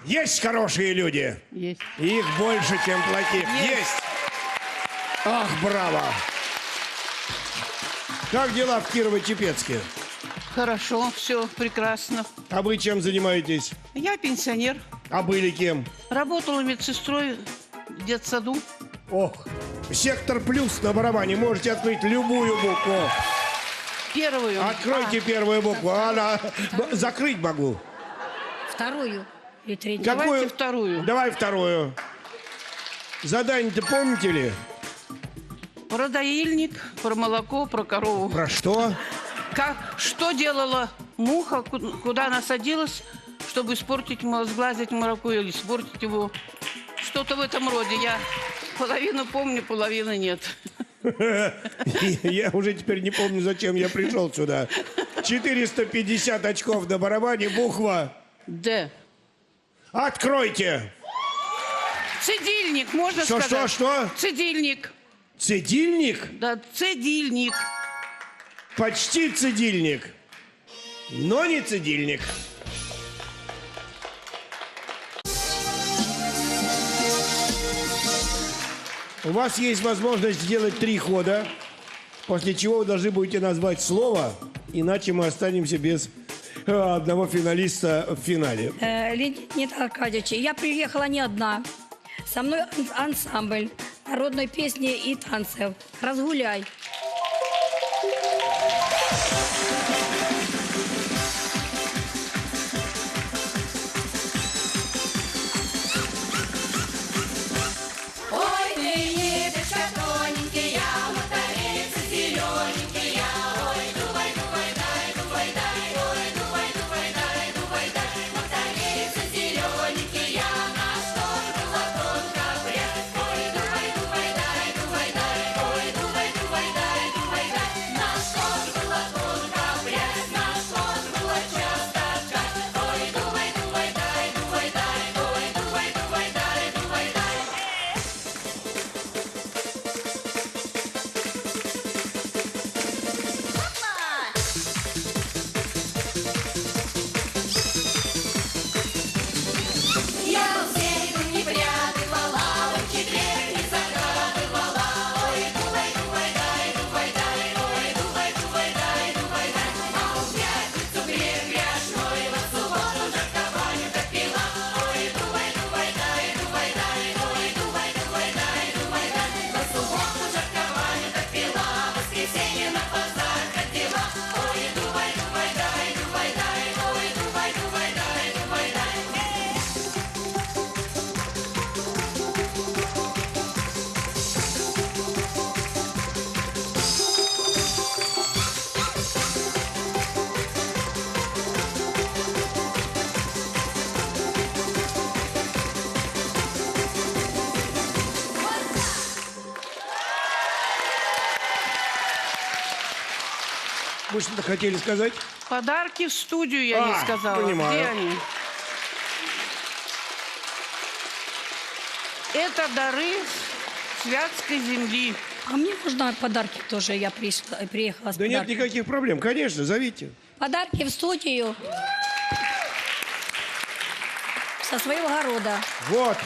Есть хорошие люди. Есть. Их больше, чем плохих. Есть. Ах, браво. Как дела в Кирово-Чепецке? Хорошо, все прекрасно. А вы чем занимаетесь? Я пенсионер. А были кем? Работала медсестрой в детсаду. Ох, сектор плюс на барабане. Можете открыть любую букву. Первую. Откройте первую букву. Закрыть могу. Вторую и третью. Давайте вторую. Давай вторую. Задание-то помните ли? Про доильник, про молоко, про корову. Про что? Что делала муха, куда она садилась, чтобы сглазить молоко или испортить его? Что-то в этом роде. Я половину помню, половины нет. Я уже теперь не помню, зачем я пришел сюда. 450 очков на барабане, буква Д. Откройте. Цедильник, можно сказать? Что? Цедильник. Цедильник? Да, цедильник. Почти цедильник. но не цедильник. У вас есть возможность сделать 3 хода, после чего вы должны будете назвать слово, иначе мы останемся без одного финалиста в финале. Леонид Аркадьевич, я приехала не одна. Со мной ансамбль народной песни и танцев. Разгуляй. Ой, ты едешь, тоненький, я моторец зелененький, я. Ой, дувай, дувай, дай, дувай, дай, ой, дувай, дувай, дай, дувай, дай, моторец зелененький, я. Наш тон было тонко вряд. Ой, дувай, дувай, дай, дувай, дай, ой, дувай, дувай, дай, дувай, дай. Наш тон было тонко вряд, наш тон было часто жать. Ой, дувай, дувай, дай, дувай, дай, ой, дувай, дувай, дай, дувай, дай. Я зелень не прятывала, лапки дверь не загадывала. Ой, дувай, дувай, дай, дувай, дай, ой, дувай, дувай, дай, дувай, дай. А в пятницу грех грешной, в субботу жаркованию как пила. Ой, дувай, дувай, дай, дувай, дай, ой, дувай, дувай, дай, дувай, дай. В субботу жаркованию как пила, в воскресенье на базар ходила. Ой, дувай, дувай, дай, дувай, дай, ой, дувай, дувай, дай, дувай, дай. Вы что-то хотели сказать? Подарки в студию я не сказала. Понимаю. Где они? Это дары с Вятской земли. А мне нужны подарки тоже. Я приехала с Да нет подарками. никаких проблем, конечно, зовите. Подарки в студию. Со своего огорода. Вот.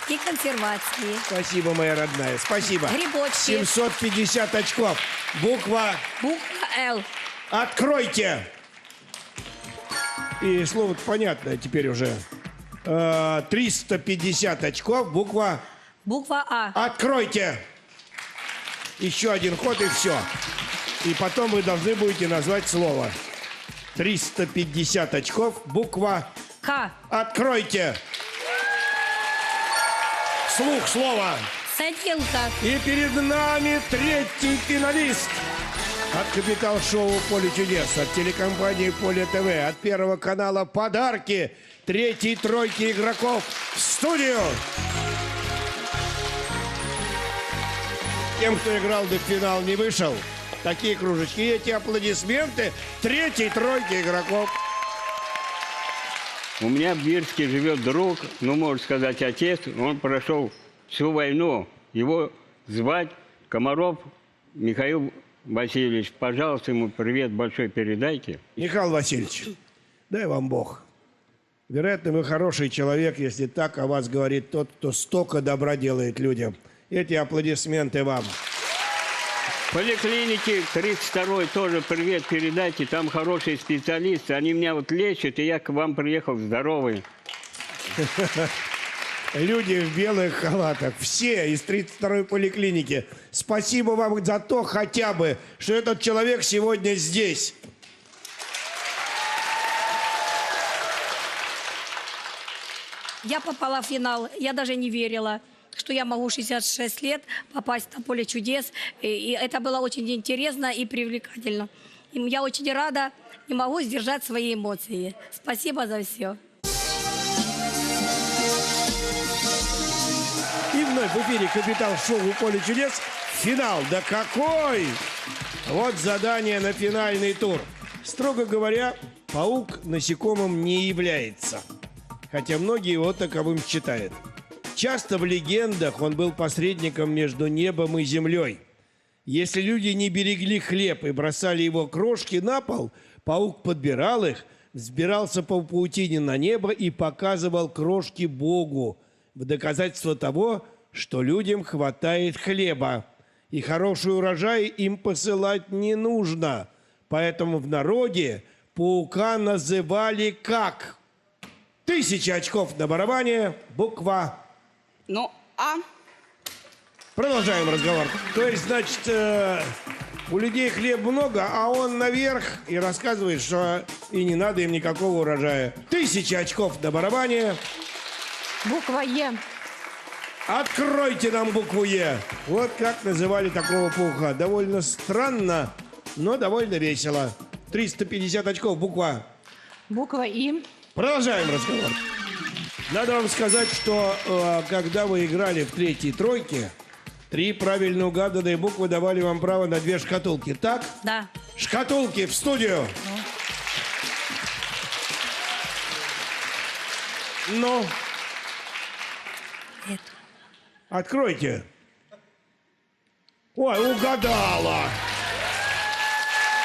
И консервации. Спасибо, моя родная, спасибо. Грибочки. 750 очков. Буква Л. Откройте. И слово понятное теперь уже. 350 очков. Буква А. Откройте. Еще один ход и все. И потом вы должны будете назвать слово. 350 очков. Буква К. Откройте. Слух слова. Садилка. И перед нами 3-й финалист. От Капитал-шоу «Поле чудес», от телекомпании «Поле ТВ», от Первого канала подарки 3-й тройки игроков в студию. Тем, кто играл до финала, не вышел, такие кружечки, эти аплодисменты 3-й тройки игроков. У меня в Бирске живет друг, ну, можно сказать, отец. Он прошел всю войну. Его звать Комаров Михаил Васильевич. Пожалуйста, ему привет большой передайте. Михаил Васильевич, дай вам Бог. Вероятно, вы хороший человек, если так о вас говорит тот, кто столько добра делает людям. Эти аплодисменты вам. В поликлинике 32-й тоже привет передайте. Там хорошие специалисты. Они меня вот лечат, и я к вам приехал здоровый. Люди в белых халатах, все из 32-й поликлиники. Спасибо вам за то хотя бы, что этот человек сегодня здесь. Я попала в финал. Я даже не верила, что я могу 66 лет попасть на «Поле чудес». И это было очень интересно и привлекательно. И я очень рада, не могу сдержать свои эмоции. Спасибо за все. И вновь в эфире Капитал-шоу «Поле чудес». Финал. Да какой! Вот задание на финальный тур. Строго говоря, паук насекомым не является. Хотя многие его таковым считают. Часто в легендах он был посредником между небом и землей. Если люди не берегли хлеб и бросали его крошки на пол, паук подбирал их, взбирался по паутине на небо и показывал крошки Богу в доказательство того, что людям хватает хлеба. И хороший урожай им посылать не нужно. Поэтому в народе паука называли как? 1000 очков на барабане, буква. Ну, А. Продолжаем разговор. То есть, значит, у людей хлеб много, а он наверх и рассказывает, что и не надо им никакого урожая. 1000 очков на барабане. Буква Е. Откройте нам букву Е. Вот как называли такого паука. Довольно странно, но довольно весело. 350 очков, буква. Буква И. Продолжаем разговор. Надо вам сказать, что когда вы играли в третьей тройке, 3 правильно угаданные буквы давали вам право на 2 шкатулки. Так? Да. Шкатулки в студию. Ну? Откройте. Ой, угадала.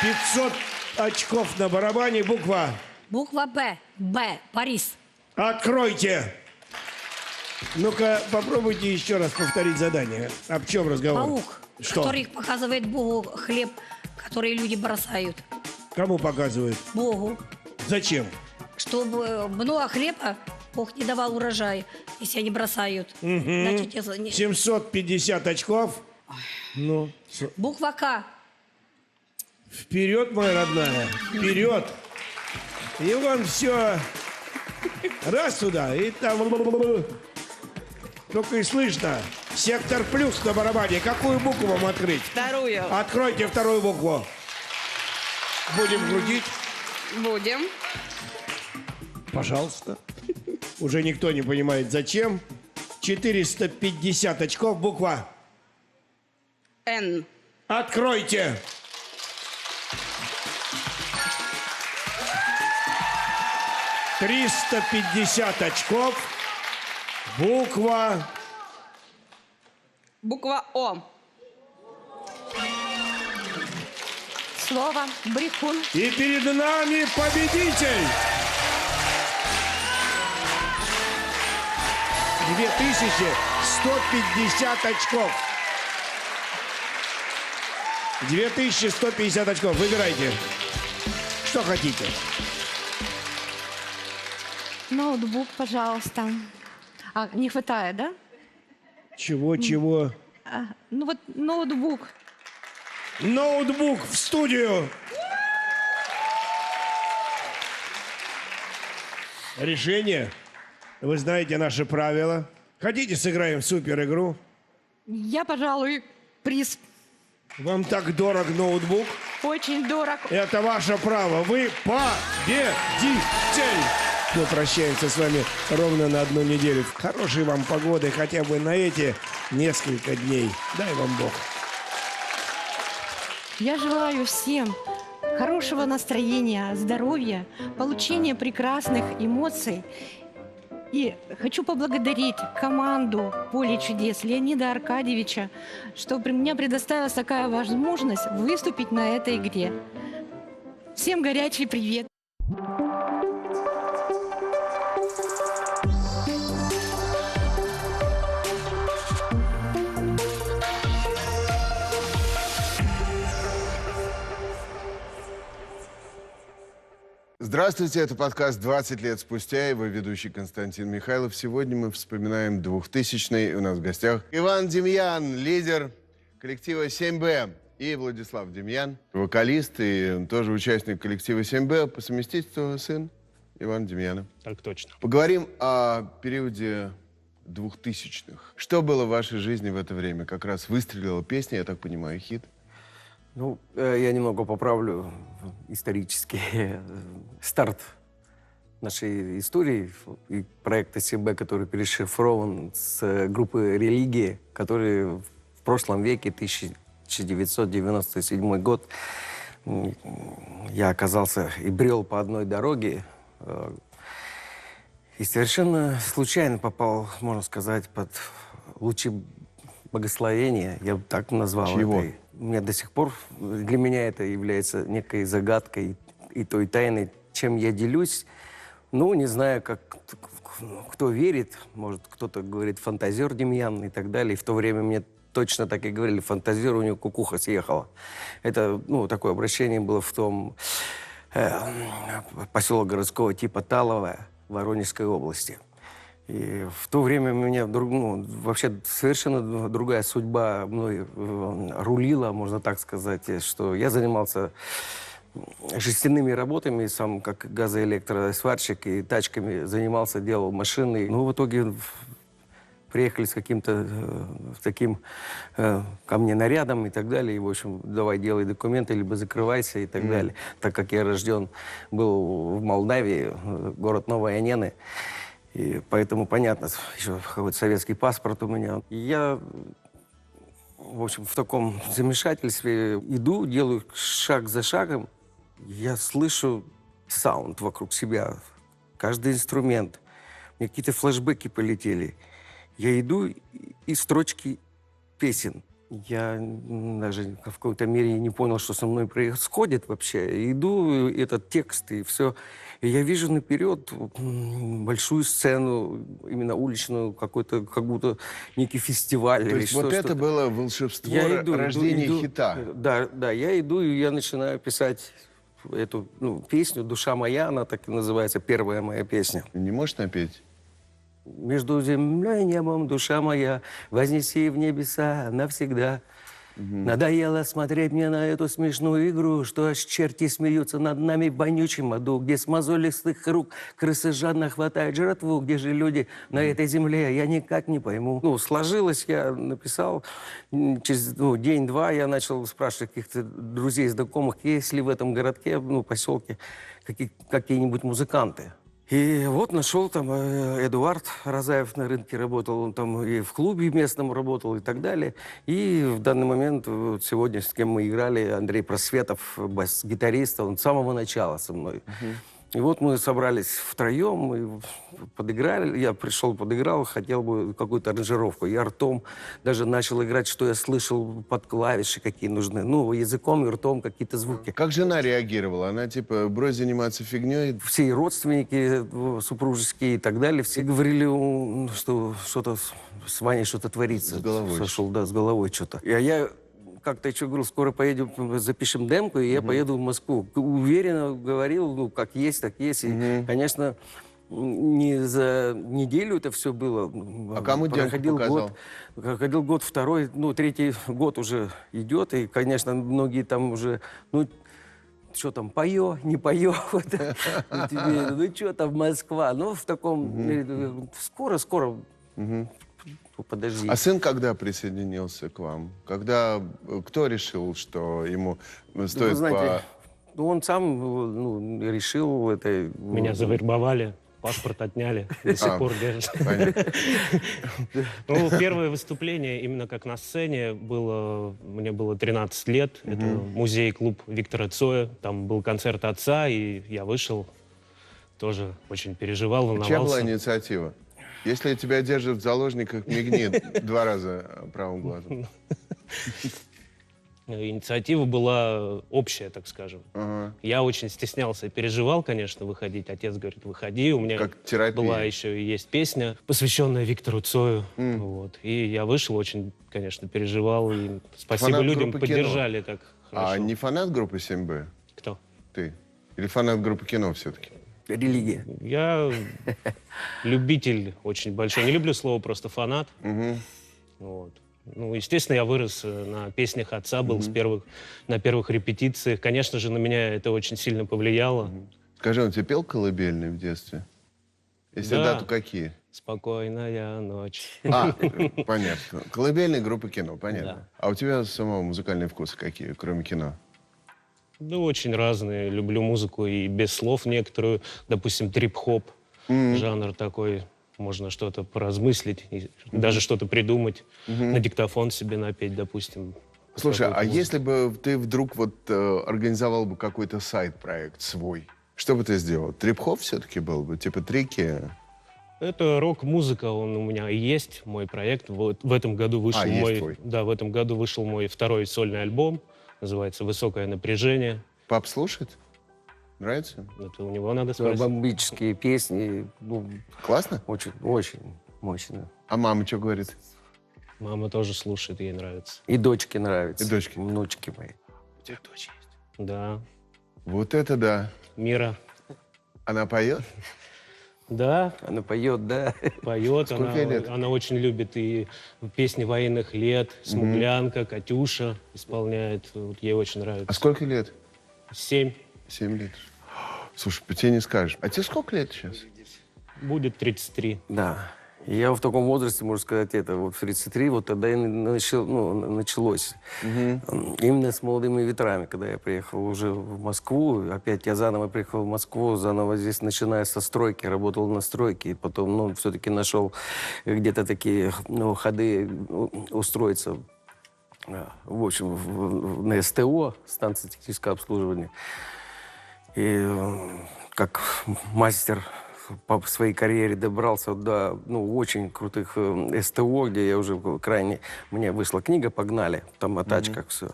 500 очков на барабане. Буква. Буква Б. Б. Борис. Откройте. Ну-ка, попробуйте еще раз повторить задание. Об чем разговор? Паук, Что? который показывает Богу хлеб, который люди бросают. Кому показывает? Богу. Зачем? Чтобы много хлеба Бог не давал урожай, если они бросают. Мгм. Значит, если не- 750 очков. Ну, Буква К. вперед, моя родная, вперед. И вон все. Раз туда, и там... Только и слышно. Сектор плюс на барабане. Какую букву вам открыть? Вторую. Откройте вторую букву. Будем крутить? Будем. Пожалуйста. Уже никто не понимает, зачем. 450 очков, буква. Н. Откройте. «350 очков, буква. Буква О. Слово брехун. И перед нами победитель. 2150 очков. 2150 очков. Выбирайте. Что хотите? Ноутбук, пожалуйста. А, не хватает, да? Чего? Ну вот ноутбук. Ноутбук в студию. Решение. Вы знаете наши правила. Хотите, сыграем в супер игру? Я, пожалуй, приз. Вам так дорог ноутбук? Очень дорог. Это ваше право. Вы победитель. Мы прощаемся с вами ровно на 1 неделю. Хорошей вам погоды хотя бы на эти несколько дней. Дай вам Бог. Я желаю всем хорошего настроения, здоровья, получения прекрасных эмоций. И хочу поблагодарить команду «Поле чудес» Леонида Аркадьевича, что мне предоставилась такая возможность выступить на этой игре. Всем горячий привет! Здравствуйте, это подкаст «20 лет спустя», его ведущий Константин Михайлов. Сегодня мы вспоминаем 2000-й. У нас в гостях Иван Демьян, лидер коллектива 7Б, и Владислав Демьян, вокалист и тоже участник коллектива 7Б, по совместительству сын Ивана Демьяна. Так точно. Поговорим о периоде 2000-х. Что было в вашей жизни в это время? Как раз выстрелила песня, я так понимаю, хит. Ну, я немного поправлю исторический старт нашей истории и проекта 7Б, который перешифрован с группы «Религии», который в прошлом веке, 1997 год, я оказался и брел по одной дороге, и совершенно случайно попал, можно сказать, под лучи благословения, я бы так назвал. Чего? у меня до сих пор, для меня это является некой загадкой и той тайной, чем я делюсь. Ну, не знаю, как кто верит, может, кто-то говорит фантазер Демьян и так далее. И в то время мне точно так и говорили, фантазер, у него кукуха съехала. Это, ну, такое обращение было в том поселок городского типа Таловое Воронежской области. И в то время у меня вообще совершенно другая судьба мной рулила, можно так сказать, что я занимался жестяными работами, сам как газоэлектросварщик, и тачками занимался, делал машины. Ну, в итоге приехали с каким-то таким ко мне нарядом и так далее. И, в общем, давай делай документы, либо закрывайся и так далее. Так как я рожден был в Молдавии, город Новые Анены, и поэтому, понятно, еще какой-то советский паспорт у меня. И я, в общем, в таком замешательстве иду, делаю шаг за шагом. Я слышу саунд вокруг себя, каждый инструмент. У меня какие-то флешбеки полетели. Я иду, и строчки песен. Я даже в какой-то мере не понял, что со мной происходит вообще. Иду, этот текст, и все. И я вижу наперед большую сцену, именно уличную, какой-то, как будто некий фестиваль. То есть вот это было волшебство рождения хита? Да, я иду, и я начинаю писать эту песню «Душа моя», она так и называется, первая моя песня. Не можешь напеть? Между землей и небом, душа моя, вознеси в небеса навсегда. Надоело смотреть мне на эту смешную игру, что аж черти смеются над нами в вонючем аду, где с мозолистых рук крысы жадно хватают жратву, где же люди на этой земле, я никак не пойму. Ну, сложилось, я написал, через день-два я начал спрашивать каких-то друзей, знакомых, есть ли в этом городке, поселке какие-нибудь музыканты. И вот нашел там Эдуард Розаев на рынке работал, он там и в клубе местном работал и так далее. И в данный момент, вот сегодня с кем мы играли, Андрей Просветов, бас-гитарист, он с самого начала со мной. И вот мы собрались втроем, и подыграли, я пришел, подыграл, хотел бы какую-то аранжировку. Я ртом даже начал играть, что я слышал под клавиши, какие нужны. Ну, языком и ртом какие-то звуки. Как жена реагировала? Она типа, брось заниматься фигней? Все родственники супружеские и так далее, все говорили, что что-то с Ваней что-то творится. С головой. Сошел, да, с головой что-то. А я как-то еще говорил, скоро поедем, запишем демку, и я поеду в Москву. Уверенно говорил, как есть, так есть. И, конечно, не за неделю это все было. А кому демку показал? Проходил год, второй, третий год уже идет, и, конечно, многие там уже, что там, пою, не пою, что там, Москва. В таком, скоро. Подожди. А сын когда присоединился к вам? Кто решил, что ему стоит вы знаете, он сам решил это. Меня завербовали, паспорт отняли, до сих пор держат. Первое выступление именно как на сцене было, мне было 13 лет. Это музей-клуб Виктора Цоя. Там был концерт отца, и я вышел. Тоже очень переживал, волновался. Чья была инициатива? Если тебя держат в заложниках, мигни 2 раза правым глазом. Инициатива была общая, так скажем. Я очень стеснялся и переживал, конечно, выходить. Отец говорит, выходи. У меня была еще и есть песня, посвященная Виктору Цою. Вот. И я вышел, очень, конечно, переживал. И спасибо фанат людям, группы поддержали так хорошо. А не фанат группы 7Б? Кто? Ты. Или фанат группы Кино все-таки? Религия. Я любитель очень большой. Не люблю слово просто фанат. Вот. Естественно, я вырос на песнях отца, был на первых репетициях. Конечно же, на меня это очень сильно повлияло. Скажи, он тебе пел колыбельные в детстве? Если да, то какие? «Спокойная ночь». Понятно. Колыбельные группы Кино, понятно. Да. А у тебя самого музыкальные вкусы какие, кроме кино? Очень разные. Люблю музыку и без слов некоторую. Допустим, трип-хоп. Жанр такой. Можно что-то поразмыслить, даже что-то придумать. На диктофон себе напеть, допустим. Слушай, а если бы ты вдруг организовал бы какой-то сайт-проект свой, что бы ты сделал? Трип-хоп все-таки был бы? Типа трики? Это рок-музыка, он у меня и есть, мой проект. Вот в этом году вышел мой... Да, в этом году вышел мой второй сольный альбом. Называется «Высокое напряжение». Пап слушает? Нравится? Это у него надо спросить. Бомбические песни. Ну, классно? Очень, очень мощно. А мама что говорит? Мама тоже слушает, ей нравится. И дочке нравится. И дочке? Внучки мои. У тебя дочь есть? Да. Вот это да. Мира. Она поет? Да. Она поет, да. Поет. Сколько ей лет? Она очень любит и песни военных лет. «Смуглянка», «Катюша» исполняет. Вот ей очень нравится. А сколько лет? 7. 7 лет. Слушай, по тебе не скажешь. А тебе сколько лет сейчас? Будет 33. Да. И я в таком возрасте, можно сказать, это вот в 33, вот тогда и началось. Именно с «Молодыми ветрами», когда я приехал уже в Москву. Опять я заново приехал в Москву, заново здесь, начиная со стройки, работал на стройке. И потом, все-таки нашел где-то такие ходы устроиться, в общем, на СТО, станция технического обслуживания. И как мастер по своей карьере добрался до очень крутых СТО, где я уже крайне... Мне вышла книга «Погнали», там о тачках все.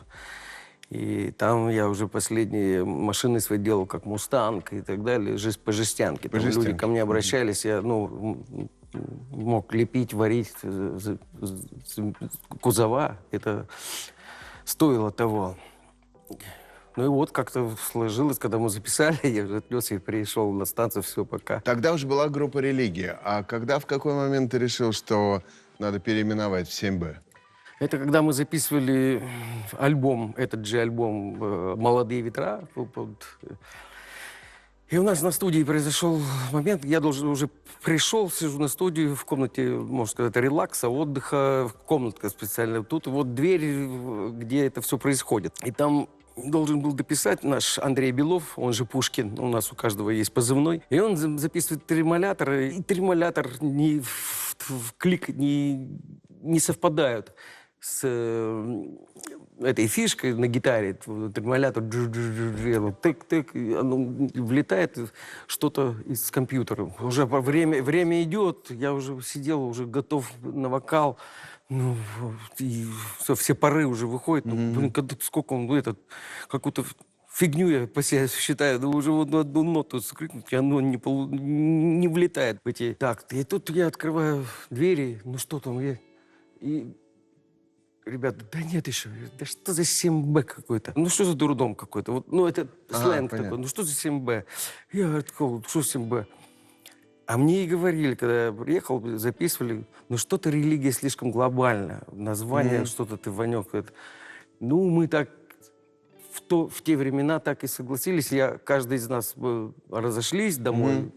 И там я уже последние машины свои делал, как «Мустанг» и так далее, по жестянке. Там люди ко мне обращались, я мог лепить, варить кузова. Это стоило того. Ну и вот как-то сложилось, когда мы записали, я уже отнес и пришел на станцию, все, пока. Тогда уже была группа «Религия». А в какой момент ты решил, что надо переименовать в 7Б? Это когда мы записывали альбом, этот же альбом «Молодые ветра». И у нас на студии произошел момент, я уже пришел, сижу на студии в комнате, можно сказать, релакса, отдыха, комнатка специальная. Тут вот дверь, где это все происходит. И там должен был дописать наш Андрей Белов, он же Пушкин, у нас у каждого есть позывной. И он записывает тремолятор, и тремолятор в клик не совпадают с этой фишкой на гитаре. Тремолятор тык-тык, оно влетает что-то из компьютера. Уже время идет, я уже сидел, уже готов на вокал. И все пары уже выходят. Сколько он какую-то фигню я по себе считаю, уже вот одну ноту скрикнуть, и оно не влетает в эти такты. И тут я открываю двери, что там, и ребята, да нет еще, да что за 7Б какой-то? Что за дурдом какой-то? Вот, это сленг такой, что за 7Б? Я такой, что 7Б? А мне и говорили, когда я приехал, записывали, что-то религия слишком глобальная, название что-то ты, Ванек. Мы так в те времена так и согласились. Каждый из нас разошлись домой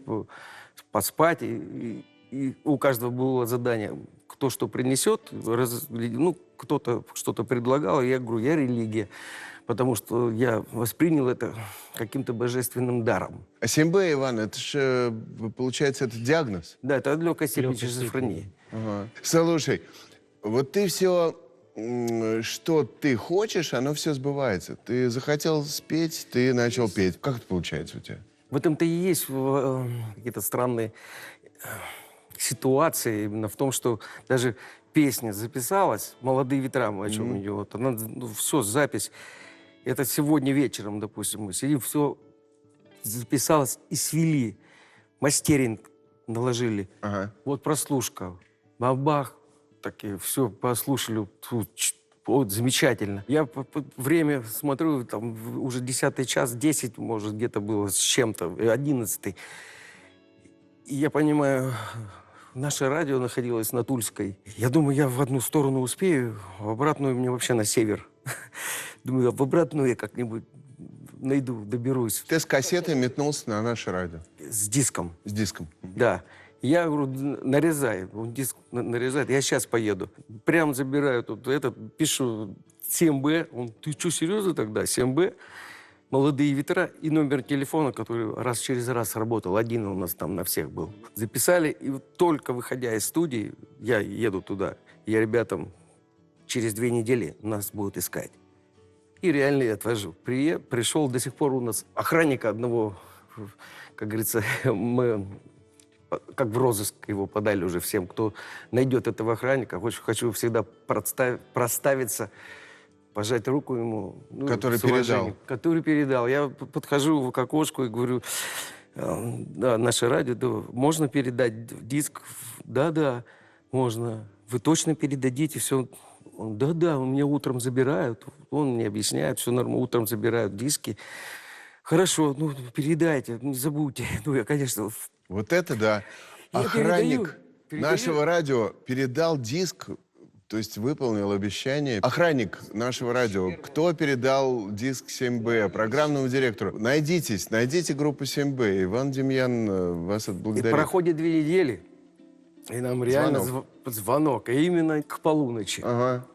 поспать, и у каждого было задание, кто что принесет. Кто-то что-то предлагал, и я говорю, я религия. Потому что я воспринял это каким-то божественным даром. А 7Б, Иван, это же, получается, это диагноз? Да, это легкая степень шизофрении. Ага. Слушай, вот ты все, что ты хочешь, оно все сбывается. Ты захотел спеть, ты начал петь. Как это получается у тебя? В этом-то и есть какие-то странные ситуации, именно в том, что даже песня записалась, «Молодые ветра», о чем идет, она, все, запись. Это сегодня вечером, допустим, мы сидим, все записалось и свели. Мастеринг наложили. Вот прослушка. Бабах. Такие, все послушали. Вот, замечательно. Я время смотрю, там уже 10-й час, 10, может, где-то было с чем-то, 11-й. И я понимаю, наше радио находилось на Тульской. Я думаю, я в одну сторону успею, а в обратную мне вообще на север. Думаю, в обратную я как-нибудь найду, доберусь. Ты с кассетой метнулся на наше радио? С диском. С диском? Да. Я говорю, нарезай. Он диск нарезает, я сейчас поеду. Прям забираю тут пишу 7Б. Он, ты что, серьезно тогда? 7Б, «Молодые ветра» и номер телефона, который раз через раз работал. Один у нас там на всех был. Записали, и вот только выходя из студии, я еду туда. Я ребятам через 2 недели нас будут искать. И реально я отвожу. Пришел, до сих пор у нас охранника одного, как говорится, мы как в розыск его подали уже всем, кто найдет этого охранника. Хочу всегда проставиться, пожать руку ему. Ну, который передал. Который передал. Я подхожу к окошку и говорю: да, наше радио, да, можно передать диск? Да, можно. Вы точно передадите все? Да, у меня утром забирают. Он мне объясняет, все нормально, утром забирают диски. Хорошо, ну, передайте, не забудьте. Ну, я, конечно... Вот это да. Охранник нашего радио передал диск, то есть выполнил обещание. Охранник нашего радио, кто передал диск 7Б программному директору? Найдите группу 7Б. Иван Демьян вас отблагодарит. И проходит 2 недели, и нам реально звонок, и именно к полуночи. Ага.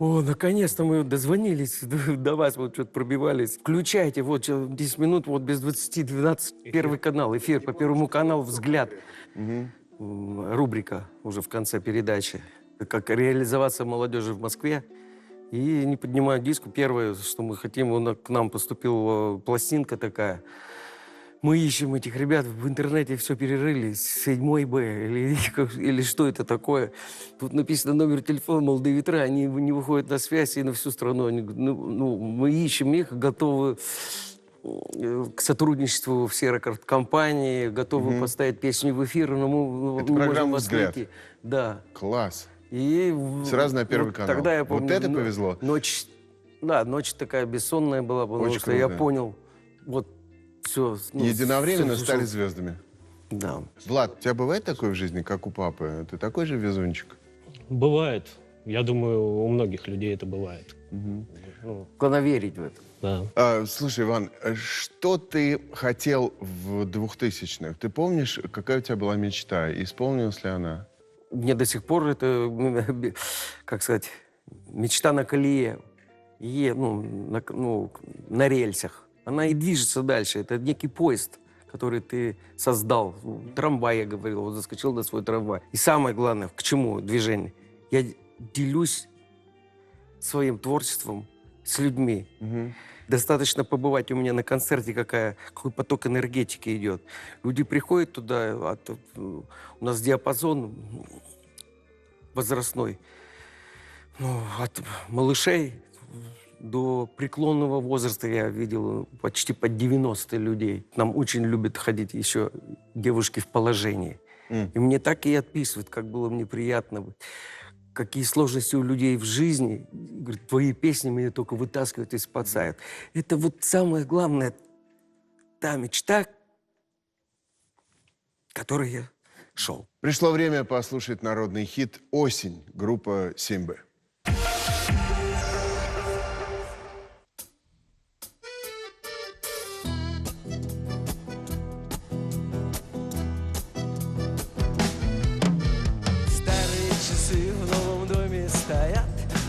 О, наконец-то мы дозвонились до вас, вот что-то пробивались. Включайте, вот 10 минут, вот без 20-12, Первый канал, эфир по Первому каналу «Взгляд». Рубрика уже в конце передачи. Как реализоваться молодежи в Москве. И не поднимаю диску. Первое, что мы хотим, к нам поступила пластинка такая. Мы ищем этих ребят, в интернете все перерыли, 7Б или что это такое. Тут написано номер телефона, «Молодые ветра», они не выходят на связь и на всю страну. Они, мы ищем их, готовы к сотрудничеству все рекорд-компании, готовы поставить песню в эфир, но мы это не программа можем вас «Взгляд». найти. Да. Класс. И сразу на Первый канал. Тогда я помню, вот это повезло. Ночь такая бессонная была, потому очень что я понял, вот все. Единовременно стали звездами. Да. Влад, у тебя бывает такое в жизни, как у папы? Ты такой же везунчик? Бывает. Я думаю, у многих людей это бывает. Главное верить в это. Да. Слушай, Иван, что ты хотел в 2000-х? Ты помнишь, какая у тебя была мечта? Исполнилась ли она? Мне до сих пор это, как сказать, мечта на колее, на рельсах. Она и движется дальше. Это некий поезд, который ты создал. Трамвай, я говорил, вот заскочил на свой трамвай. И самое главное, к чему движение? Я делюсь своим творчеством с людьми. Достаточно побывать у меня на концерте, какой поток энергетики идет. Люди приходят туда, у нас диапазон возрастной, от малышей до преклонного возраста я видел почти под 90 людей. Нам очень любят ходить еще девушки в положении. И мне так и отписывают, как было мне приятно. Какие сложности у людей в жизни. Говорит, твои песни меня только вытаскивают и спасают. Это вот самое главное, та мечта, к которой я шел. Пришло время послушать народный хит «Осень», группа 7Б.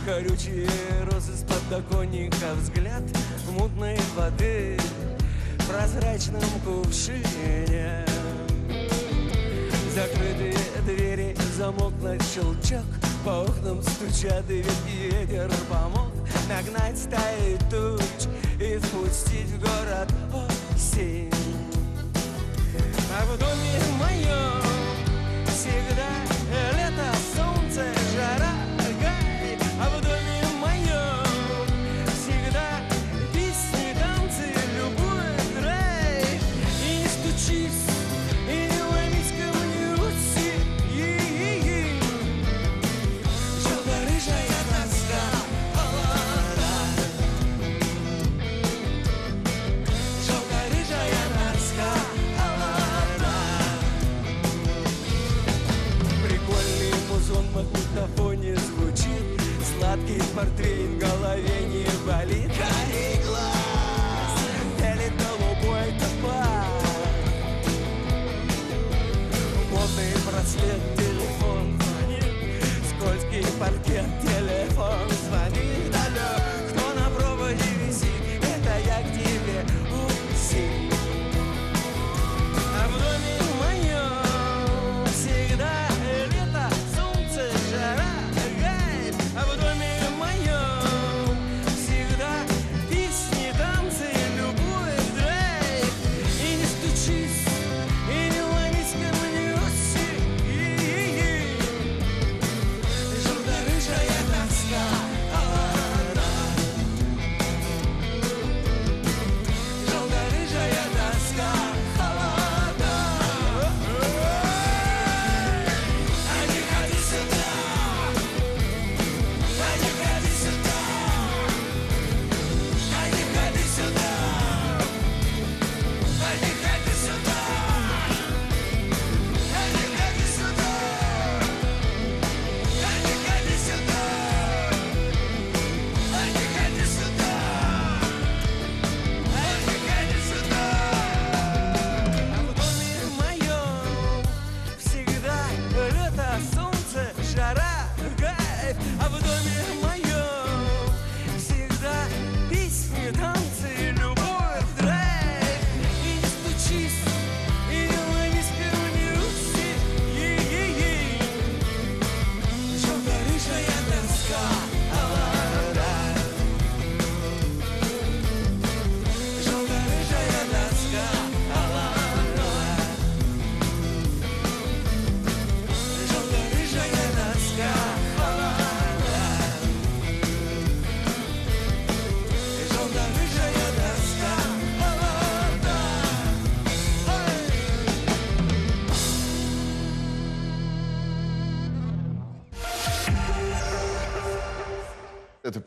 Колючие розы с подоконника, взгляд мутной воды в прозрачном кувшине. Закрытые двери, замок на щелчок, по окнам стучат и ветер помог нагнать стаи туч и впустить в город осень. А в доме моем всегда лето, солнце, жара. А в доме моем всегда песни, танцы, любовь, драйв. И не стучись, и не ломись ко мне руки. Желто-рыжая тоска, холода. Желто-рыжая тоска.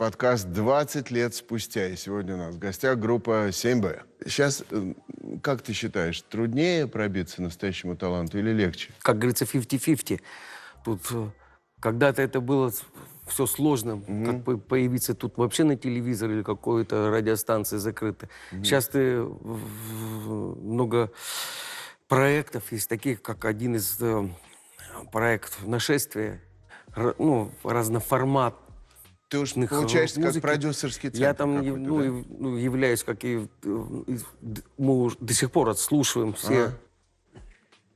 подкаст «20 лет спустя». И сегодня у нас в гостях группа 7Б. Сейчас, как ты считаешь, труднее пробиться настоящему таланту или легче? Как говорится, 50-50. Тут когда-то это было все сложно, как бы появиться тут вообще на телевизоре или какой-то радиостанции закрытой. Сейчас много проектов есть таких, как один из проектов «Нашествие», ну, разноформат. Ты уж, получаешься, как продюсерский центр. Я там являюсь, как и... Мы до сих пор отслушиваем все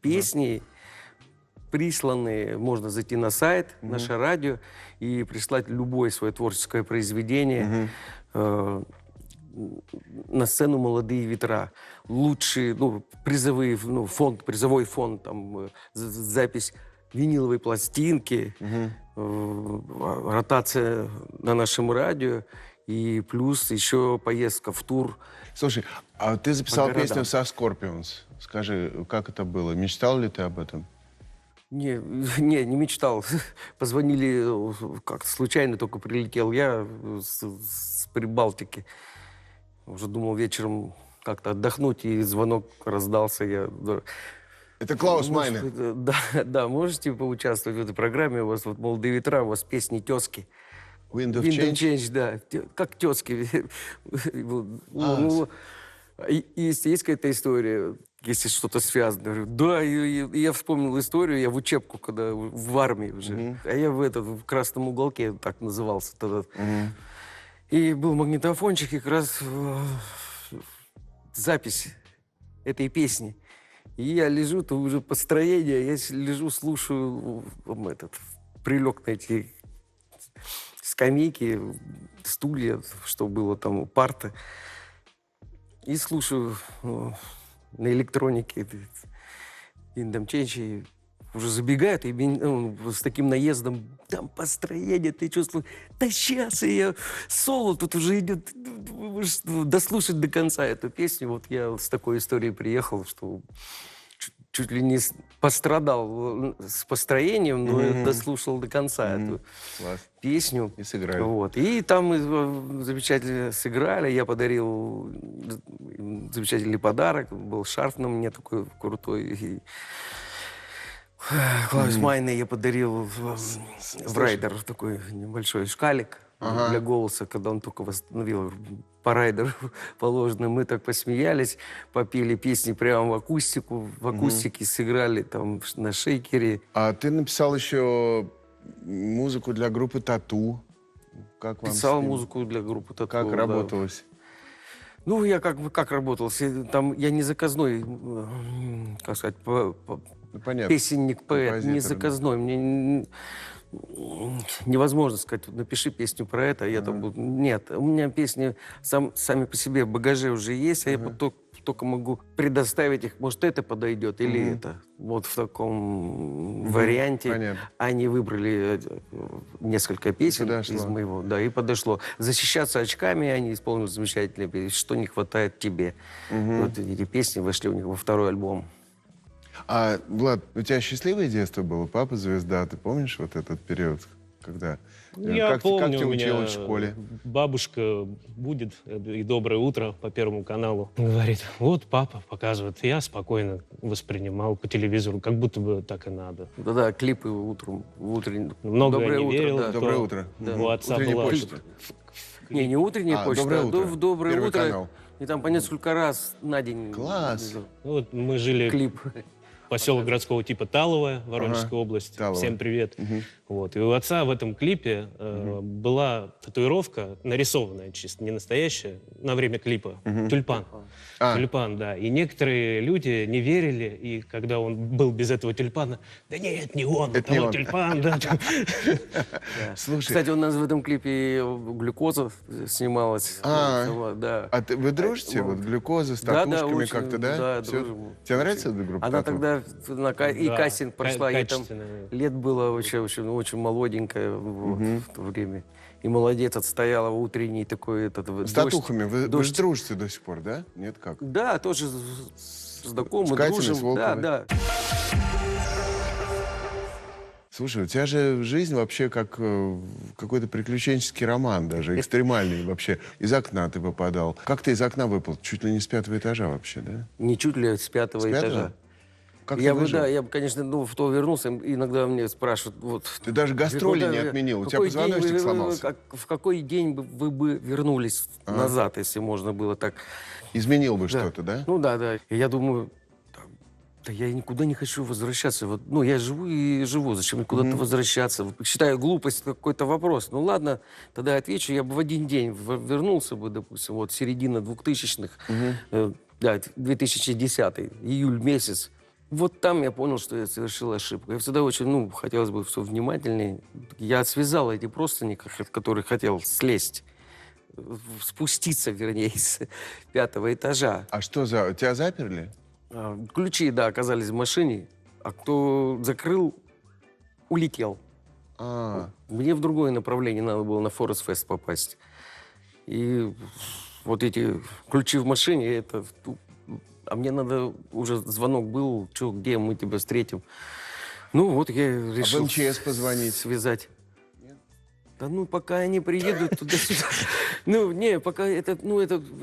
песни, присланные. Можно зайти на сайт, наше радио, и прислать любое свое творческое произведение на сцену «Молодые ветра». Лучшие, призовые, призовой фонд, там, запись виниловой пластинки, ротация на нашем радио, и плюс еще поездка в тур. Слушай, а ты записал песню со Scorpions. Скажи, как это было? Мечтал ли ты об этом? Не мечтал. Позвонили, как-то случайно только прилетел я с Прибалтики. Уже думал вечером как-то отдохнуть, и звонок раздался. Это Клаус Майне. Да, можете поучаствовать в этой программе. У вас вот «Молодые ветра», у вас песни тезки. Wind of Change? Да. Как тезки. Есть какая-то история, если что-то связано. Говорю, да, и я вспомнил историю, я в учебку, когда в армии уже. А я в красном уголке, так назывался тогда. И был магнитофончик, и как раз запись этой песни. И я лежу, то уже построение, я лежу, слушаю, прилег на эти скамейки, стулья, что было там, парты. И слушаю на электронике Индомченчи. Уже забегают, и с таким наездом, там построение, ты чувствуешь, да сейчас я соло тут уже идет, дослушать до конца эту песню. Вот я с такой историей приехал, что чуть ли не пострадал с построением, но дослушал до конца эту песню. И сыграли. Вот. И там мы замечательно сыграли. Я подарил замечательный подарок. Был шарф на мне такой крутой. Клаус Майне я подарил в райдер такой небольшой шкалик для голоса, когда он только восстановил по райдеру положено. Мы так посмеялись, попели песни прямо в акустике сыграли там на шейкере. А ты написал еще музыку для группы «Тату». Как вам Писал музыку для группы «Тату». Как работалось? Ну, я как работал. Там я не заказной, как сказать, песенник, поэт, не заказной. Мне невозможно сказать, напиши песню про это, я там буду. Нет, у меня песни сами по себе в багаже уже есть, а я только могу предоставить их, может, это подойдет или это. Вот в таком варианте. Понятно. Они выбрали несколько песен из моего, да, и подошло. «Защищаться очками» они исполнили замечательные песни, «Что не хватает тебе». Вот эти песни вошли у них во второй альбом. А, Влад, у тебя счастливое детство было? Папа звезда, ты помнишь вот этот период, когда... Я помню, как ты у меня училась в школе? Бабушка будет, и «Доброе утро» по Первому каналу. Говорит, вот папа показывает. Я спокойно воспринимал по телевизору, как будто бы так и надо. Да-да, клипы утром, утренний. Много «Доброе не утро», верил. да. «Доброе утро». Да. У отца Утренняя была... почта. Не утренняя почта, «Доброе утро». в «Доброе Первый утро». канал. И там по несколько раз на день. Класс. Вот мы жили... Клип. Поселок городского типа Таловая, Воронежская область. Талово. Всем привет. Вот. И у отца в этом клипе была татуировка, нарисованная чисто, не настоящая, на время клипа. Тюльпан. Тюльпан, да. И некоторые люди не верили, и когда он был без этого тюльпана, да нет, не он, это не вот он. тюльпан, да. Слушай, Кстати, у нас в этом клипе «Глюкоза» снималась. Да. а вы дружите? Вот «Глюкоза» с Да, татушками очень, как-то, да? да, Всё? дружим. Тебе нравится эта группа Она «Тату»? тогда и Да, кастинг прошла, ей там качественная. лет было очень молоденькая в то время. И молодец, отстояла утренний такой этот С дождь. татухами вы же дружите до сих пор, да? Нет, как? Да, тоже знакомы, С Катиной, дружим. с Волковой? Да. Слушай, у тебя же жизнь вообще как какой-то приключенческий роман даже, экстремальный вообще. Из окна ты попадал. Как ты из окна выпал? Чуть ли не с 5-го этажа вообще, да? Не чуть ли, с 5-го этажа. Как я ты бы, выжил? да, я бы, конечно, в то вернулся. Иногда мне спрашивают, вот... Ты даже гастроли не отменил, у тебя позвоночник сломался. В какой день вы бы вернулись назад, если можно было так? Изменил бы что-то, да? Ну да. И я думаю, да я никуда не хочу возвращаться. Вот, ну, я живу и живу, зачем мне куда-то возвращаться? Вот, считаю, глупость какой-то вопрос. Ну ладно, тогда я отвечу, я бы в один день вернулся бы, допустим, вот середина 2000-х, 2010 июль месяц. Вот там я понял, что я совершил ошибку. Я всегда очень, хотелось бы все внимательнее. Я связал эти простыни, которые хотел слезть, спуститься, вернее, с 5-го этажа. А что за... Тебя заперли? Ключи, да, оказались в машине, а кто закрыл, улетел. Мне в другое направление надо было на Форест-фест попасть. И вот эти ключи в машине, это... А мне надо, уже звонок был, где мы тебя встретим. Ну вот я решил... А в МЧС позвонить? Связать. Да пока они приедут туда-сюда. Пока это...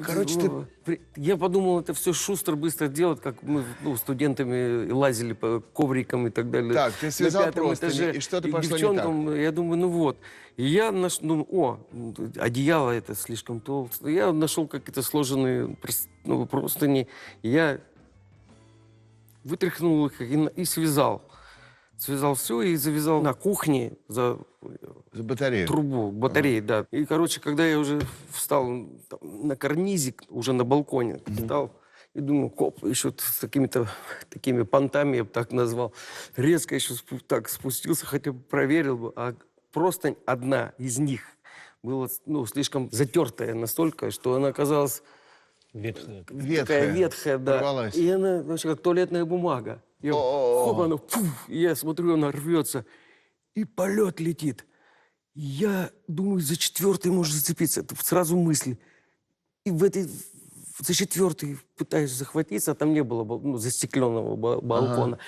Короче, я подумал, это все шустро, быстро делать, как мы студентами лазили по коврикам и так далее. Так, ты связал простыни, и что-то пошло не так. Я думаю, И я нашел, одеяло это слишком толстое. Я нашел какие-то сложенные простыни. Я вытряхнул их и связал. Связал все и завязал на кухне за батарею. Трубу, батареи, да. И, когда я уже встал на карнизе, уже на балконе, встал, и думаю, еще с какими-то такими понтами, я бы так назвал, резко еще так спустился, хотя бы проверил бы, а просто одна из них была слишком затертая настолько, что она оказалась ветхая, да. Порвалась. И она вообще как туалетная бумага. Я смотрю, она рвется, и полет летит. Я думаю, за 4-й может зацепиться. Это сразу мысли. И за 4-й пытаюсь захватиться, а там не было застекленного балкона.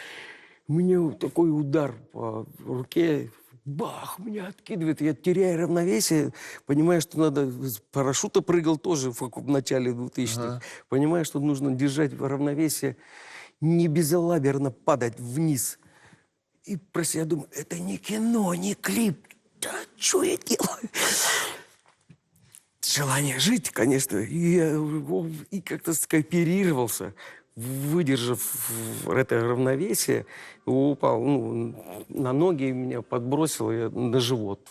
Мне такой удар по руке, бах, меня откидывает. Я теряю равновесие, понимаю, что надо... С парашюта прыгал тоже в начале 2000-х. Понимаю, что нужно держать равновесие, не безалаберно падать вниз. И про себя думаю, это не кино, не клип. Да что я делаю? Желание жить, конечно. И как-то скооперировался, выдержав это равновесие, упал на ноги, меня подбросило, я на живот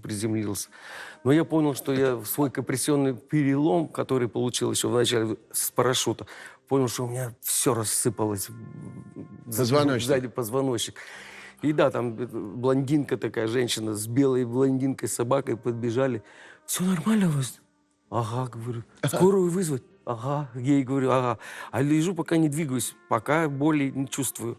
приземлился. Но я понял, что я свой компрессионный перелом, который получил еще в начале с парашюта, понял, что у меня все рассыпалось. Сзади позвоночник. И да, там блондинка такая, женщина с белой блондинкой, собакой подбежали. Все нормально у вас? Ага, говорю. Скорую вызвать? Ага. Я ей говорю, ага. А лежу, пока не двигаюсь, пока боли не чувствую.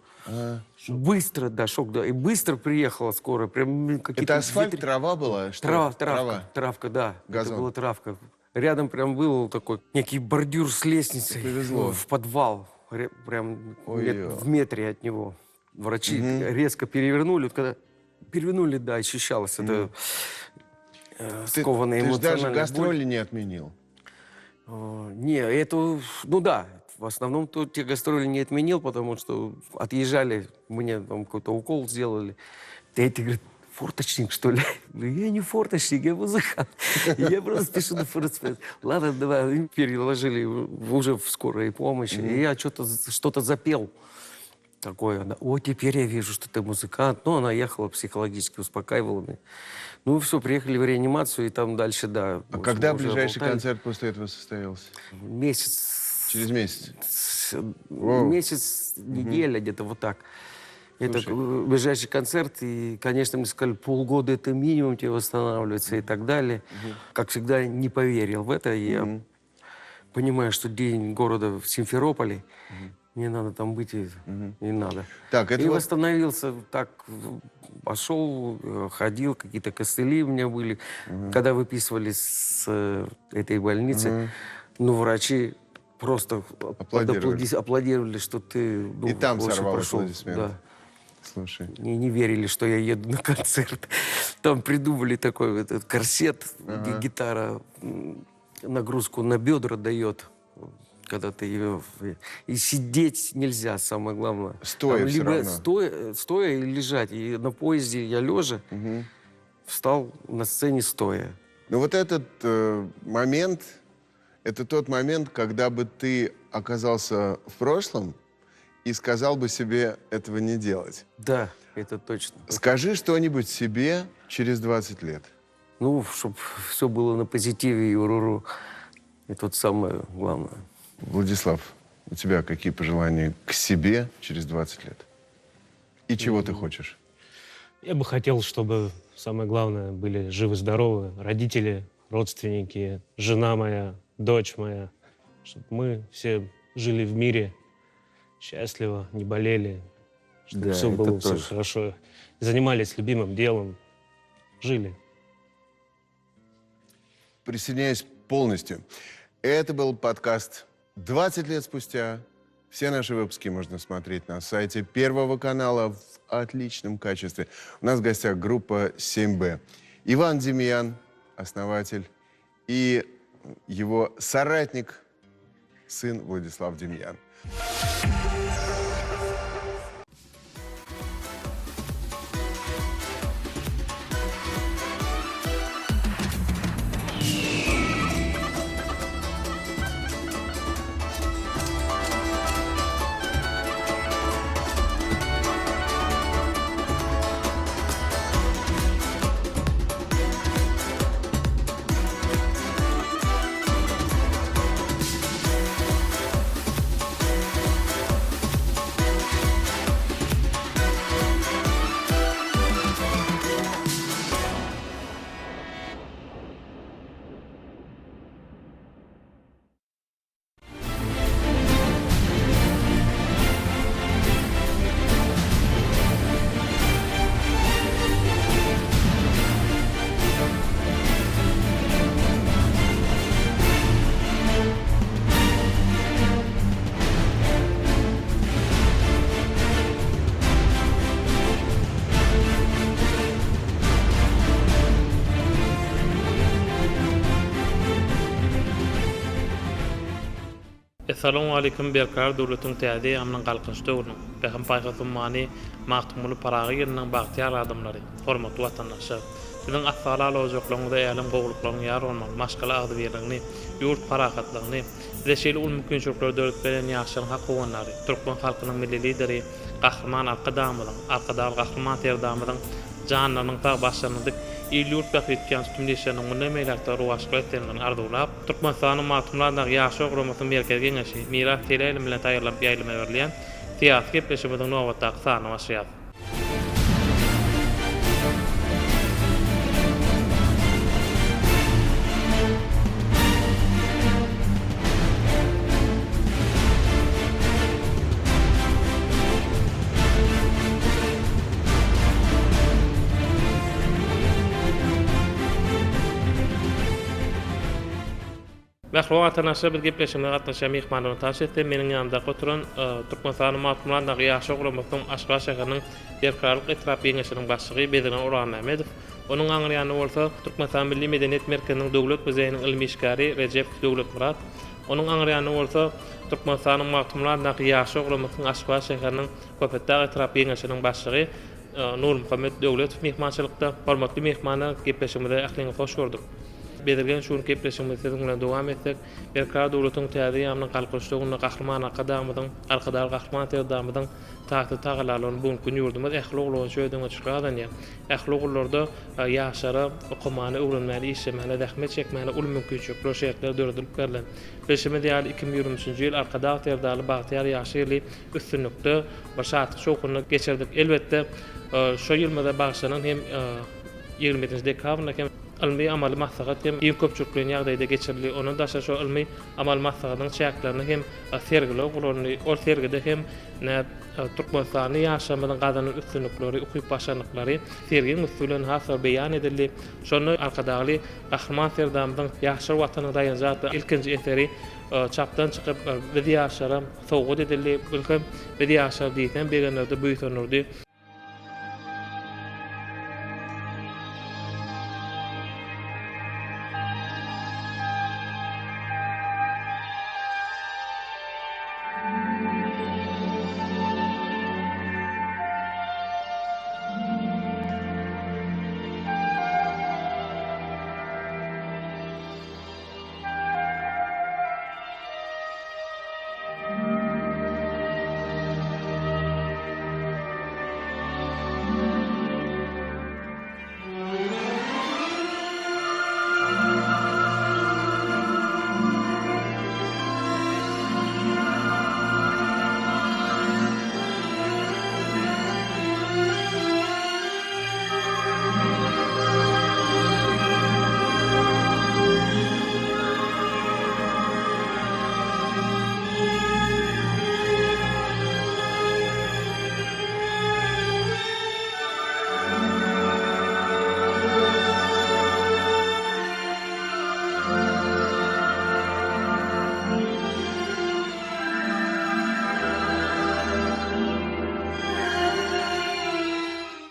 Быстро, да, шок, да. И быстро приехала скорая. Прям это асфальт, трава была? Травка, да. Газон. Это была травка. Рядом прям был такой некий бордюр с лестницей. Повезло. В подвал. Прям в метре от него. Врачи резко перевернули. Когда перевернули, да, ощущалось это скованное эмоциональное. Ты же даже гастроли не отменил? Не, это... да. В основном те гастроли не отменил, потому что отъезжали, мне там какой-то укол сделали. Эти говорят, форточник, что ли? Я не форточник, я музыкант. Я просто пишу на Форест-фест. Ладно, давай. Переложили уже в скорой помощи. И я что-то запел такое. Теперь я вижу, что ты музыкант. Она ехала психологически, успокаивала меня. Все, приехали в реанимацию, и там дальше, да. А когда ближайший концерт после этого состоялся? Месяц. Через месяц? Месяц, неделя, где-то вот так. Это ближайший концерт, и, конечно, мне сказали, полгода это минимум тебе восстанавливается и так далее. Как всегда, не поверил в это. Я понимаю, что день города в Симферополе, мне надо там быть, и не надо. И восстановился так, пошел, ходил, какие-то костыли у меня были. Когда выписывали с этой больницы, врачи просто аплодировали, что ты и там сорвал аплодисменты. Да. Слушай. Не верили, что я еду на концерт. Там придумали такой этот корсет, гитара нагрузку на бедра дает, когда ты ее... И сидеть нельзя, самое главное. Стоя там, все либо равно. стоя или лежать. И на поезде я лежа встал на сцене стоя. Ну вот этот момент, это тот момент, когда бы ты оказался в прошлом и сказал бы себе этого не делать. Да, это точно. Скажи что-нибудь себе через 20 лет. Ну, чтобы все было на позитиве и уруру. Это вот самое главное. Владислав, у тебя какие пожелания к себе через 20 лет? И чего ты хочешь? Я бы хотел, чтобы, самое главное, были живы-здоровы родители, родственники, жена моя, дочь моя. Чтобы мы все жили в мире счастливо, не болели. Чтобы все было все хорошо. Занимались любимым делом. Жили. Присоединяюсь полностью. Это был подкаст «20 лет спустя». Все наши выпуски можно смотреть на сайте Первого канала в отличном качестве. У нас в гостях группа 7Б. Иван Демьян, основатель, и его соратник, сын Владислав Демьян. Assalamu alaikum berkar dowlatyň täze amnyň galkynçda urun. Behem paýgatumany magtumuly paragy ýeriniň bagtyar adamlary, hormatly watandaşlar. Biziň asala lojaklaryňda ýalam gowluklaryň ýar bolmaly, maşgala agdy berlerini, ýurt parakatlaryny, reşeli ul mümkinçilikleri döret beren ýaşaryň hakynlary, Türkmen halkynyň milli lideri, gahrman alqadamyň, alqadal gahrman terdamyň janlaryň tag başlandyk. İlyurt bakıtkan tümleşeniň unda meýlekde ruwaşlyk etdiňini arzulap, Türkmenistanyň matumlarynda ýaşy ogrumasyň merkezi geňeşi, miras teleýlim bilen taýýarlap ýaýlama berilýän teatr gepleşigimiň nowatda sany başlaýar. Mährum atanaşy bir gepleşigine gatnaşan mehmanlaryny taş etdim. Meniň ýanymda oturan Türkmenistanyň matumlarynda ýaşy ogrumasyň Aşgabat şäheriniň berkarlyk etrap ýeňeşiniň başlygy Bediran Uran Mämedow. Onuň aňyrýany bolsa Türkmenistan Milli Medeniýet Merkeziniň döwlet müzeýiniň ilmi işgäri Recep Döwlet Murat. Onuň aňyrýany bolsa Türkmenistanyň matumlarynda ýaşy ogrumasyň Aşgabat şäheriniň Köpetdağ etrap ýeňeşiniň başlygy Nur Muhammed Döwletow mehmançylykda hormatly mehmanlar gepleşigimizde ähliňi hoş gördük. Belirgen şunu gepleşigimizi bilen dowam etsek, berkar dowlatyň täze ýamyny galkynçlygyny gahrman akadamyň, alqadal gahrman terdamyň taýty taýlalaryny bu gün ýurdumyz ähli şöýdüňe çykadan ýa. Ähli ogullarda ýaşara, okumany, öwrenmäli, işlemeli, zähmet çekmäli ul mümkinçilik projektler döredilip berilen. Beşime diýal 2023-nji ýyl alqadal terdaly bagtyar ýaşyly üstünlikde bir şaty şokuny geçirdik. Elbetde şo ýylmada bagşlanan hem 20-nji dekabrda hem ilmi amal mahsagat hem iň köpçülikliň ýagdaýda geçirilýär. Onuň daşa şo ilmi amal mahsagatyň şäherlerini hem sergilek bolany, ol sergide hem Türkmenistany ýaşamyň gadanyň üstünlikleri, ukyp başlanıklary sergi mesulen hasy beýan edildi. Şonu arkadaly gahrman terdamyň ýaşar watanyň daýanjaty ilkinji eseri çapdan çykyp biz ýaşara sowgat edildi. Bilkem biz ýaşar diýsen begenlerde büýsenlerdi.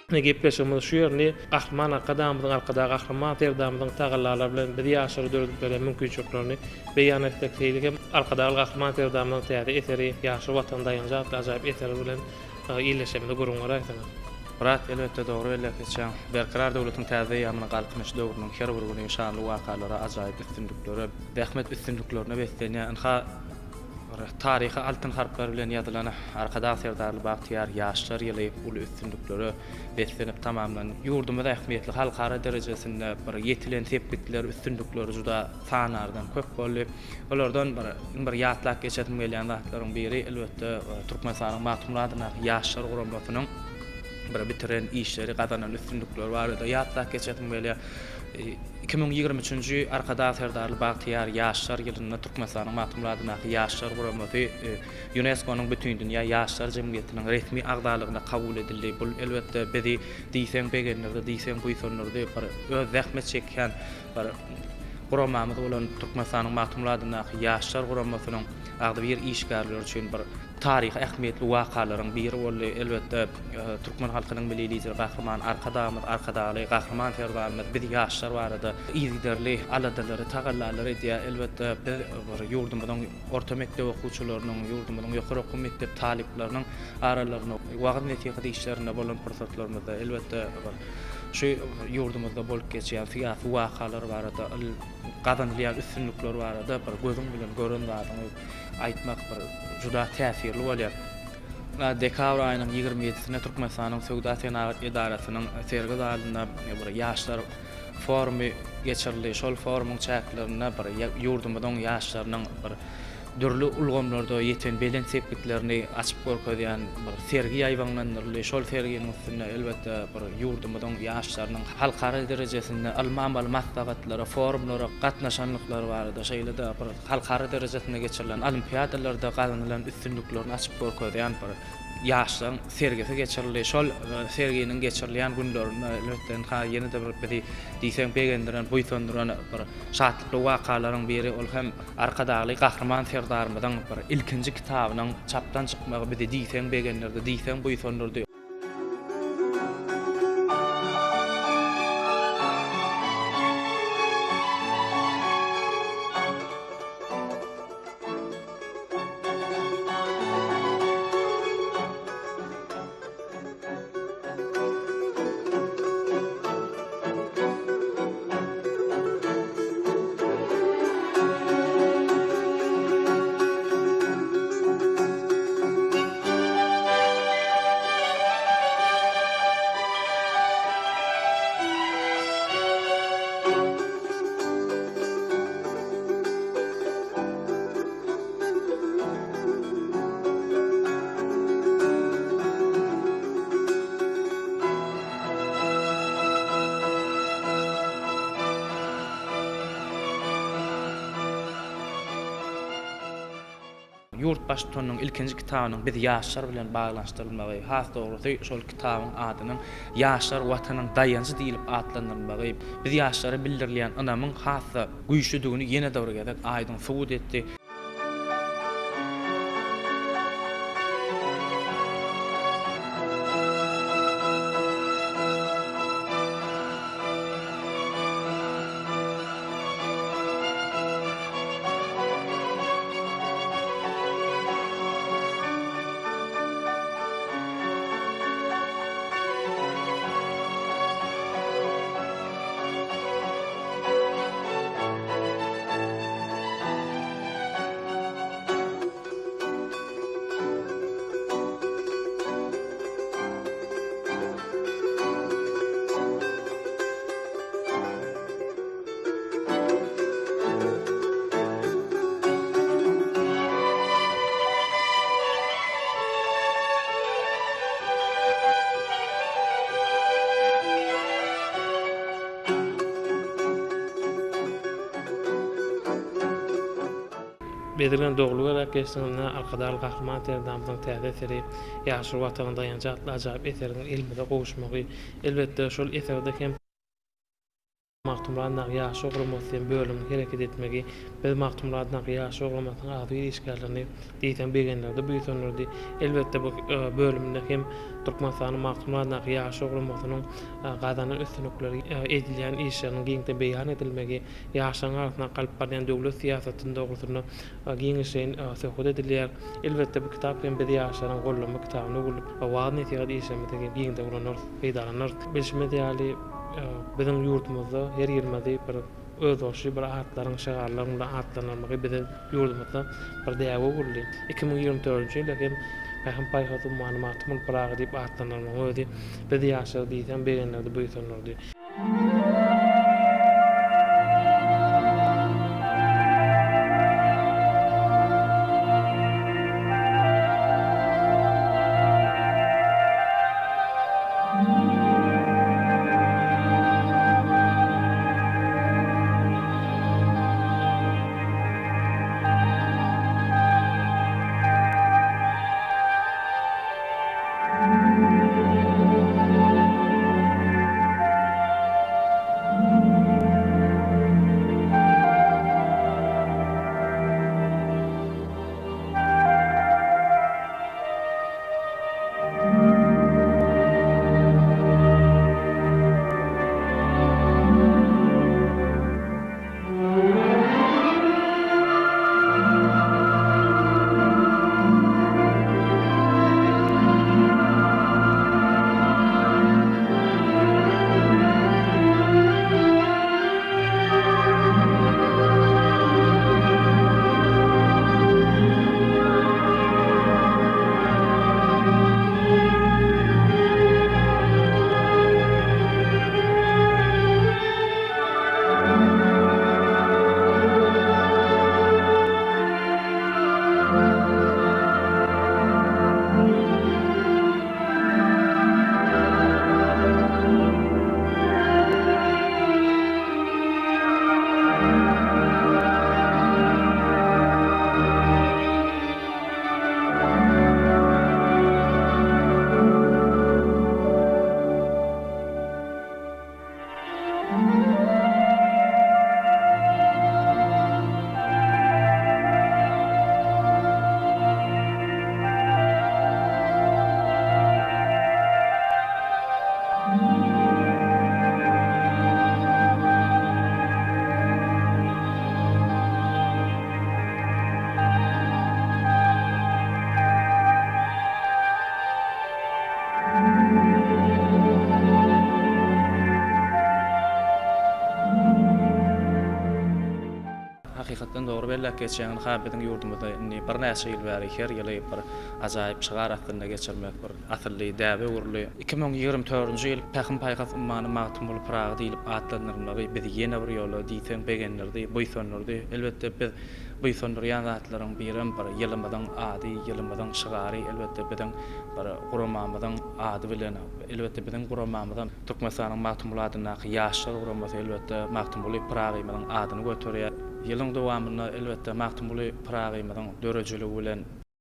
Gepleşimiz şu ýerni gahman arkadamyň arkada gahman terdamyň tagallalar bilen bir ýaşary dördükleri mümkinçiliklerini beýan etmek diýilgem arkada gahman terdamyň täze eseri ýaşy watandaýyň zat ajaýyp eseri bilen ýyleşmede gurulmaly aýtdy. Murat elbette doğru elbette. Berkarar devletin täze ýamyny galkynyş döwrüniň her bir güni şanly wakalary ajaýyp üstünlikleri, bähmet üstünliklerini beslenýän tarihi altın harplar bilen ýazylan arkada serdarly Bagtyar ýaşlar ýyly ulu üstünlikleri beslenip tamamlan ýurdumyza ähmiýetli halkara derejesinde bir ýetilen sepgitler üstünlikleri juda sanardan köp bolly. Olardan bir ýatlak geçetim gelýän zatlaryň biri elbette Türkmenistanyň matumladyna ýaşlar guramasynyň bir bitiren işleri gazanan üstünlikleri barada ýatlak geçetim gelýär. 2023-nji arkada serdarly Bagtyar ýaşlar ýylyna Türkmenistanyň matumladyna ýaşlar guramasy UNESCO-nyň bütün dünýä ýaşlar jemgyýetiniň resmi agdalygyna kabul edildi. Bu elbette bizi diýsen begenlerde, diýsen buýsonlerde öz zähmet çekýän bir guramamyz bolan Türkmenistanyň matumladyna ýaşlar guramasynyň agdy bir işgärleri üçin bir tarihi ähmiýetli wakalaryň biri boldy. Elbette Türkmen halkynyň milli lideri Gahraman arkadaly Gahraman Ferdanymyz bir ýaşlar barada ýygyderli aladalary tagallalary diýe elbette bir ýurdumyzyň orta mekdep okuwçylarynyň ýurdumyzyň ýokary okuw mektep talipleriniň aralaryna wagt netiýeti işlerine bolan pursatlarymyzda elbette şu ýurdumyzda bolup geçýän fiýaty wakalar barada gazanylýan üstünlikler barada bir gözüň bilen gören zadyny aýtmak bir juda täsirli bolýar. Dekabr aýynyň 27-sinde Türkmenistanyň Söwda Senagat Edarasynyň sergi zalyna bir ýaşlar forumy geçirildi. Şol forumyň çäklerini bir ýurdumyzyň ýaşlarynyň bir dürli ulgamlarda ýeten belen sepgitlerini açyp görkezýän bir sergi ýaýbanlandyryly. Şol serginiň üstünde elbette bir ýurdumyzyň ýaşlarynyň halkara derejesinde alman maslahatlary, forumlara gatnaşanlyklary barada şeýle de bir halkara derejesinde geçirilen olimpiadalarda gazanylan üstünliklerini açyp görkezýän bir ýaşlaryň sergisi geçirildi. Şol serginiň geçirilýän günlerinde elbette ýene de bir diýsen begendiren, buýsandyran bir şatlykly wakalaryň biri ol hem arkadaly Gahraman Serdarymyzyň bir ilkinji kitabynyň çapdan çykmagy bizi diýsen begenlerde, diýsen buýsanlarda Yurtbaş Tutannyň ilkinji kitabynyň biz ýaşlar bilen baglanşdyrylmagy, has dogrusy şol kitabyň adynyň ýaşlar watanyň daýanjy diýilip atlandyrylmagy, biz ýaşlary bildirilýän anamyň hasy güýçlüdigini ýene döwrege aýdyn subut etdi. Bedilen dogluga geçdiňinde arkadaly Gahraman Terdamyň täze eseri ýaşy watanyň daýanjy ajaýyp eseriniň ilmide gowuşmagy elbette şol eserde hem magtumlardan ýaşy oglanmasyn bölüm hereket etmegi, biz magtumlardan ýaşy oglanmasyn azy ilişkilerini diýsen begenlerde büýsenlerdi. Elbetde bu bölümde hem Türkmenistanyň magtumlardan ýaşy oglanmasynyň gazanyň üstünlikleri edilýän işlerini giňde beýan edilmegi, ýaşaň arasyndan galyp barýan döwlet siýasatyny dogrusyna giňişen söhbet edilýär. Elbetde bu kitap hem biz ýaşaryň gollama kitabyny bulup wagny ýa-da işlemede giňde ulanır, peýdalanır. Bilişmede ýaly bizim yurtumuzda her ýerimizde bir öz oşy bir atlaryň şagarlaryň atlanmagy bizim yurdumuzda bir däwe boldy. 2024-nji ýylda hem Hem payhatu malumatymyl Praga diýip atlanmagy özi biz ýaşar diýsem begenlerde büýsenlerdi. Hakikaten doğru belli geçen habedin yurdumuzda bir näçe ýyl bäri her ýyly bir ajaýyp şygar atynda geçirmek bir asylly däwe urly. 2024-nji ýyl Pähim Paýgas ummany magtumly Praga diýilip atlanyrmagy biz ýene bir ýola diýsen begenlerdi, boýsanlardy. Elbetde biz boýsandyrýan zatlaryň birim bir ýylymyzyň ady, ýylymyzyň şygary elbetde biziň bir guramamyzyň ady bilen elbetde biziň guramamyzyň Türkmenistanyň magtumlaryna ýaşar guramasy elbetde magtumly Praga adyny götürýär. Yılın dowamında elbette Magtumly Praga dörejiligi bilen